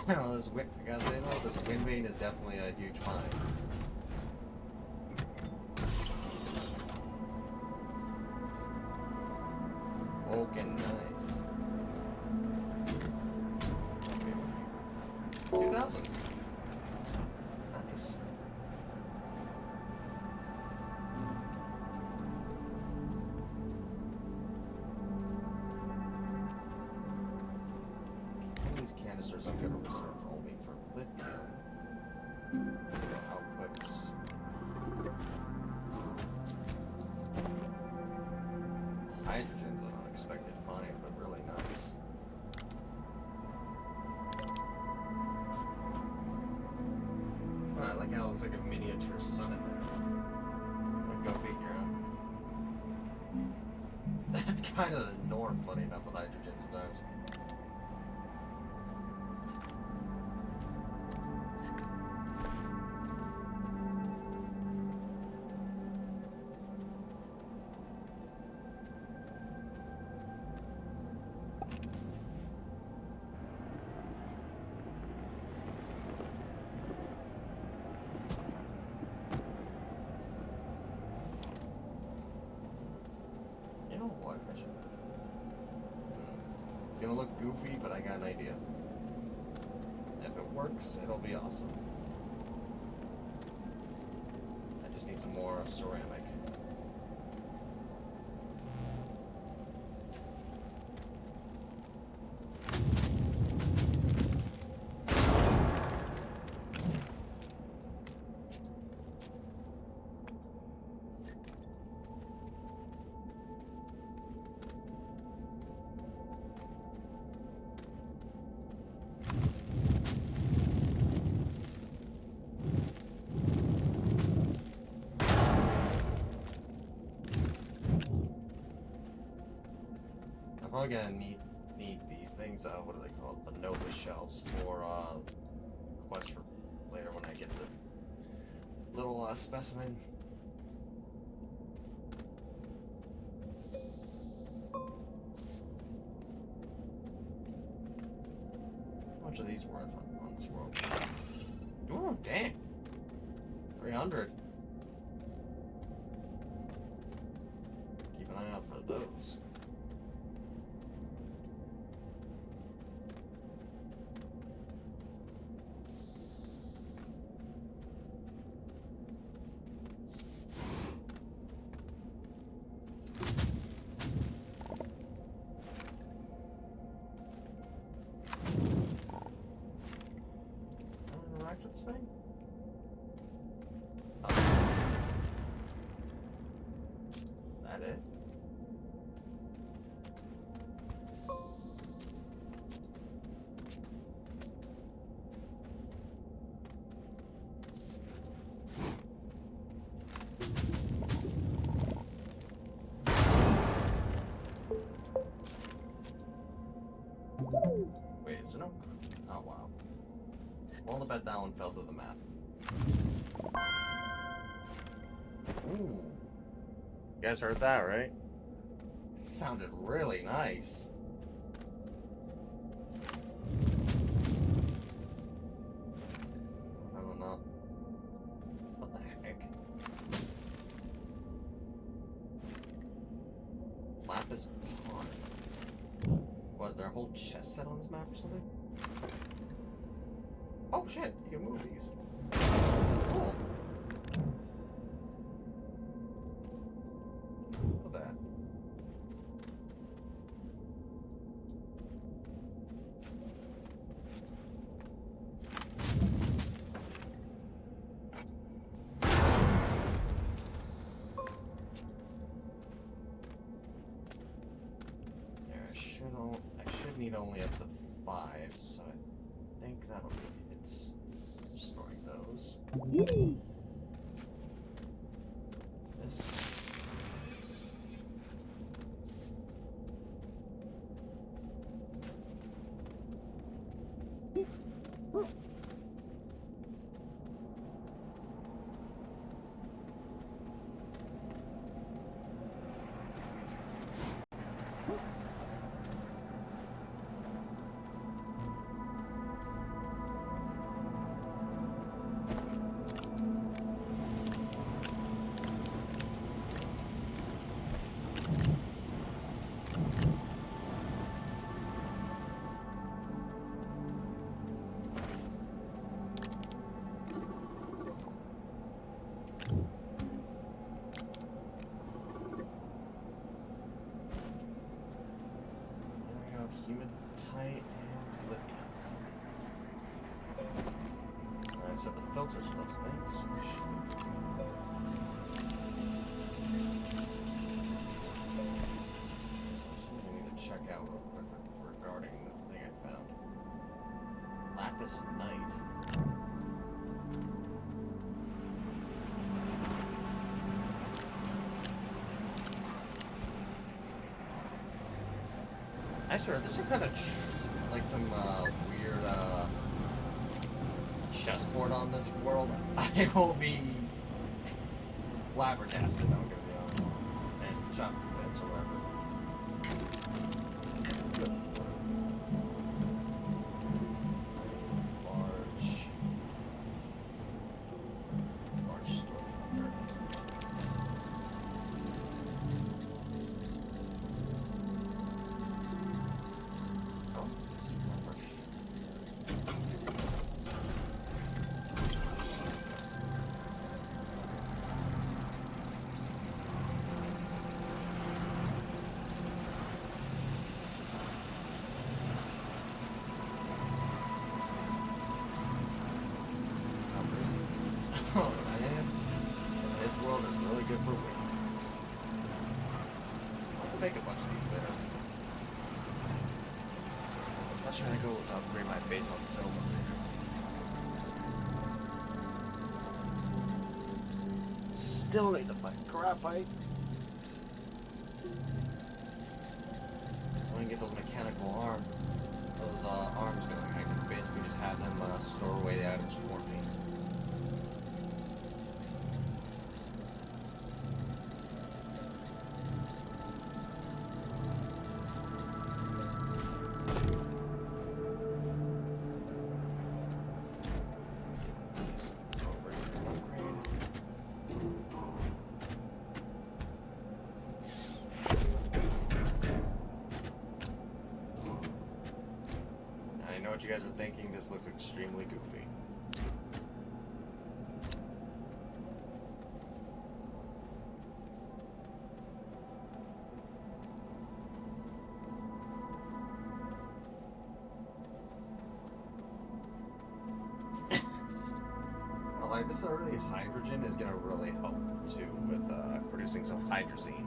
I gotta say though, this wind vane is definitely a huge find. Fucking nice. 2000. Nice. These canisters I'm gonna reserve only for lithium. See the outputs. Hydrogen's an unexpected find, but really nice. I like how it looks like a miniature sun in there. Like, go figure out. That's kind of the norm, funny enough, with hydrogen sometimes. It's gonna look goofy, but I got an idea. If it works, it'll be awesome. I just need some more ceramic. I'm probably gonna need these things. What are they called? The Nova shells for quest for later when I get the little specimen. How much are these worth on this world? Oh, dang. 300. those? Interact with this thing? Oh. That it? Wait, is there no... Oh, wow. Well, I bet that one fell through the map. Ooh. You guys heard that, right? It sounded really nice. I don't know. What the heck? Lapis Pond. Was there a whole chest set on this map or something? Oh shit, you can move these. Cool. Look at that. There, I should need only up to 5, so I think that'll be it. Storing those. This. Hematite and lithium. Alright, so the filters for those things. So something I need to check out real quick regarding the thing I found. Lapis Night. I swear, there's some kind of like some weird chessboard on this world. I will be flabbergasted, I'm gonna be honest. And chopped to bits or whatever. Large store. There it is. Oh man, this world is really good for women. I'll have to make a bunch of these later. Especially when I go upgrade my face on silver. Still need to fight graphite. I want to get those mechanical arms going. I can basically just have them store away the items for me. what you guys are thinking. This looks extremely goofy. Like this early hydrogen is gonna really help too with producing some hydrazine.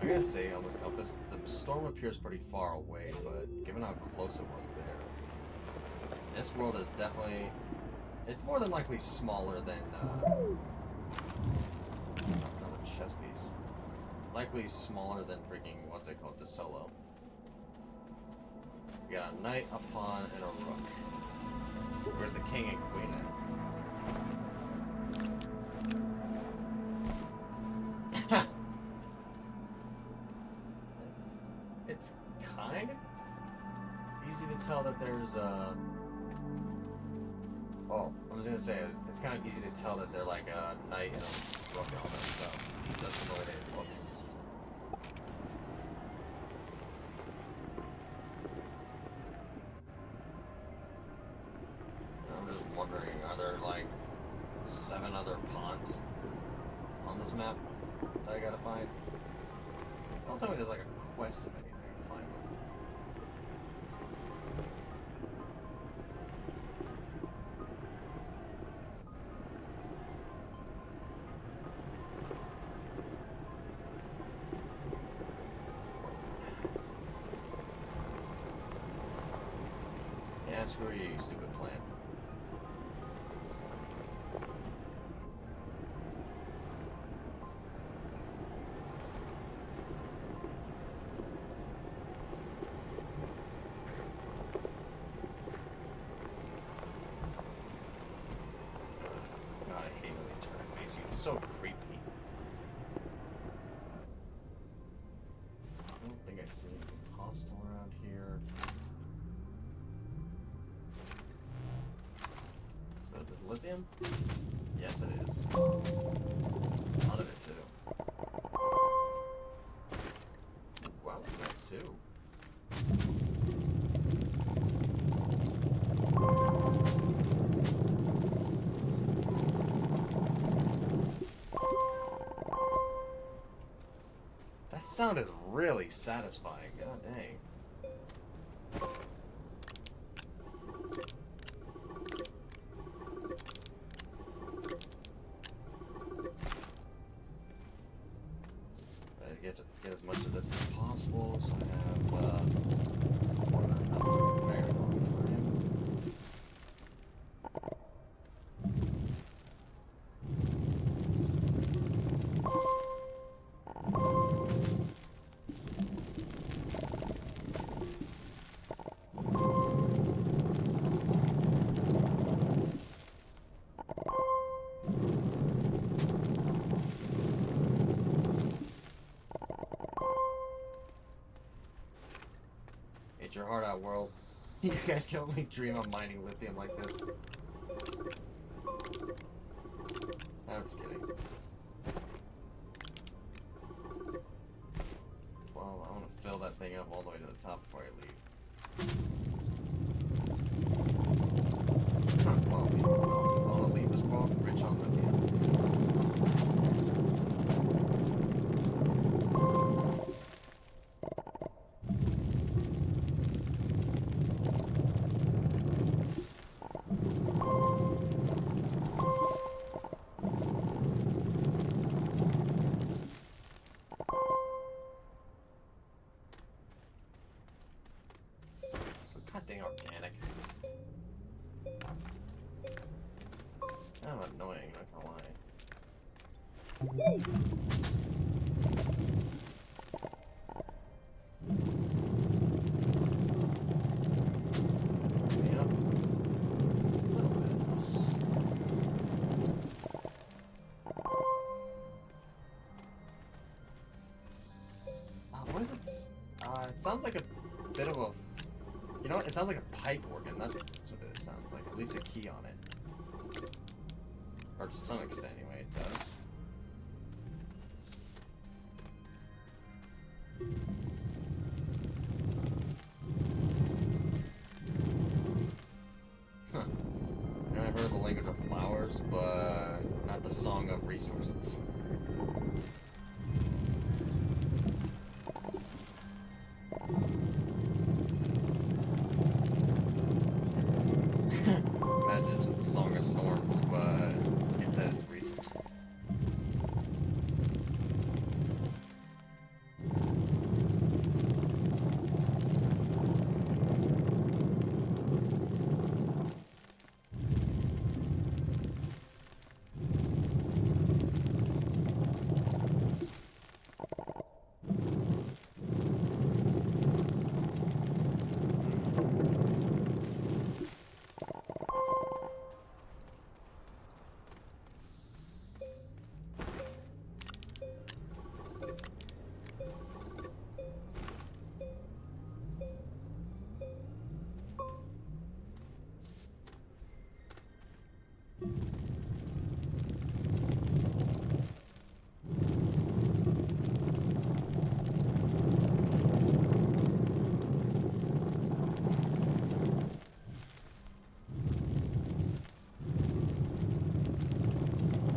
I gotta say, on this compass, the storm appears pretty far away, but given how close it was there, this world is definitely... It's more than likely smaller than... another chess piece. It's likely smaller than freaking, what's it called, DeSolo. We got a knight, a pawn, and a rook. Where's the king and queen at? It's kind of easy to tell that there's well, I was gonna say it's kind of easy to tell that they're like a knight and a rook and all that stuff. That's the way they look. I'm just wondering, are there like 7 other pawns on this map that I gotta find? Don't tell me there's like a quest of anything. Yeah, screw you, you stupid plan. God, I hate when they turn and face you. It's so creepy. I don't think I see anything hostile around here. So is this lithium? Yes, it is. A lot of it, too. Wow, that's nice, too. That sound is really satisfying. God dang. Get as much of this as possible, so I have more than enough for a very long time. Get your heart out, world. You guys can only dream of mining lithium like this. I'm just kidding. 12, I want to fill that thing up all the way to the top before I leave. Well, I want to leave this world rich on lithium. Dang organic. Kind of annoying, not gonna lie. Yep. Little bits. sounds like a bit of a... You know what? It sounds like a pipe organ. That's what it sounds like. At least a key on it. Or to some extent, anyway, it does. Huh. You know, I've heard the language of flowers, but not the song of resources. Imagine it's the song of storms, but instead it's resources.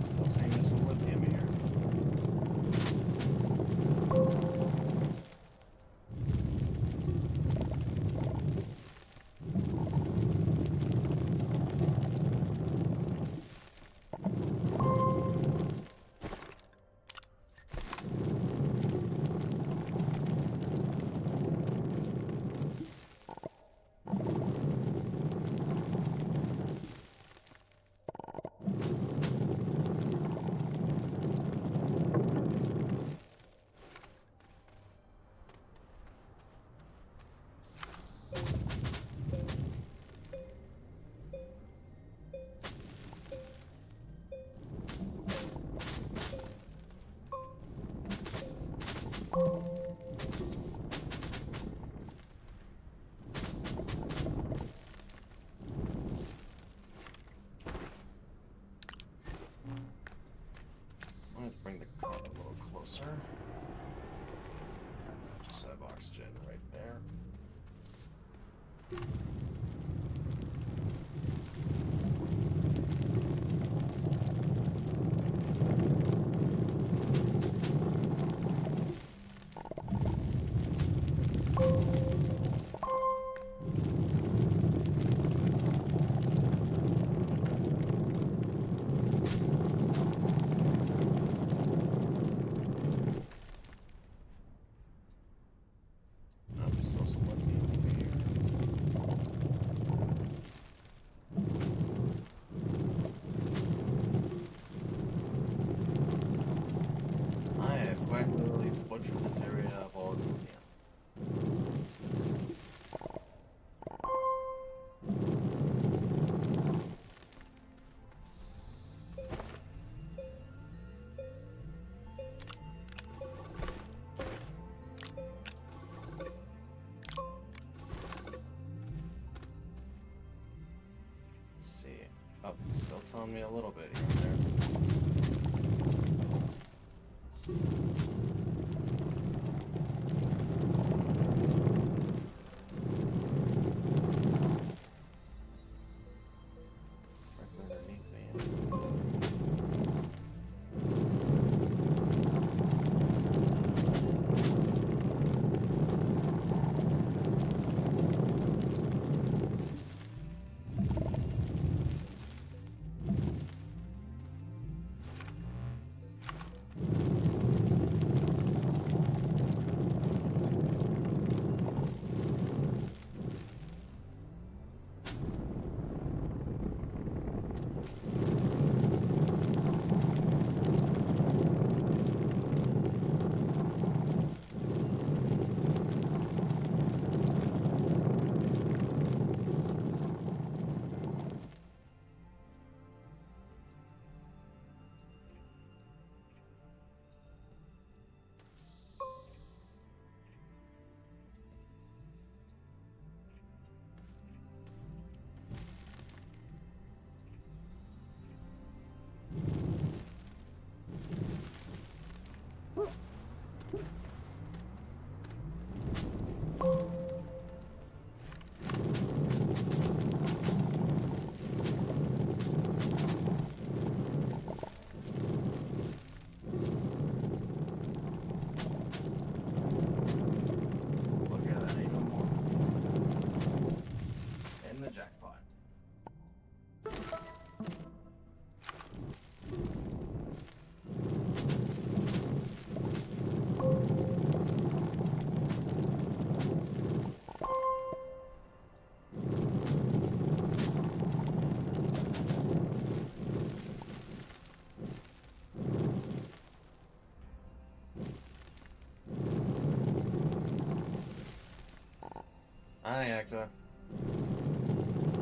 Still saying there's some lithium here. Let's bring the car a little closer. Just have oxygen right there. Still some lithium over here. I have quite literally butchered this area of all its lithium. Oh, still telling me a little bit here and there. Right underneath me. Hi, Axa.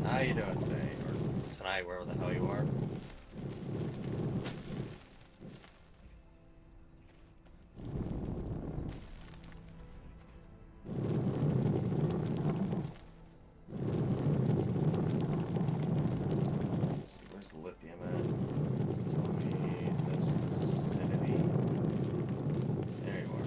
How you doing today? Or tonight, wherever the hell you are. Let's see, where's the lithium at? It's telling me this vicinity. There you are.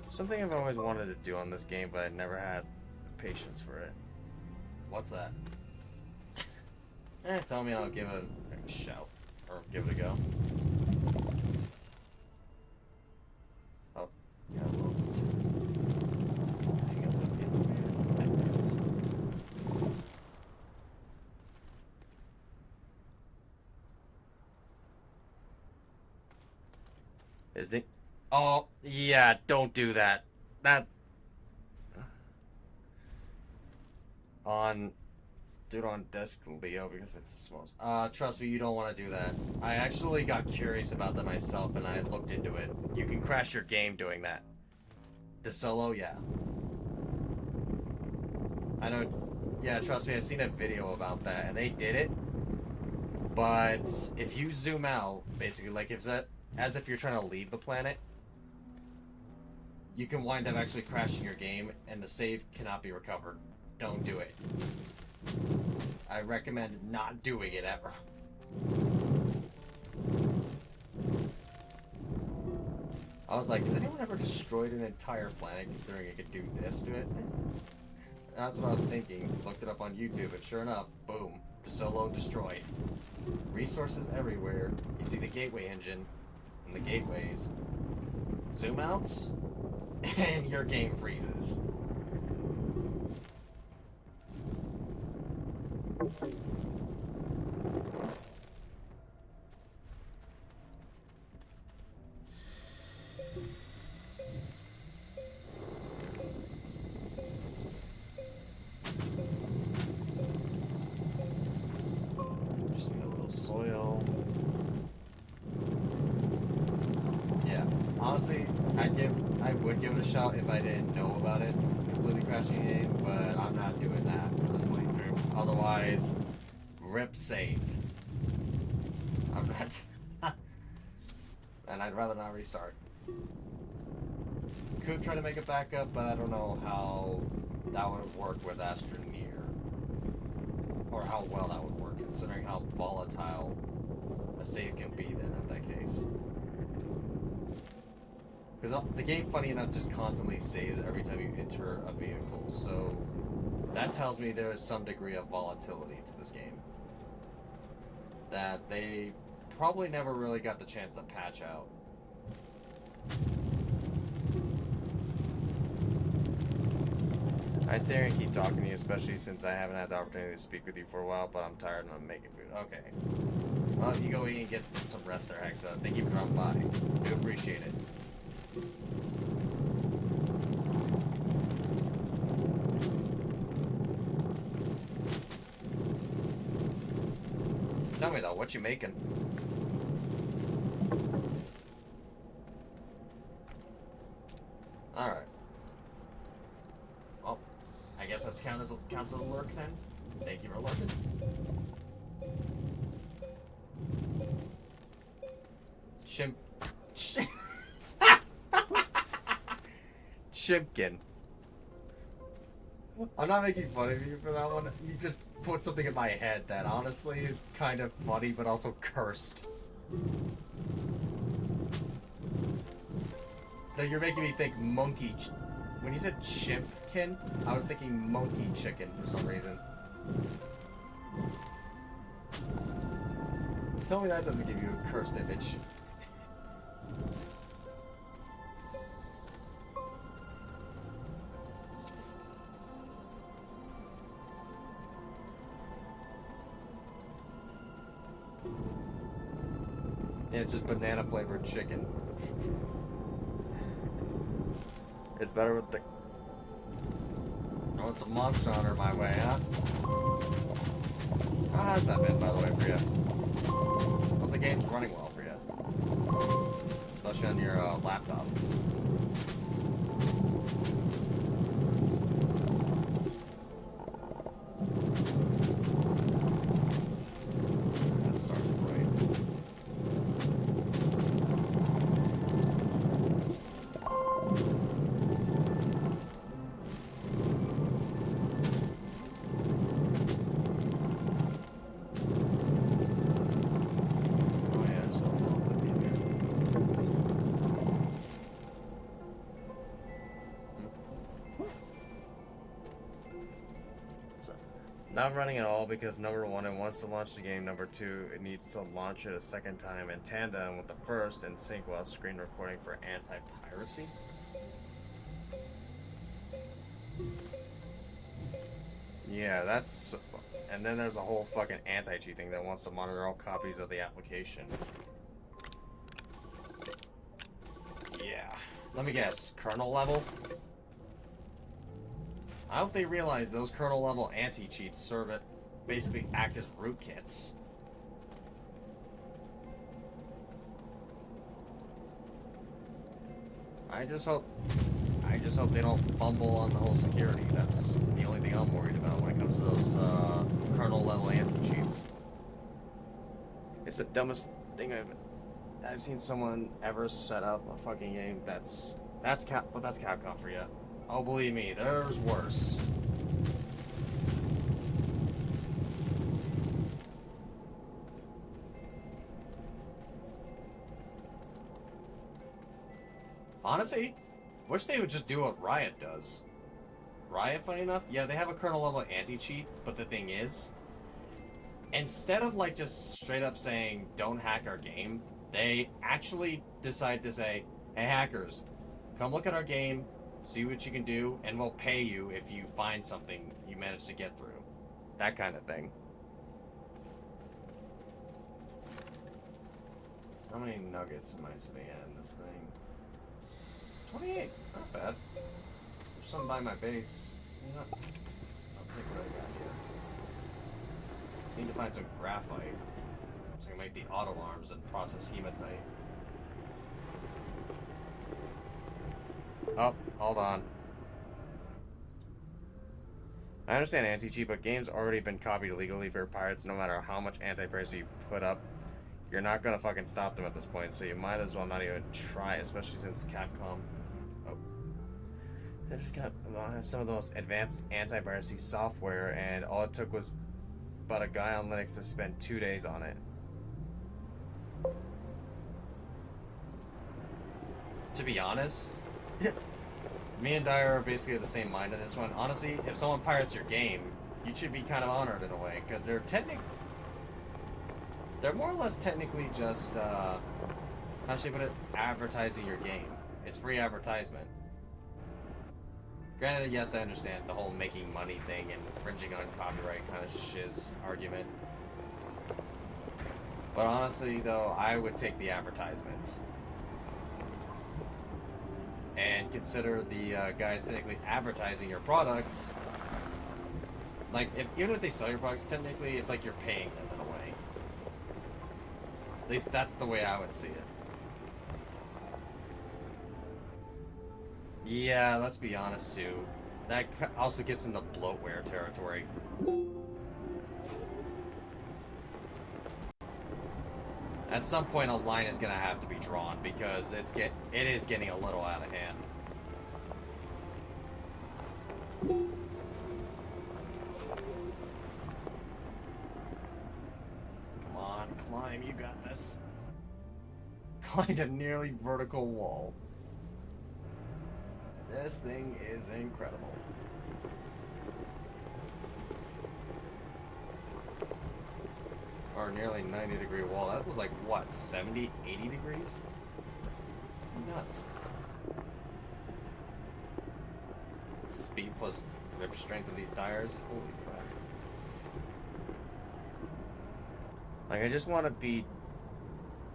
Something I've always wanted to do on this game, but I never had the patience for it. What's that? Tell me I'll give it a shout. Or give it a go. Oh, yeah, well. Hang up with the elevator. Is it? Oh, yeah, don't do that. That. Do it on desk Leo because it's the smallest. Trust me, you don't want to do that. I actually got curious about that myself and I looked into it. You can crash your game doing that. The solo, yeah. I know. Yeah, trust me, I've seen a video about that and they did it. But if you zoom out, basically, like if that, as if you're trying to leave the planet, you can wind up actually crashing your game and the save cannot be recovered. Don't do it. I recommend not doing it ever. I was like, has anyone ever destroyed an entire planet considering it could do this to it? That's what I was thinking. Looked it up on YouTube, and sure enough, boom. Solo destroyed. Resources everywhere. You see the gateway engine and the gateways. Zoom outs, and your game freezes. Just need a little soil. Yeah, honestly, I would give it a shot if I didn't know about it completely crashing the game, but I'm not doing that for this playthrough. Otherwise, rip save. I'm not. And I'd rather not restart. Could try to make a backup, but I don't know how that would work with Astroneer. Or how well that would work, considering how volatile a save can be then in that case. Because the game, funny enough, just constantly saves every time you enter a vehicle, so that tells me there is some degree of volatility to this game that they probably never really got the chance to patch out. I'd say I keep talking to you, especially since I haven't had the opportunity to speak with you for a while, but I'm tired and I'm making food. Okay. Well, you go eat and get some rest there, Hexa. Thank you for dropping by. Do appreciate it. Tell me though, what you making? Alright. Well, I guess that's counts as a lurk then. Thank you for lurking. Chimpkin. I'm not making fun of you for that one. You just put something in my head that honestly is kind of funny, but also cursed. That you're making me think monkey. When you said chimpkin, I was thinking monkey chicken for some reason. Tell me that doesn't give you a cursed image. Yeah, it's just banana flavored chicken. It's better with the... Throwing some Monster Hunter my way, huh? How has that been, by the way, for you? Hope the game's running well for you. Especially on your laptop. That started right. Oh yeah, so it's all good in here. So, not running at all because number one, it wants to launch the game. Number two, it needs to launch it a second time in tandem with the first and sync while screen recording for anti-piracy. Yeah, that's... And then there's a whole fucking anti-cheat thing that wants to monitor all copies of the application. Yeah. Let me guess. Kernel level? I hope they realize those kernel level anti-cheats serve it, basically act as rootkits. I just hope they don't fumble on the whole security. That's the only thing I'm worried about when it comes to those kernel level anti-cheats. It's the dumbest thing I've seen someone ever set up a fucking game. That's Capcom for you. Oh, believe me, there's worse. Honestly, wish they would just do what Riot does. Riot, funny enough, yeah, they have a kernel level anti-cheat, but the thing is, instead of like just straight up saying, don't hack our game, they actually decide to say, hey hackers, come look at our game, see what you can do, and we'll pay you if you find something you manage to get through. That kind of thing. How many nuggets am I sitting at in this thing? 28. Not bad. There's some by my base. You know, I'll take what I got here. Need to find some graphite so I can make the auto arms and process hematite. Oh, hold on. I understand anti-cheat, but games already been copied illegally for pirates. No matter how much anti-piracy you put up, you're not gonna fucking stop them at this point. So you might as well not even try, especially since Capcom. Oh, they just got some of the most advanced anti-piracy software, and all it took was but a guy on Linux to spend 2 days on it. To be honest. Me and Dyer are basically of the same mind in this one. Honestly, if someone pirates your game, you should be kind of honored in a way, because they're more or less technically just, how should I put it, advertising your game. It's free advertisement. Granted, yes, I understand the whole making money thing and infringing on copyright kind of shiz argument. But honestly, though, I would take the advertisements. And consider the guys technically advertising your products. Like, even if they sell your products, technically it's like you're paying them in a way. At least that's the way I would see it. Yeah, let's be honest too. That also gets into bloatware territory. At some point, a line is gonna have to be drawn because it is getting a little out of hand. Come on, climb! You got this. Climbed a nearly vertical wall. This thing is incredible. Or nearly 90-degree wall. That was like, what, 70, 80 degrees? It's nuts. Speed plus grip strength of these tires? Holy crap. Like, I just want to be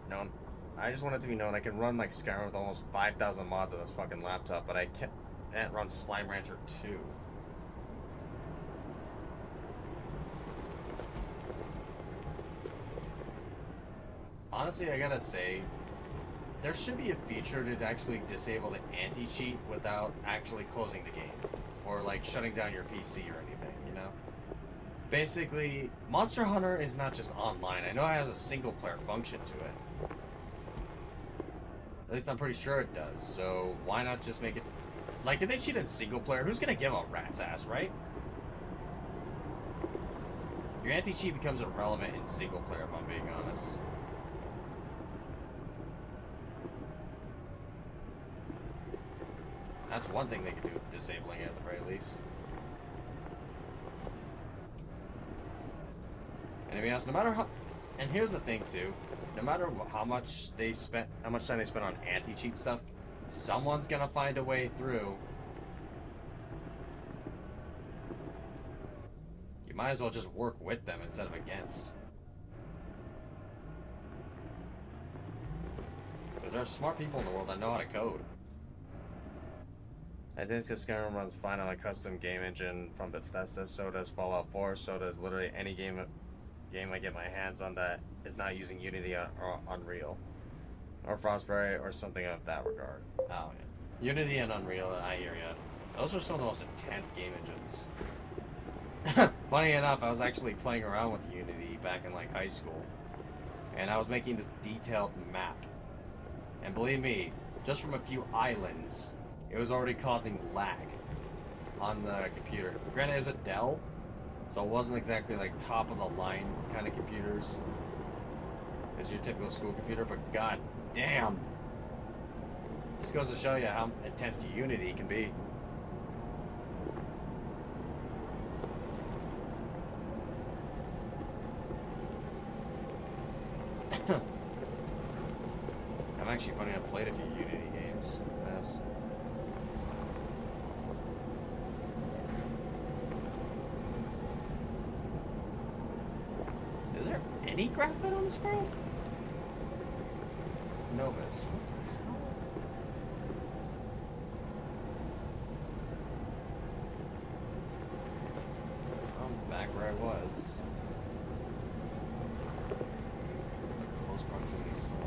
known. I just want it to be known I can run like Skyrim with almost 5,000 mods on this fucking laptop, but I can't run Slime Rancher 2. honestly, I gotta say, there should be a feature to actually disable the anti-cheat without actually closing the game. Or, like, shutting down your PC or anything, you know? Basically, Monster Hunter is not just online. I know it has a single-player function to it. At least I'm pretty sure it does, so why not just make it... Like, if they cheat in single-player, who's gonna give a rat's ass, right? Your anti-cheat becomes irrelevant in single-player, if I'm being honest. That's one thing they could do with disabling it at the very least. And to be honest, no matter how... And here's the thing, too. No matter how much time they spent on anti-cheat stuff, someone's gonna find a way through. You might as well just work with them instead of against. Because there are smart people in the world that know how to code. I think because Skyrim runs fine on a custom game engine from Bethesda, so does Fallout 4, so does literally any game I get my hands on that is not using Unity or Unreal. Or Frostbite or something of that regard. Oh, yeah. Unity and Unreal, I hear ya. Those are some of the most intense game engines. Funny enough, I was actually playing around with Unity back in like high school. And I was making this detailed map. And believe me, just from a few islands, it was already causing lag on the computer. Granted, it's a Dell, so it wasn't exactly like top of the line kind of computers as your typical school computer, but god damn. Just goes to show you how intense Unity can be. I'm actually funny, I've played a few Unity games. Yes. Is there any graphite on this world? Novus. I'm back where I was. The close proximity storm.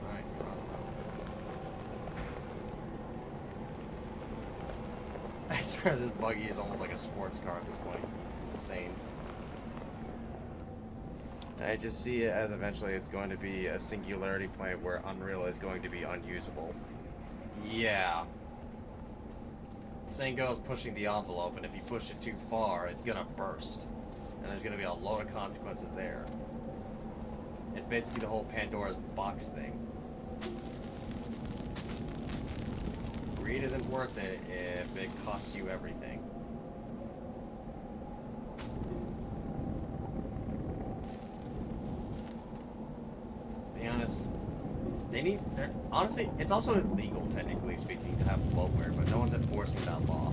Alright, I swear this buggy is almost like a sports car at this point. It's insane. I just see it as eventually it's going to be a singularity point where Unreal is going to be unusable. Yeah. Saying goes pushing the envelope, and if you push it too far, it's gonna burst. And there's gonna be a load of consequences there. It's basically the whole Pandora's box thing. Greed isn't worth it if it costs you everything. Be honest, honestly, it's also illegal, technically speaking, to have bloatware, but no one's enforcing that law.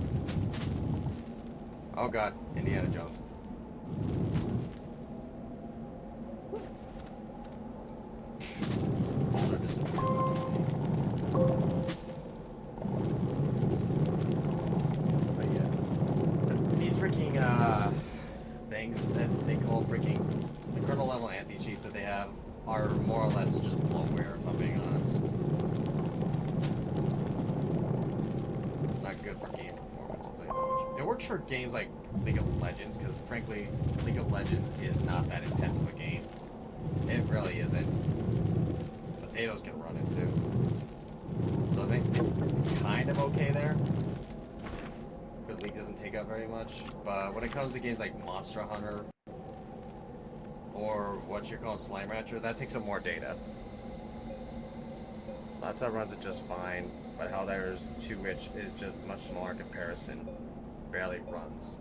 Oh god, Indiana Jones. Boulder disappears. But yeah. These freaking, things that they call freaking the kernel level anti-cheats that they have are more or less just bloatware, if I'm being honest. It's not good for game performance, I'll tell you that much. It works for games like League of Legends, because frankly, League of Legends is not that intense of a game. It really isn't. Potatoes can run it too. So I think it's kind of okay there, because League doesn't take up very much. But when it comes to games like Monster Hunter, or what you're calling Slime Rancher, that takes up more data. Laptop runs it just fine, but how there's 2-inch is just much smaller in comparison. Barely runs.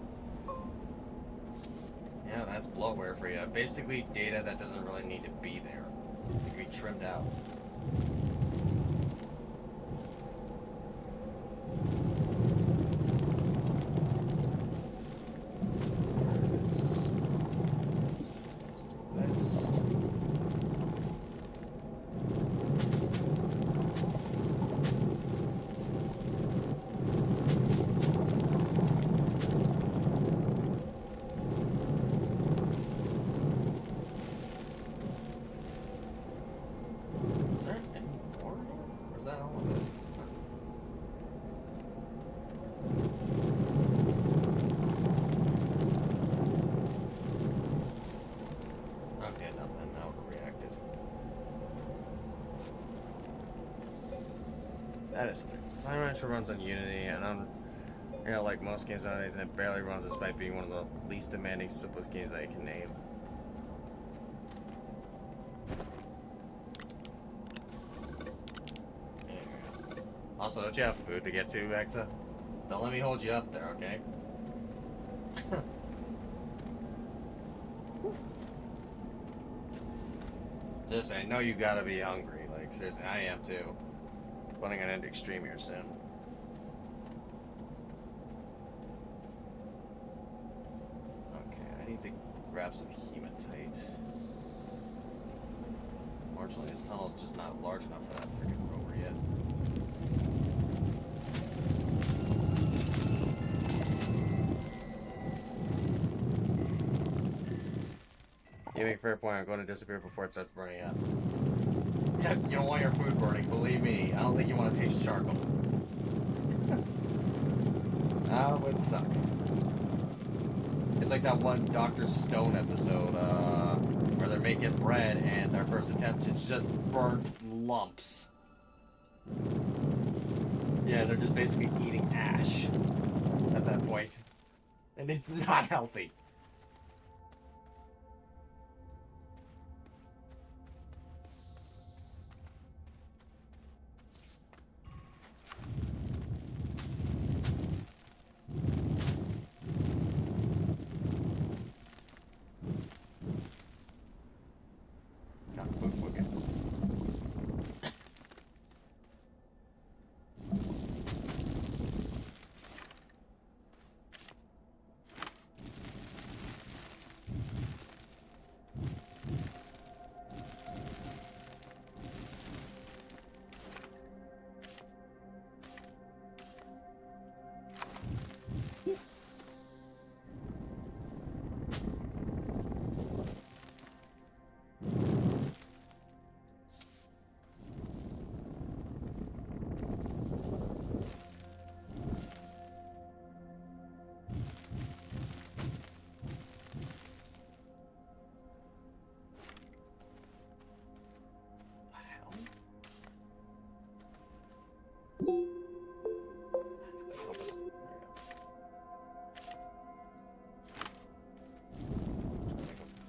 Yeah, that's bloatware for you. Basically data that doesn't really need to be there. It can be trimmed out. Was that all of it? Okay, nothing. Now it reacted. That is strange. Design Rancher runs on Unity, and I'm, you know, like most games nowadays, and it barely runs despite being one of the least demanding, simplest games I can name. Also, don't you have food to get to, Exa? Don't let me hold you up there, okay? Seriously, I know you gotta be hungry. Like, seriously, I am too. Running an end extreme here soon. Okay, I need to grab some hematite. Unfortunately, this tunnel's just not large enough for that freaking rover yet. You make a fair point. I'm going to disappear before it starts burning up. Yeah, you don't want your food burning, believe me. I don't think you want to taste charcoal. That would suck. It's like that one Dr. Stone episode, where they're making bread and their first attempt is just burnt lumps. Yeah, they're just basically eating ash at that point. And it's not healthy.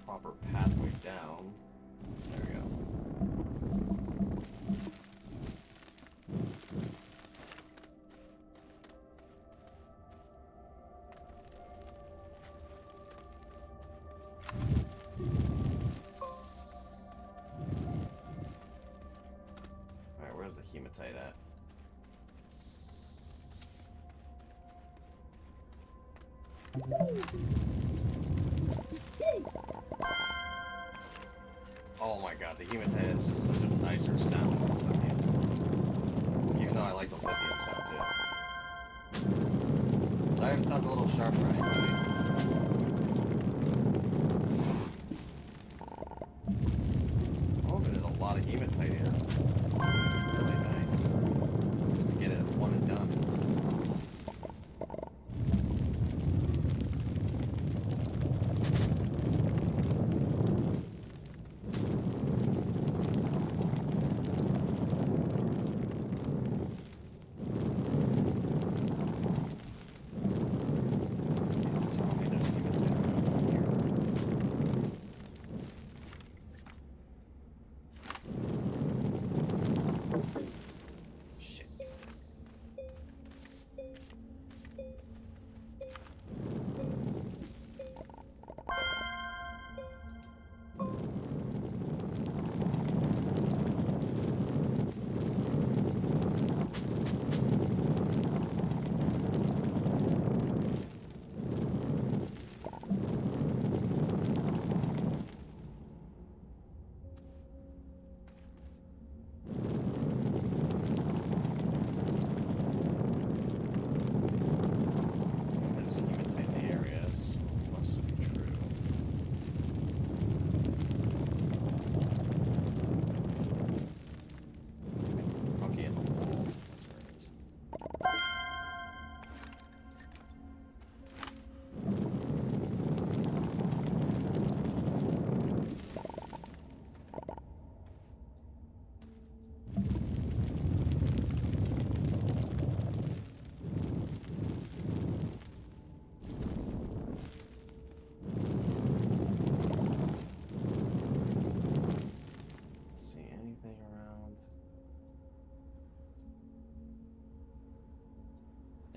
Proper pathway down. There we go. Alright, where's the hematite at? Oh my god, the hematite is just such a nicer sound than the lithium. Even though I like the lithium sound too. The iron sounds a little sharper anyway. Oh, but there's a lot of hematite here. Really nice. Just to get it one and done.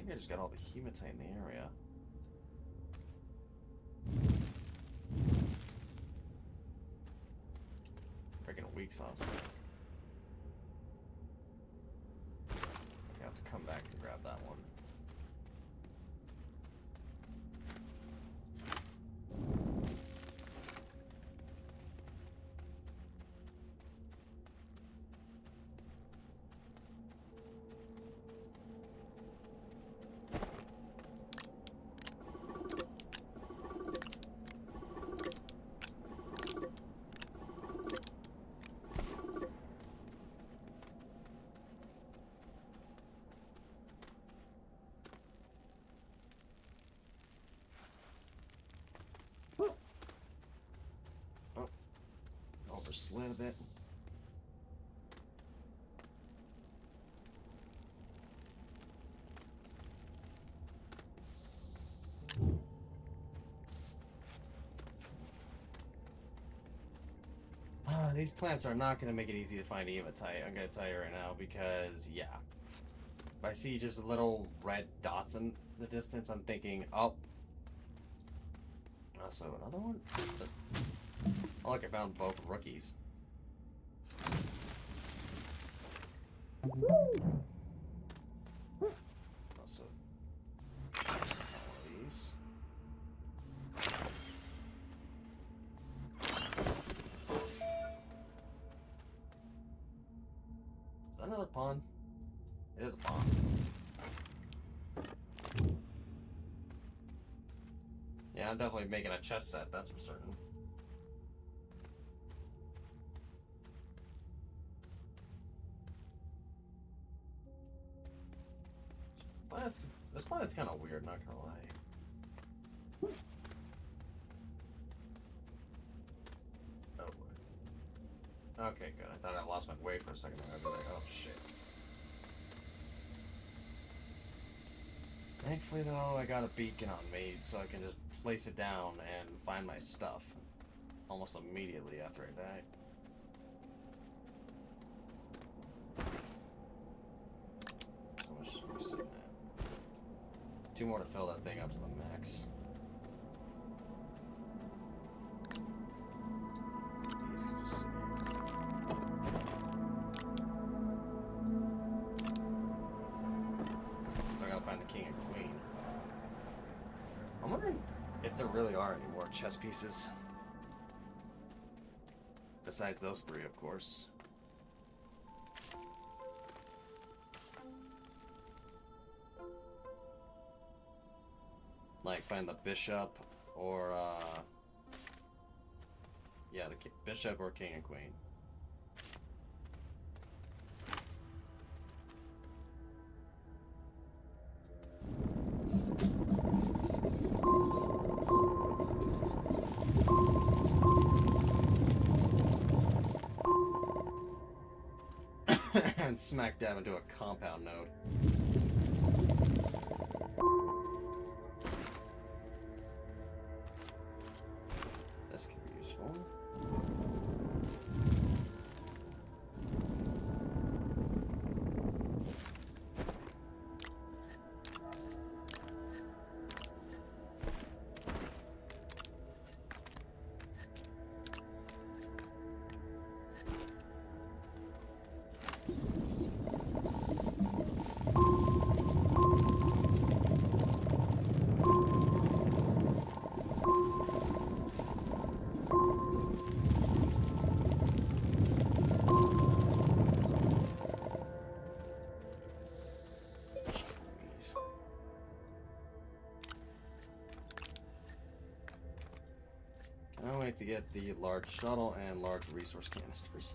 think I just got all the hematite in the area. Freaking weak sauce. I have to come back and grab that one. Overslid a bit. These plants are not going to make it easy to find hematite, I'm going to tell you right now, because, yeah. If I see just little red dots in the distance, I'm thinking, oh. Also, another one? Oh, look, I found both rookies. Also, one of these. Is that another pond? It is a pond. Yeah, I'm definitely making a chess set, that's for certain. This planet's kind of weird, not gonna lie. Oh boy. Okay, good. I thought I lost my way for a second. I'd be like, oh shit. Thankfully, though, I got a beacon on me, so I can just place it down and find my stuff almost immediately after I die. So much are we sitting at? 2 more to fill that thing up to the max. These can just sit here. So I gotta find the king and queen. I'm wondering if there really are any more chess pieces. Besides those 3, of course. Like, find the bishop, or, yeah, the bishop or king and queen. And smack dab into a compound node. This could be useful. Can't wait to get the large shuttle and large resource canisters.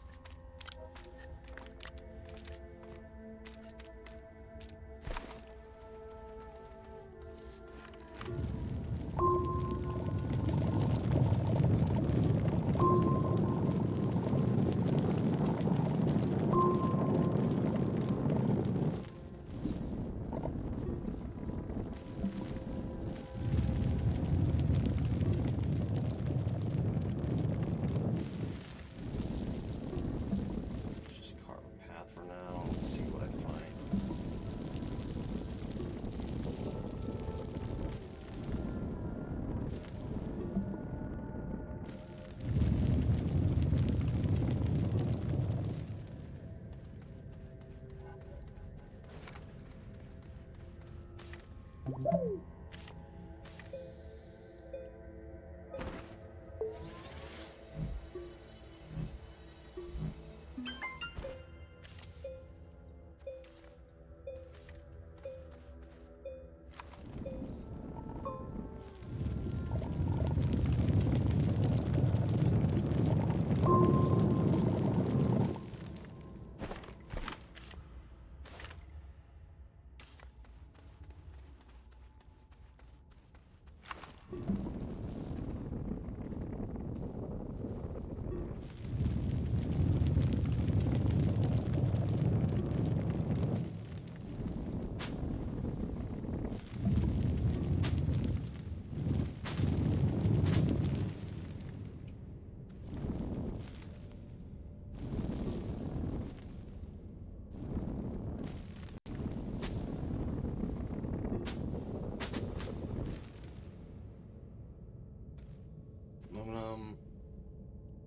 Aluminum.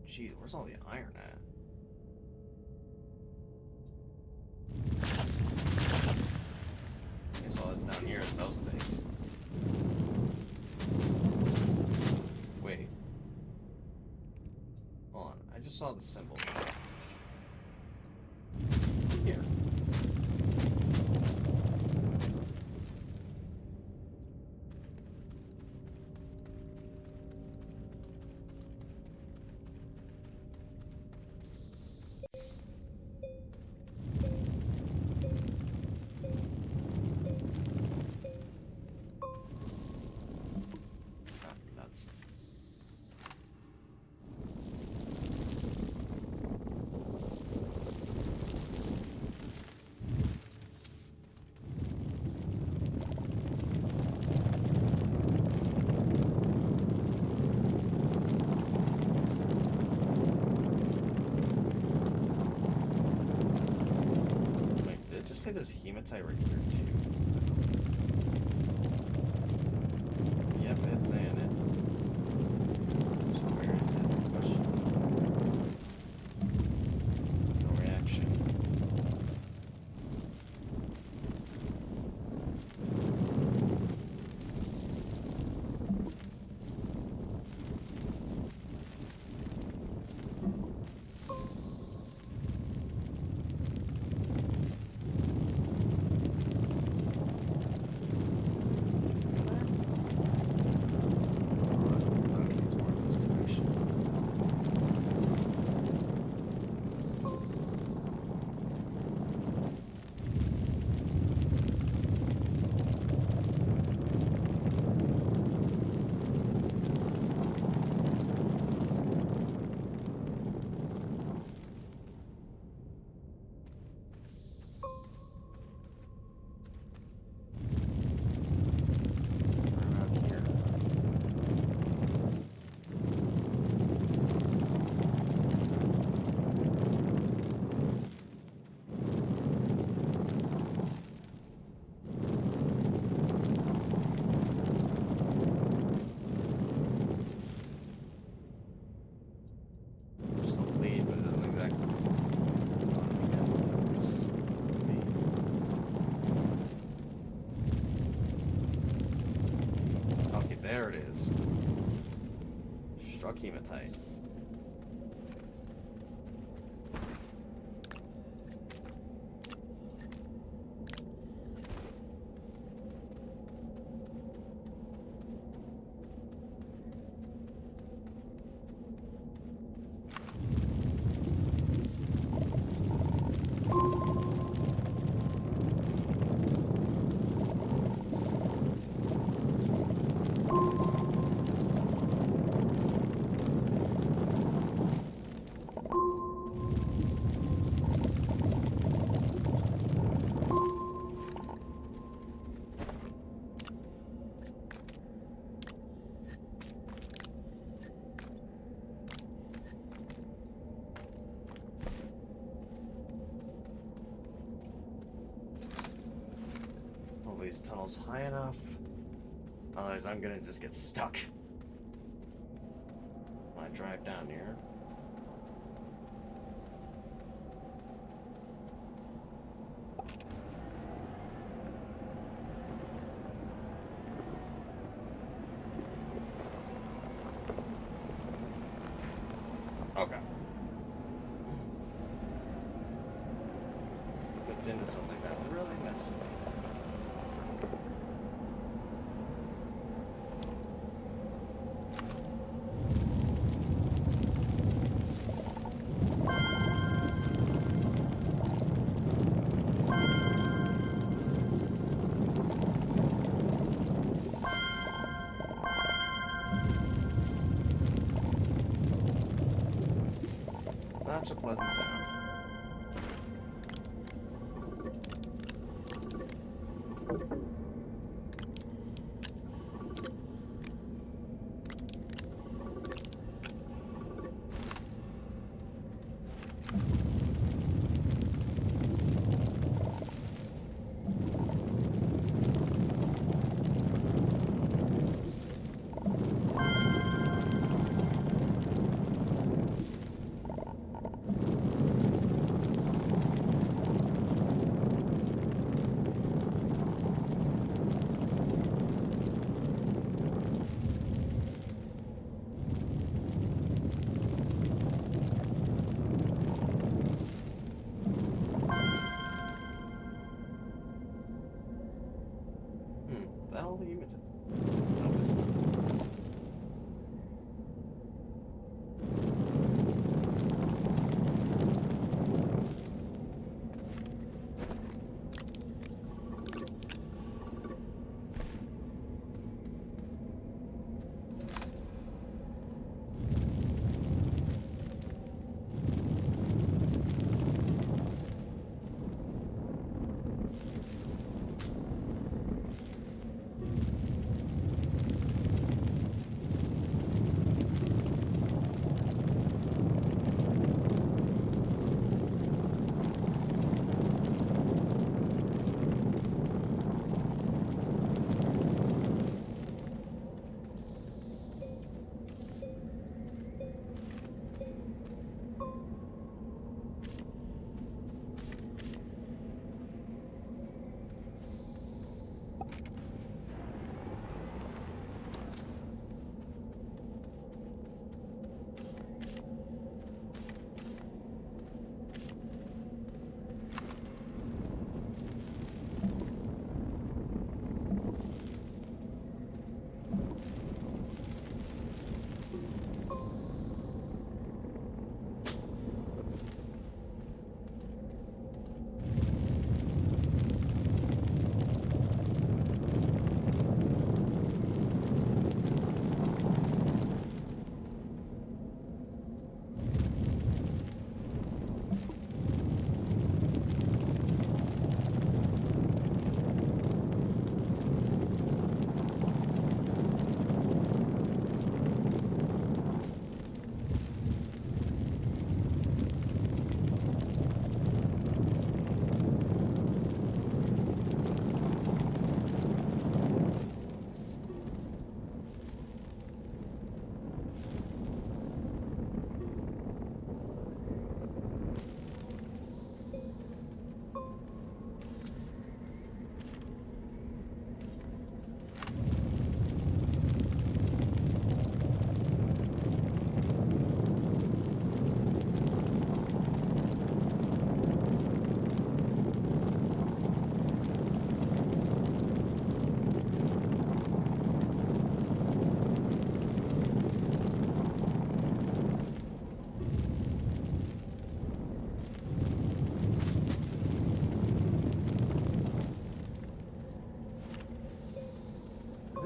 Gee, where's all the iron at? I guess all that's down here is those things. Wait. Hold on, I just saw the symbol. Here. Nuts. Wait, did it just say there's hematite right here too? Yep, it's saying it. Just where is it? Question. No reaction. Okay, it's more of this direction. Around here. Just a lead, but it doesn't exactly make sense. Okay, there it is. Struck hematite. Hopefully this tunnel's high enough. Otherwise I'm gonna just get stuck when I drive down here. into something that really messed with me. Such a pleasant sound. I don't think you meant it. No, it's not.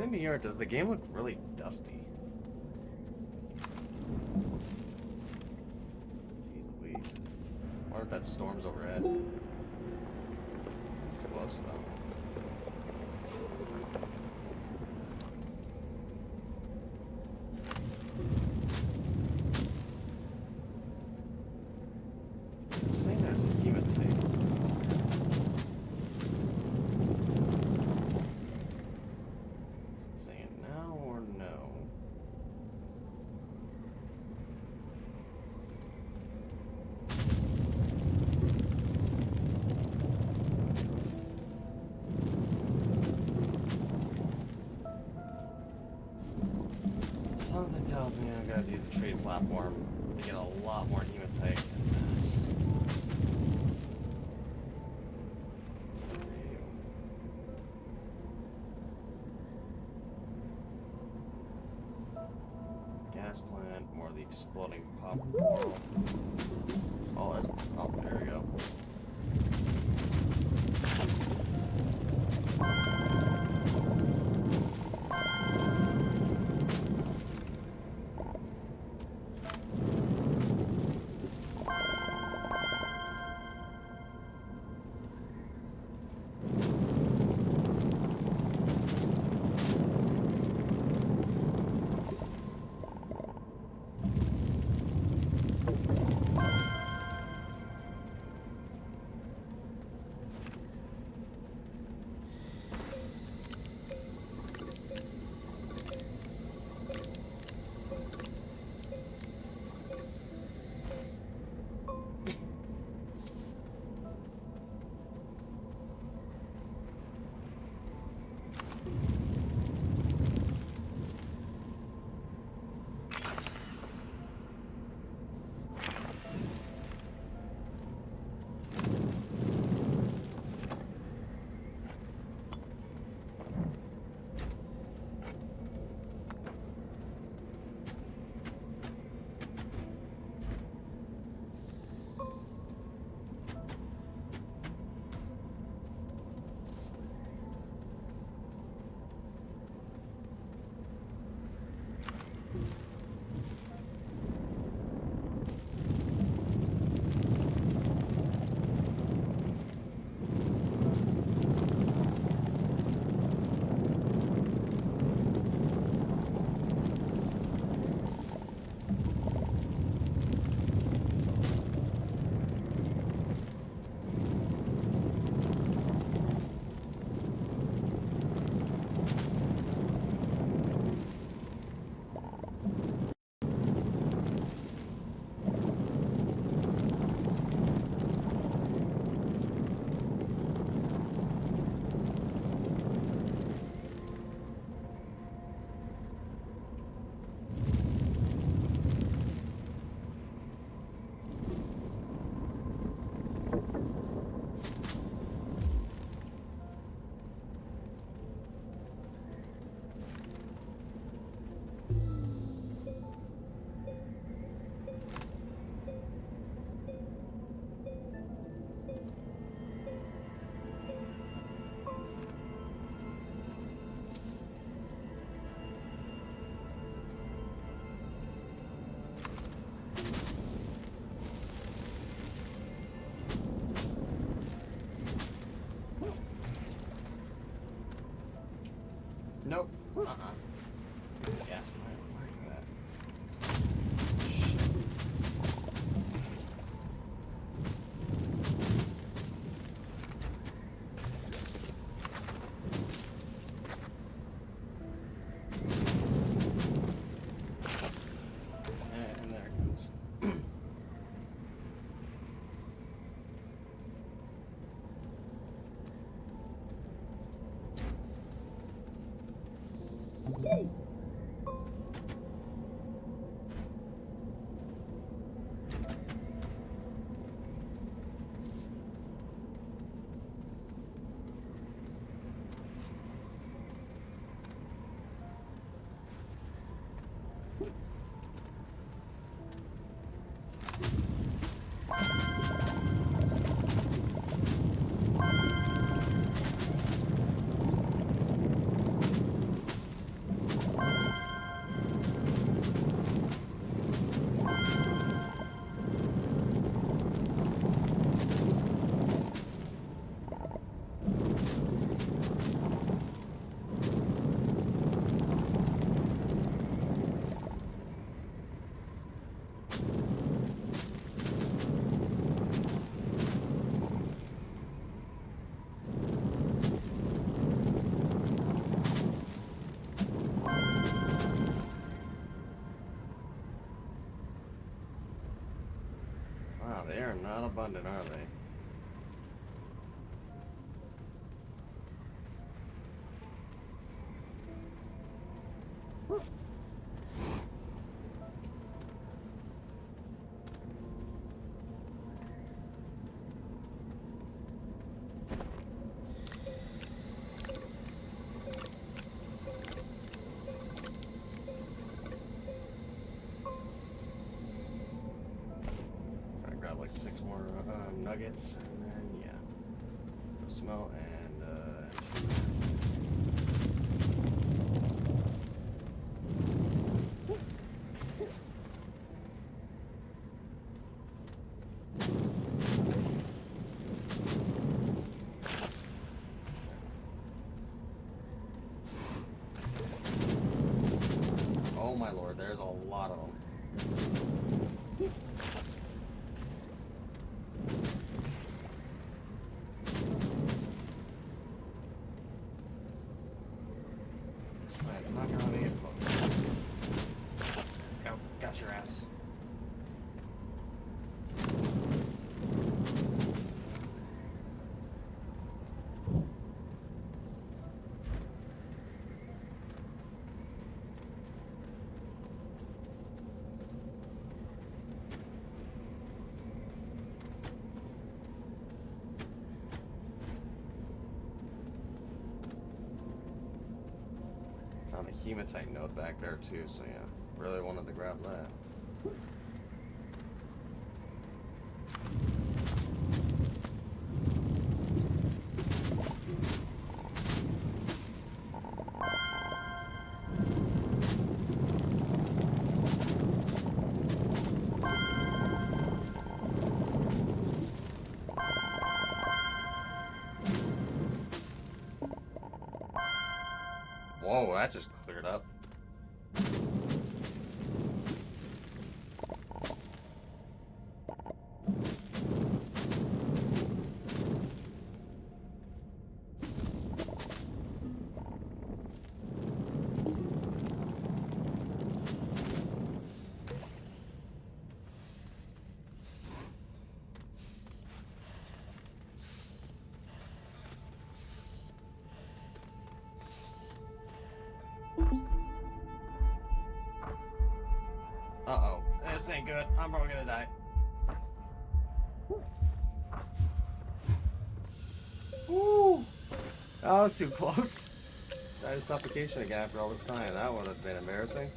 In New York, does the game look really dusty? Jeez Louise. I wonder if that storm's overhead. It's close though. It's saying there's a hematite. Something tells me I gotta use the trade platform to get a lot more hematite than this. ignore the exploding pop coral. Oh, there we go. Nope. Yes, why that? Shit. And there it goes. Wow, they are not abundant, are they? nuggets, and then yeah, smell and oh my lord, there's a lot of them. It's not gonna let me get close. Go, got your ass. Found a hematite node back there too, so yeah, really wanted to grab that. Whoa, that just cleared up. Uh-oh. This ain't good. I'm probably gonna die. Woo! That was too close. Died of suffocation again after all this time. That would have been embarrassing.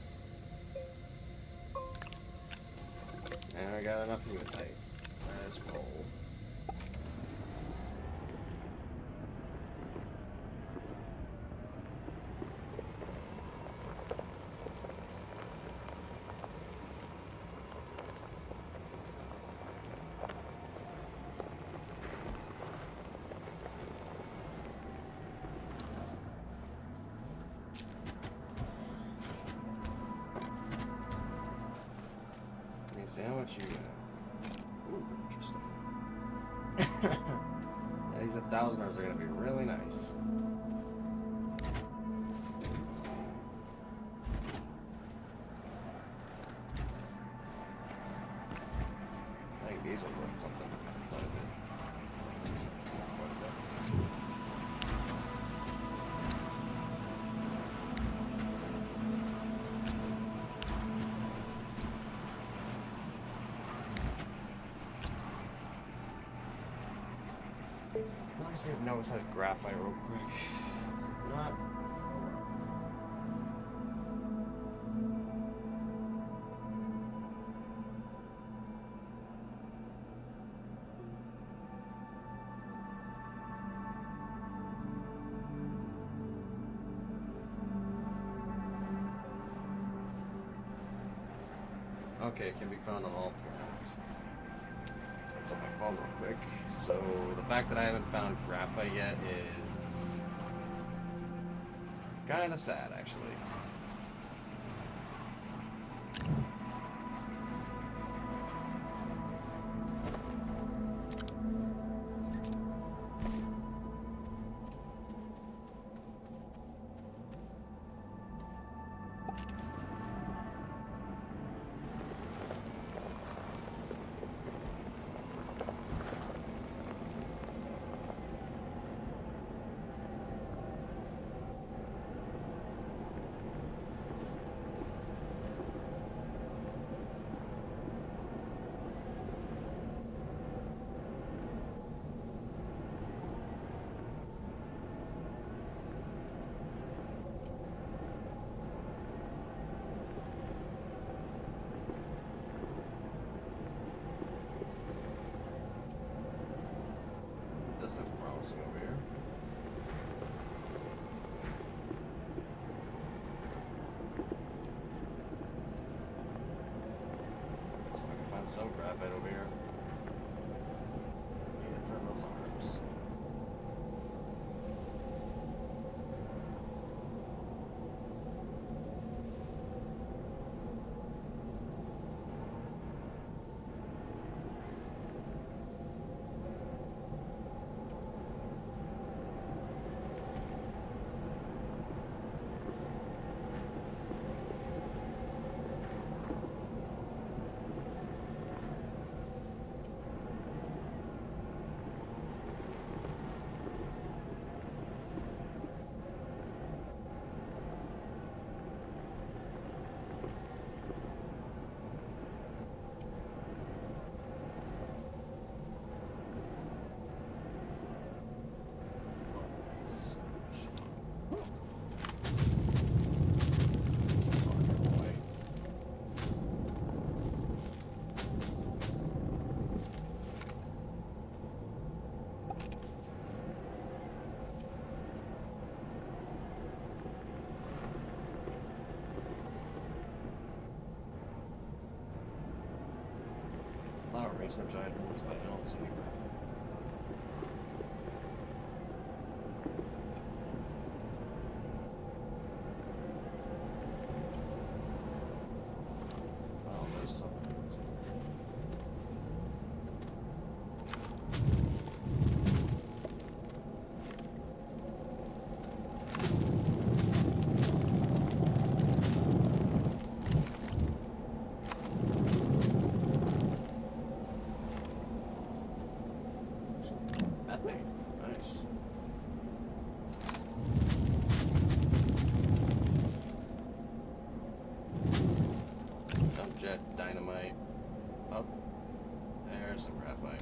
And I got enough hematite. Let's roll. See how much you got. Ooh, interesting. Yeah, these 1000ers are gonna be really nice. I think these are worth something. Quite a bit. Let me see if Noah has graphite real quick. Not. Okay, it can be found on all planets. Up my phone real quick. So the fact that I haven't found graphite yet is kind of sad, actually. crossing over here. So I can find some graphite over here. Need it for those arms. Research items, but I don't see any graphite. Oh, there's something. Nice. Jump jet, dynamite. Oh, there's some graphite.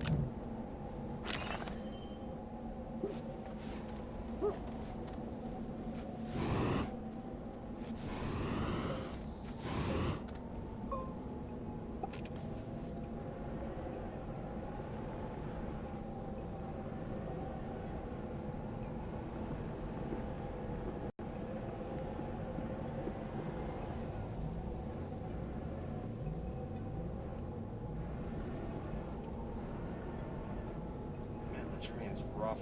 The terrain's rough.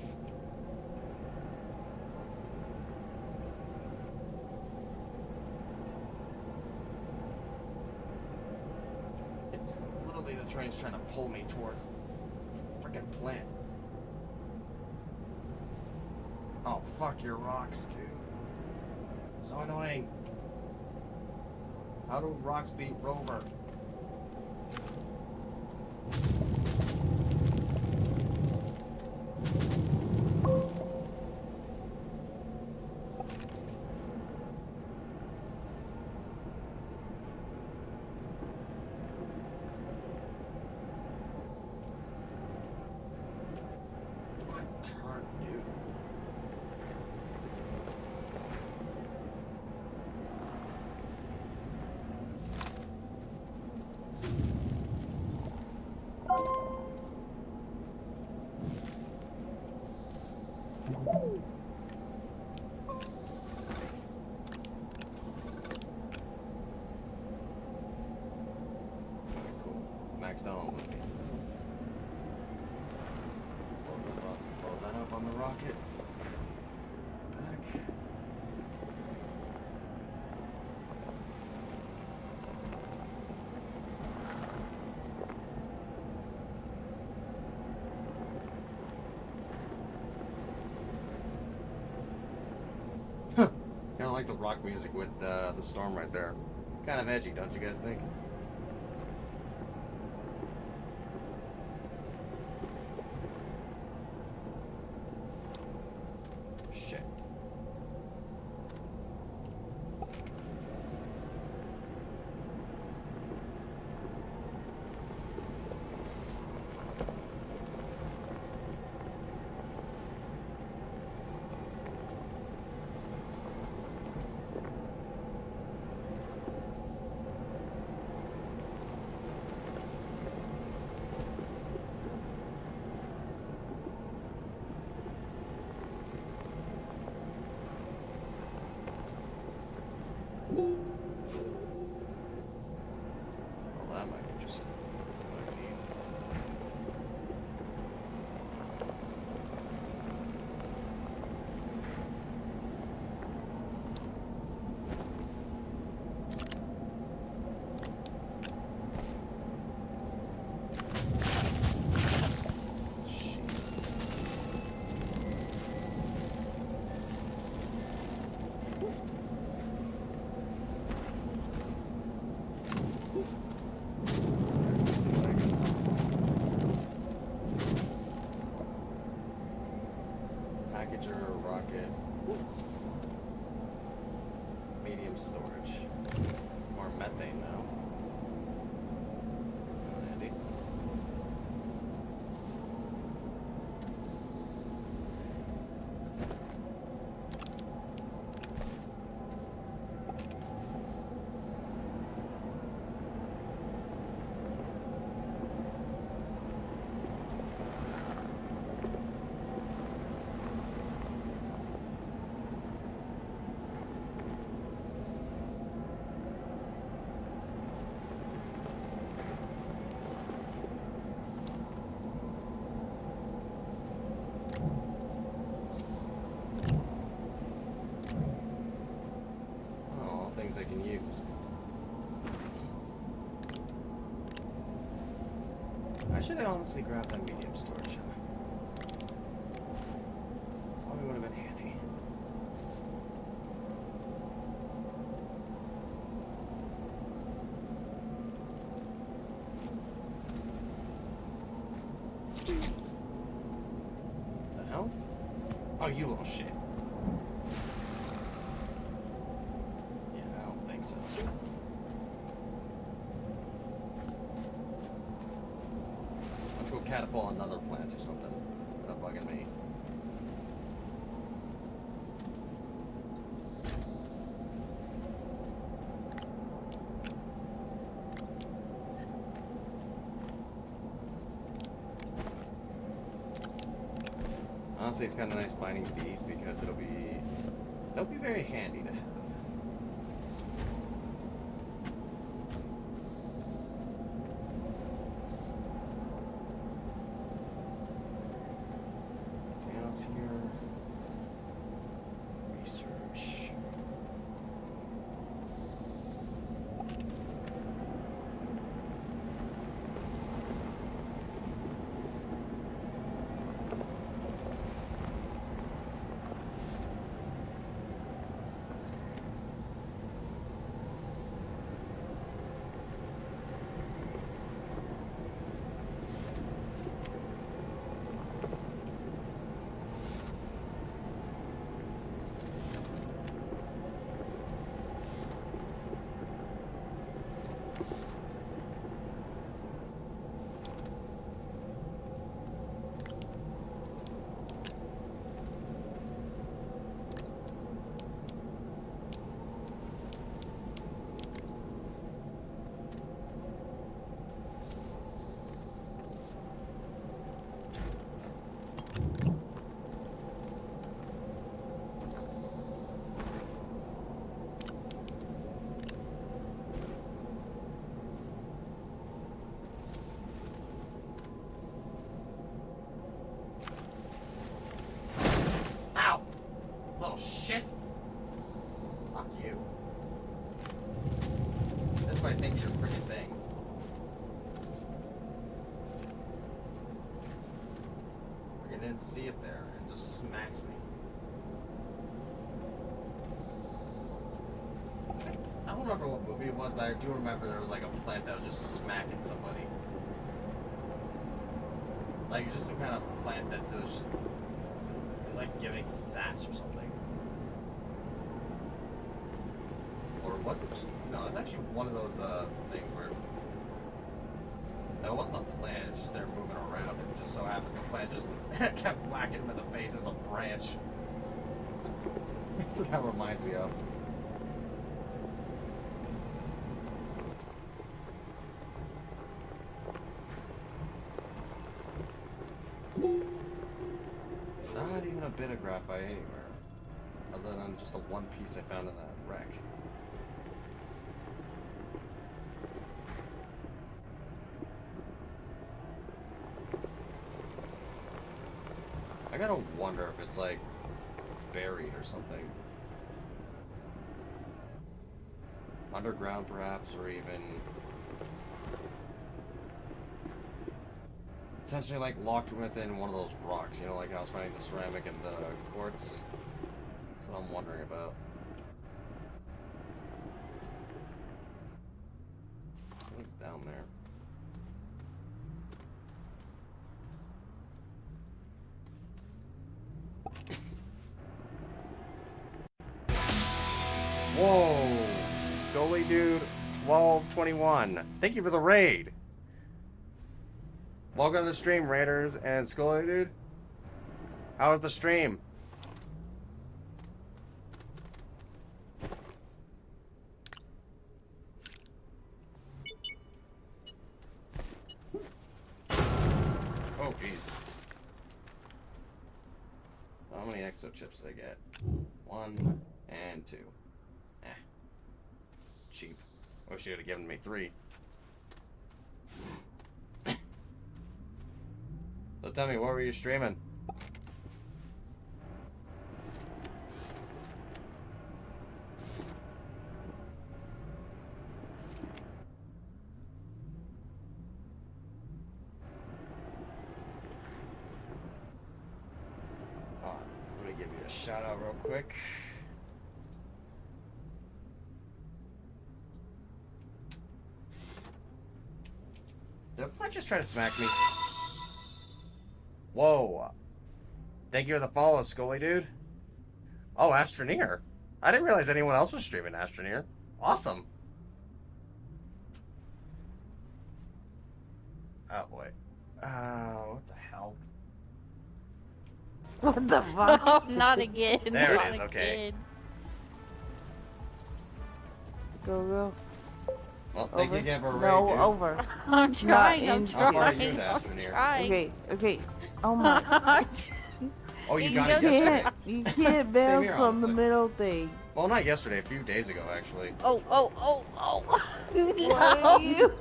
It's literally the terrain's trying to pull me towards the freaking plant. Oh, fuck your rocks, dude. So annoying. How do rocks beat Rover? Turn, dude. Maxed out on looking. Load that up on the rocket. Back. Kind of like the rock music with the storm right there. Kind of edgy, don't you guys think? Shit. Well, that might be interesting. Packager, rocket, medium storage, more methane now. Handy. Things I can use. I should honestly grab that medium storage. Probably would have been handy. The hell? Oh, you little shit. So. Let's go catapult another plant or something. Not bugging me. Honestly, it's kind of nice finding these because they'll be very handy to have. Here, research. Shit! Fuck you. That's what I think you're a freaking thing. I didn't see it there. It just smacks me. I don't remember what movie it was, but I do remember there was like a plant that was just smacking somebody. Like just some kind of plant that was like giving sass or something. Was it just, no, it's actually one of those things where no, it wasn't a plant, it's just they're moving around and it just so happens the plant just kept whacking him in the face as a branch. That's what that reminds me of. Not even a bit of graphite anywhere, other than just the one piece I found in that wreck. I gotta wonder if it's like buried or something. Underground perhaps, or even potentially like locked within one of those rocks, you know, like I was finding the ceramic and the quartz. That's what I'm wondering about. What's down there? Whoa! Scully Dude 1221. Thank you for the raid. Welcome to the stream, Raiders and Scully Dude. How was the stream? Oh, jeez. How many exo chips did I get? 1 and 2. Eh. Cheap. Wish you would have given me 3. So tell me, what were you streaming? Let me give you a shout out real quick. Did I just try to smack me? Whoa. Thank you for the follow, Scully Dude. Oh, Astroneer. I didn't realize anyone else was streaming Astroneer. Awesome. Oh, boy. What the hell? What the fuck? Oh, not again. There it not is, okay. again. Go. Well, thank you Over. again for a raid, No, dude. over. I'm trying. I'm in- How far are you trying. to I'm Astroneer? trying. Okay. Oh my. Oh, you You got it go- yesterday. You can't Same bounce here, on the honestly. middle thing. Well, not yesterday, a few days ago, actually. Oh. What are you?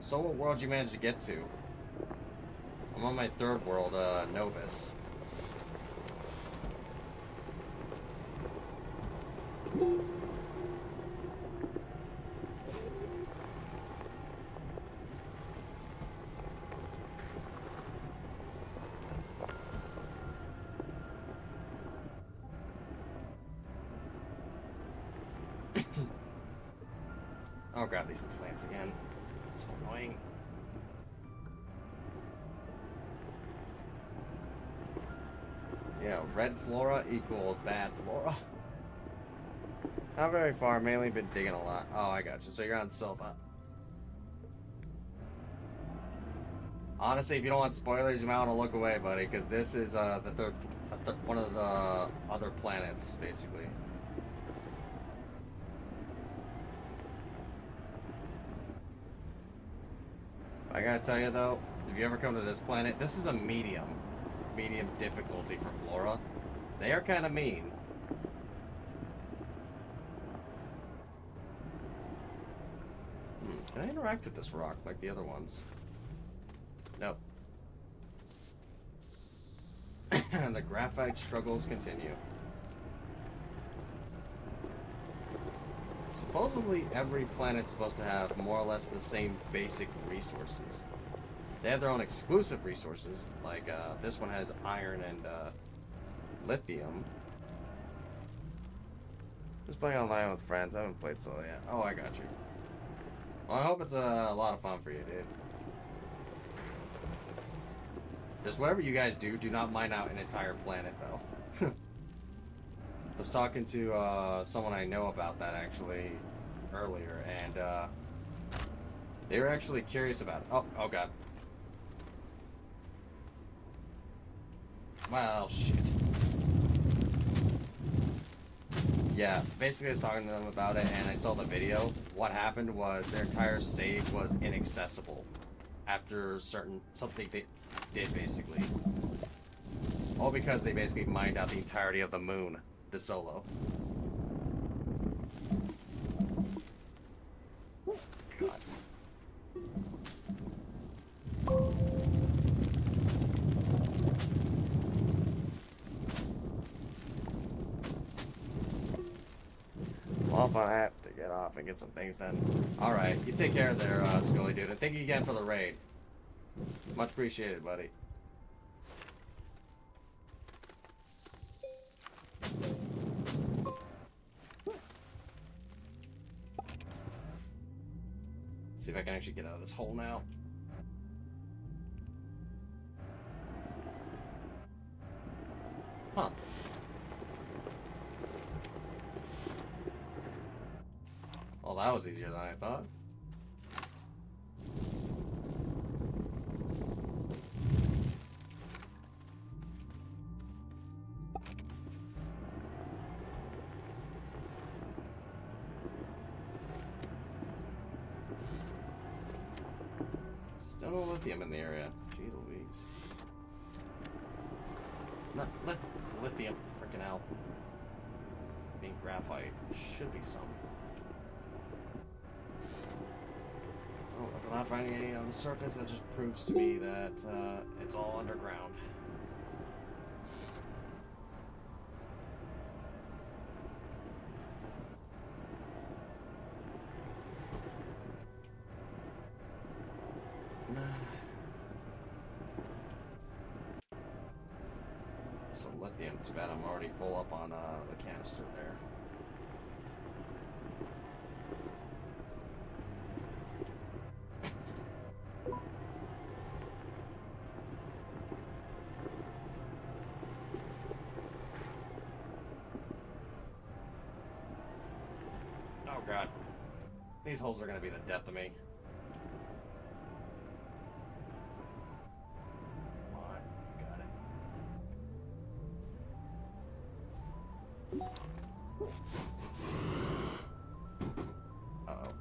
So what world did you manage to get to? I'm on my 3rd world, Novus. Oh god, these plants again. So annoying. Yeah, red flora equals bad flora. Not very far, mainly been digging a lot. Oh, I got you. So you're on Silva. Honestly, if you don't want spoilers, you might want to look away, buddy, because this is one of the other planets, basically. I gotta tell you though, if you ever come to this planet, this is a medium difficulty for flora. They are kind of mean. Can I interact with this rock like the other ones? Nope. And the graphite struggles continue. Supposedly, every planet's supposed to have more or less the same basic resources. They have their own exclusive resources, like this one has iron and lithium. Just playing online with friends. I haven't played solo yet. Oh, I got you. Well, I hope it's a lot of fun for you, dude. Just whatever you guys do not mine out an entire planet, though. I was talking to someone I know about that actually earlier, and they were actually curious about it. Oh god. Well, shit. Yeah, basically I was talking to them about it, and I saw the video. What happened was their entire save was inaccessible after something they did, basically. All because they basically mined out the entirety of the moon. The solo. off on that to get off and get some things done. Alright, you take care there, Scully dude. And thank you again for the raid. Much appreciated, buddy. See if I can actually get out of this hole now. Huh. Well, that was easier than I thought. Still no lithium in the area. Jeez Louise. Not lithium, freaking hell. Being graphite should be some. Oh, if I'm not finding any on the surface, that just proves to me that it's all underground. Some lithium. Too bad I'm already full up on the canister there. Oh god. These holes are gonna be the death of me. Come on, you got it. Uh-oh.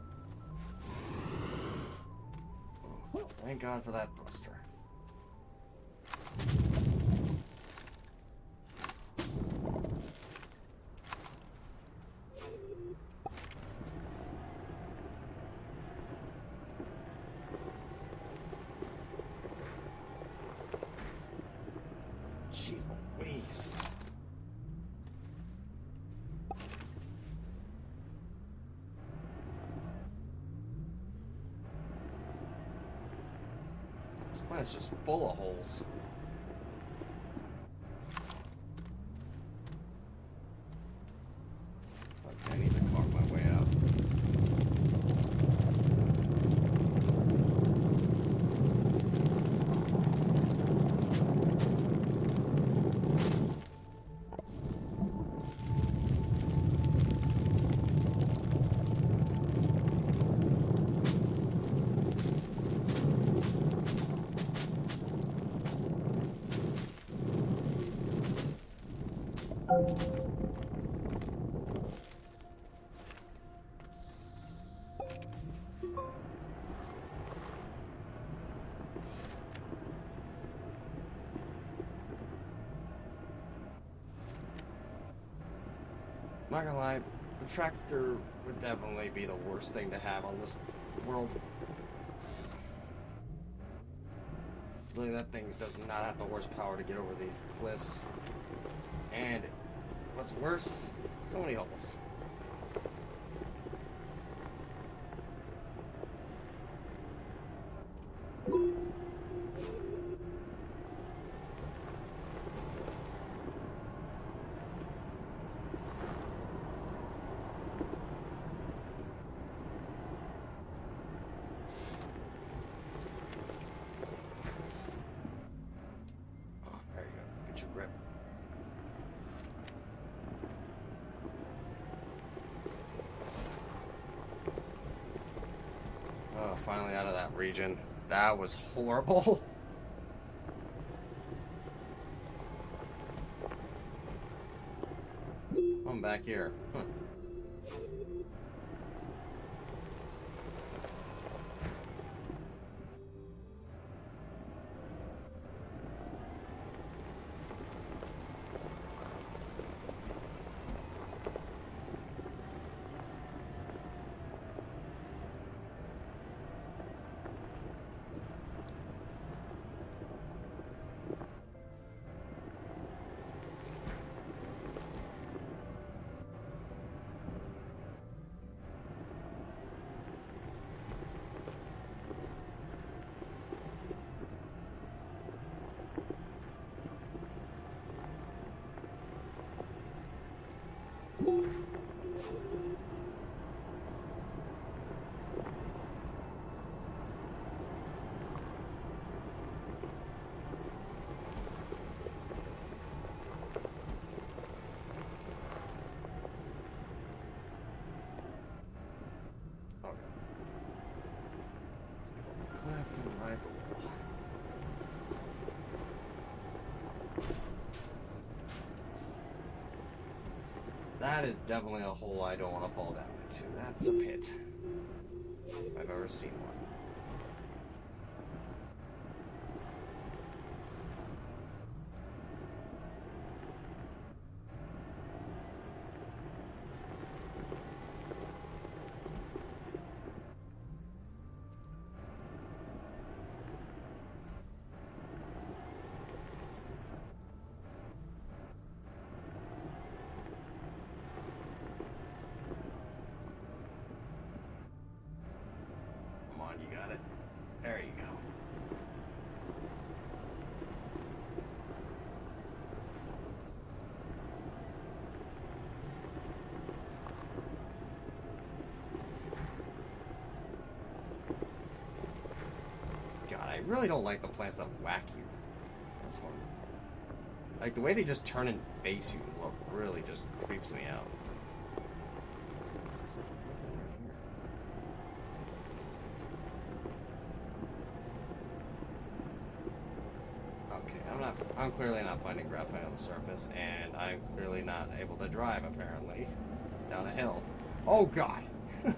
Oh, thank God for that thruster. Jeez Louise. This planet's just full of holes. Okay, I need to carve my way out. Not gonna lie, the tractor would definitely be the worst thing to have on this world. Really, that thing does not have the horsepower to get over these cliffs. And what's worse, so many holes. There you go. Get your grip. Oh, finally out of that region. That was horrible. I'm back here. Huh. cool. That is definitely a hole I don't want to fall down into. That's a pit. If I've ever seen one. You got it. There you go. God, I really don't like the plants that whack you. This one. Like, the way they just turn and face you really just creeps me out. I'm clearly not finding graphite on the surface, and I'm clearly not able to drive, apparently, down a hill. Oh, God! I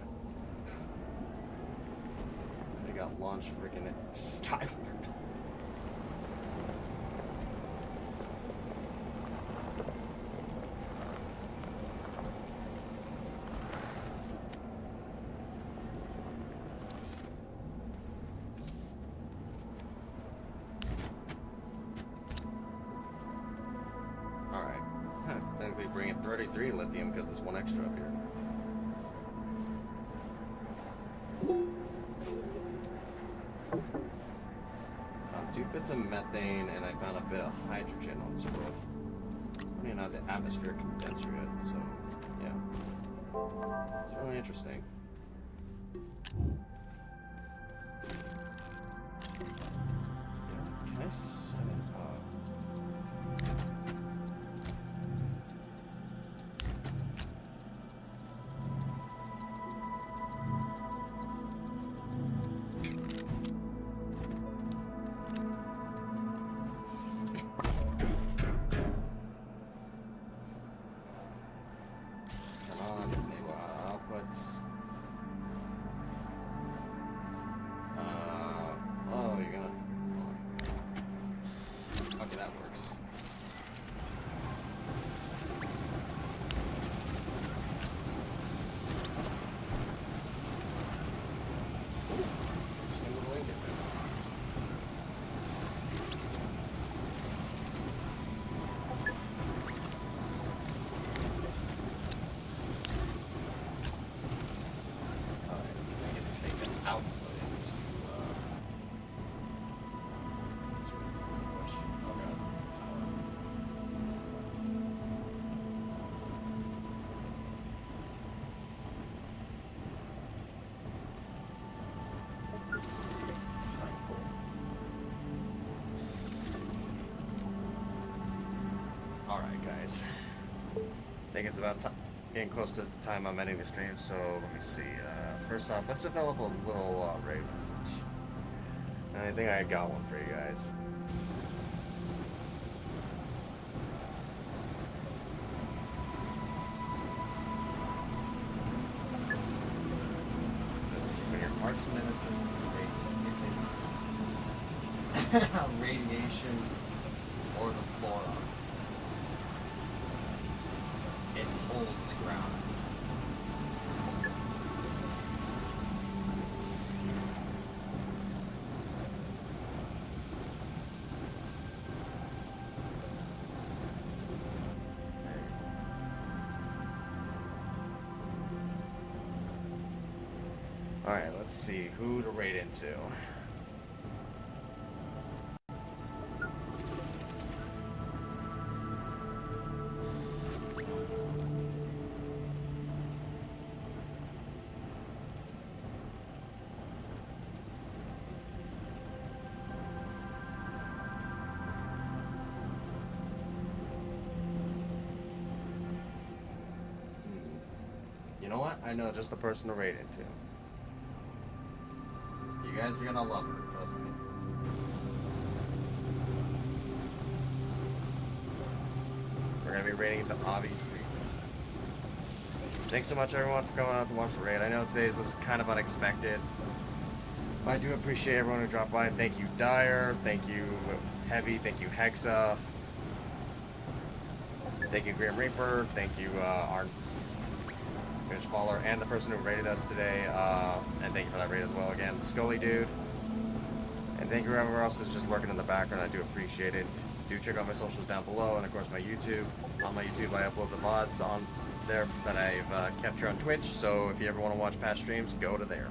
got launched freaking skyward. Bring in 33 lithium because there's one extra up here. Found 2 bits of methane and I found a bit of hydrogen on this world. I mean, not the atmosphere condenser yet, so yeah. It's really interesting. Can I set it up? Alright, guys. I think it's about getting close to the time I'm ending the stream, so let me see. First off, let's develop a little raid message. And I think I got one for you guys. Let's see. When your arch nemesis in space isn't radiation or the flora. It's holes in the ground. Alright, let's see who to raid into. You know what? I know just the person to raid into. You guys are gonna love her, trust me. We're gonna be raiding into Avi 3. Thanks so much, everyone, for coming out to watch the raid. I know today's was kind of unexpected, but I do appreciate everyone who dropped by. Thank you, Dyer. Thank you, Heavy. Thank you, Hexa. Thank you, Grim Reaper. Thank you, our Fish Faller, and the person who raided us today. And thank you for that raid as well again, Scully Dude. And thank you everyone else that's just working in the background. I do appreciate it. Do check out my socials down below, and of course my YouTube. On my YouTube, I upload the VODs on there that I've kept here on Twitch. So if you ever want to watch past streams, go to there.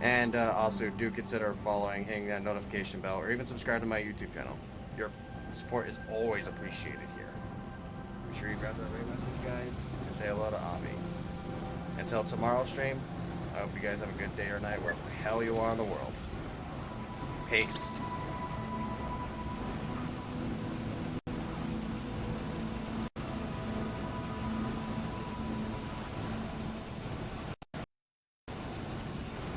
And also do consider following, hitting that notification bell, or even subscribe to my YouTube channel. Your support is always appreciated here. Be sure you grab that raid message, guys, and say hello to Avi. Until tomorrow's stream, I hope you guys have a good day or night wherever the hell you are in the world. Peace.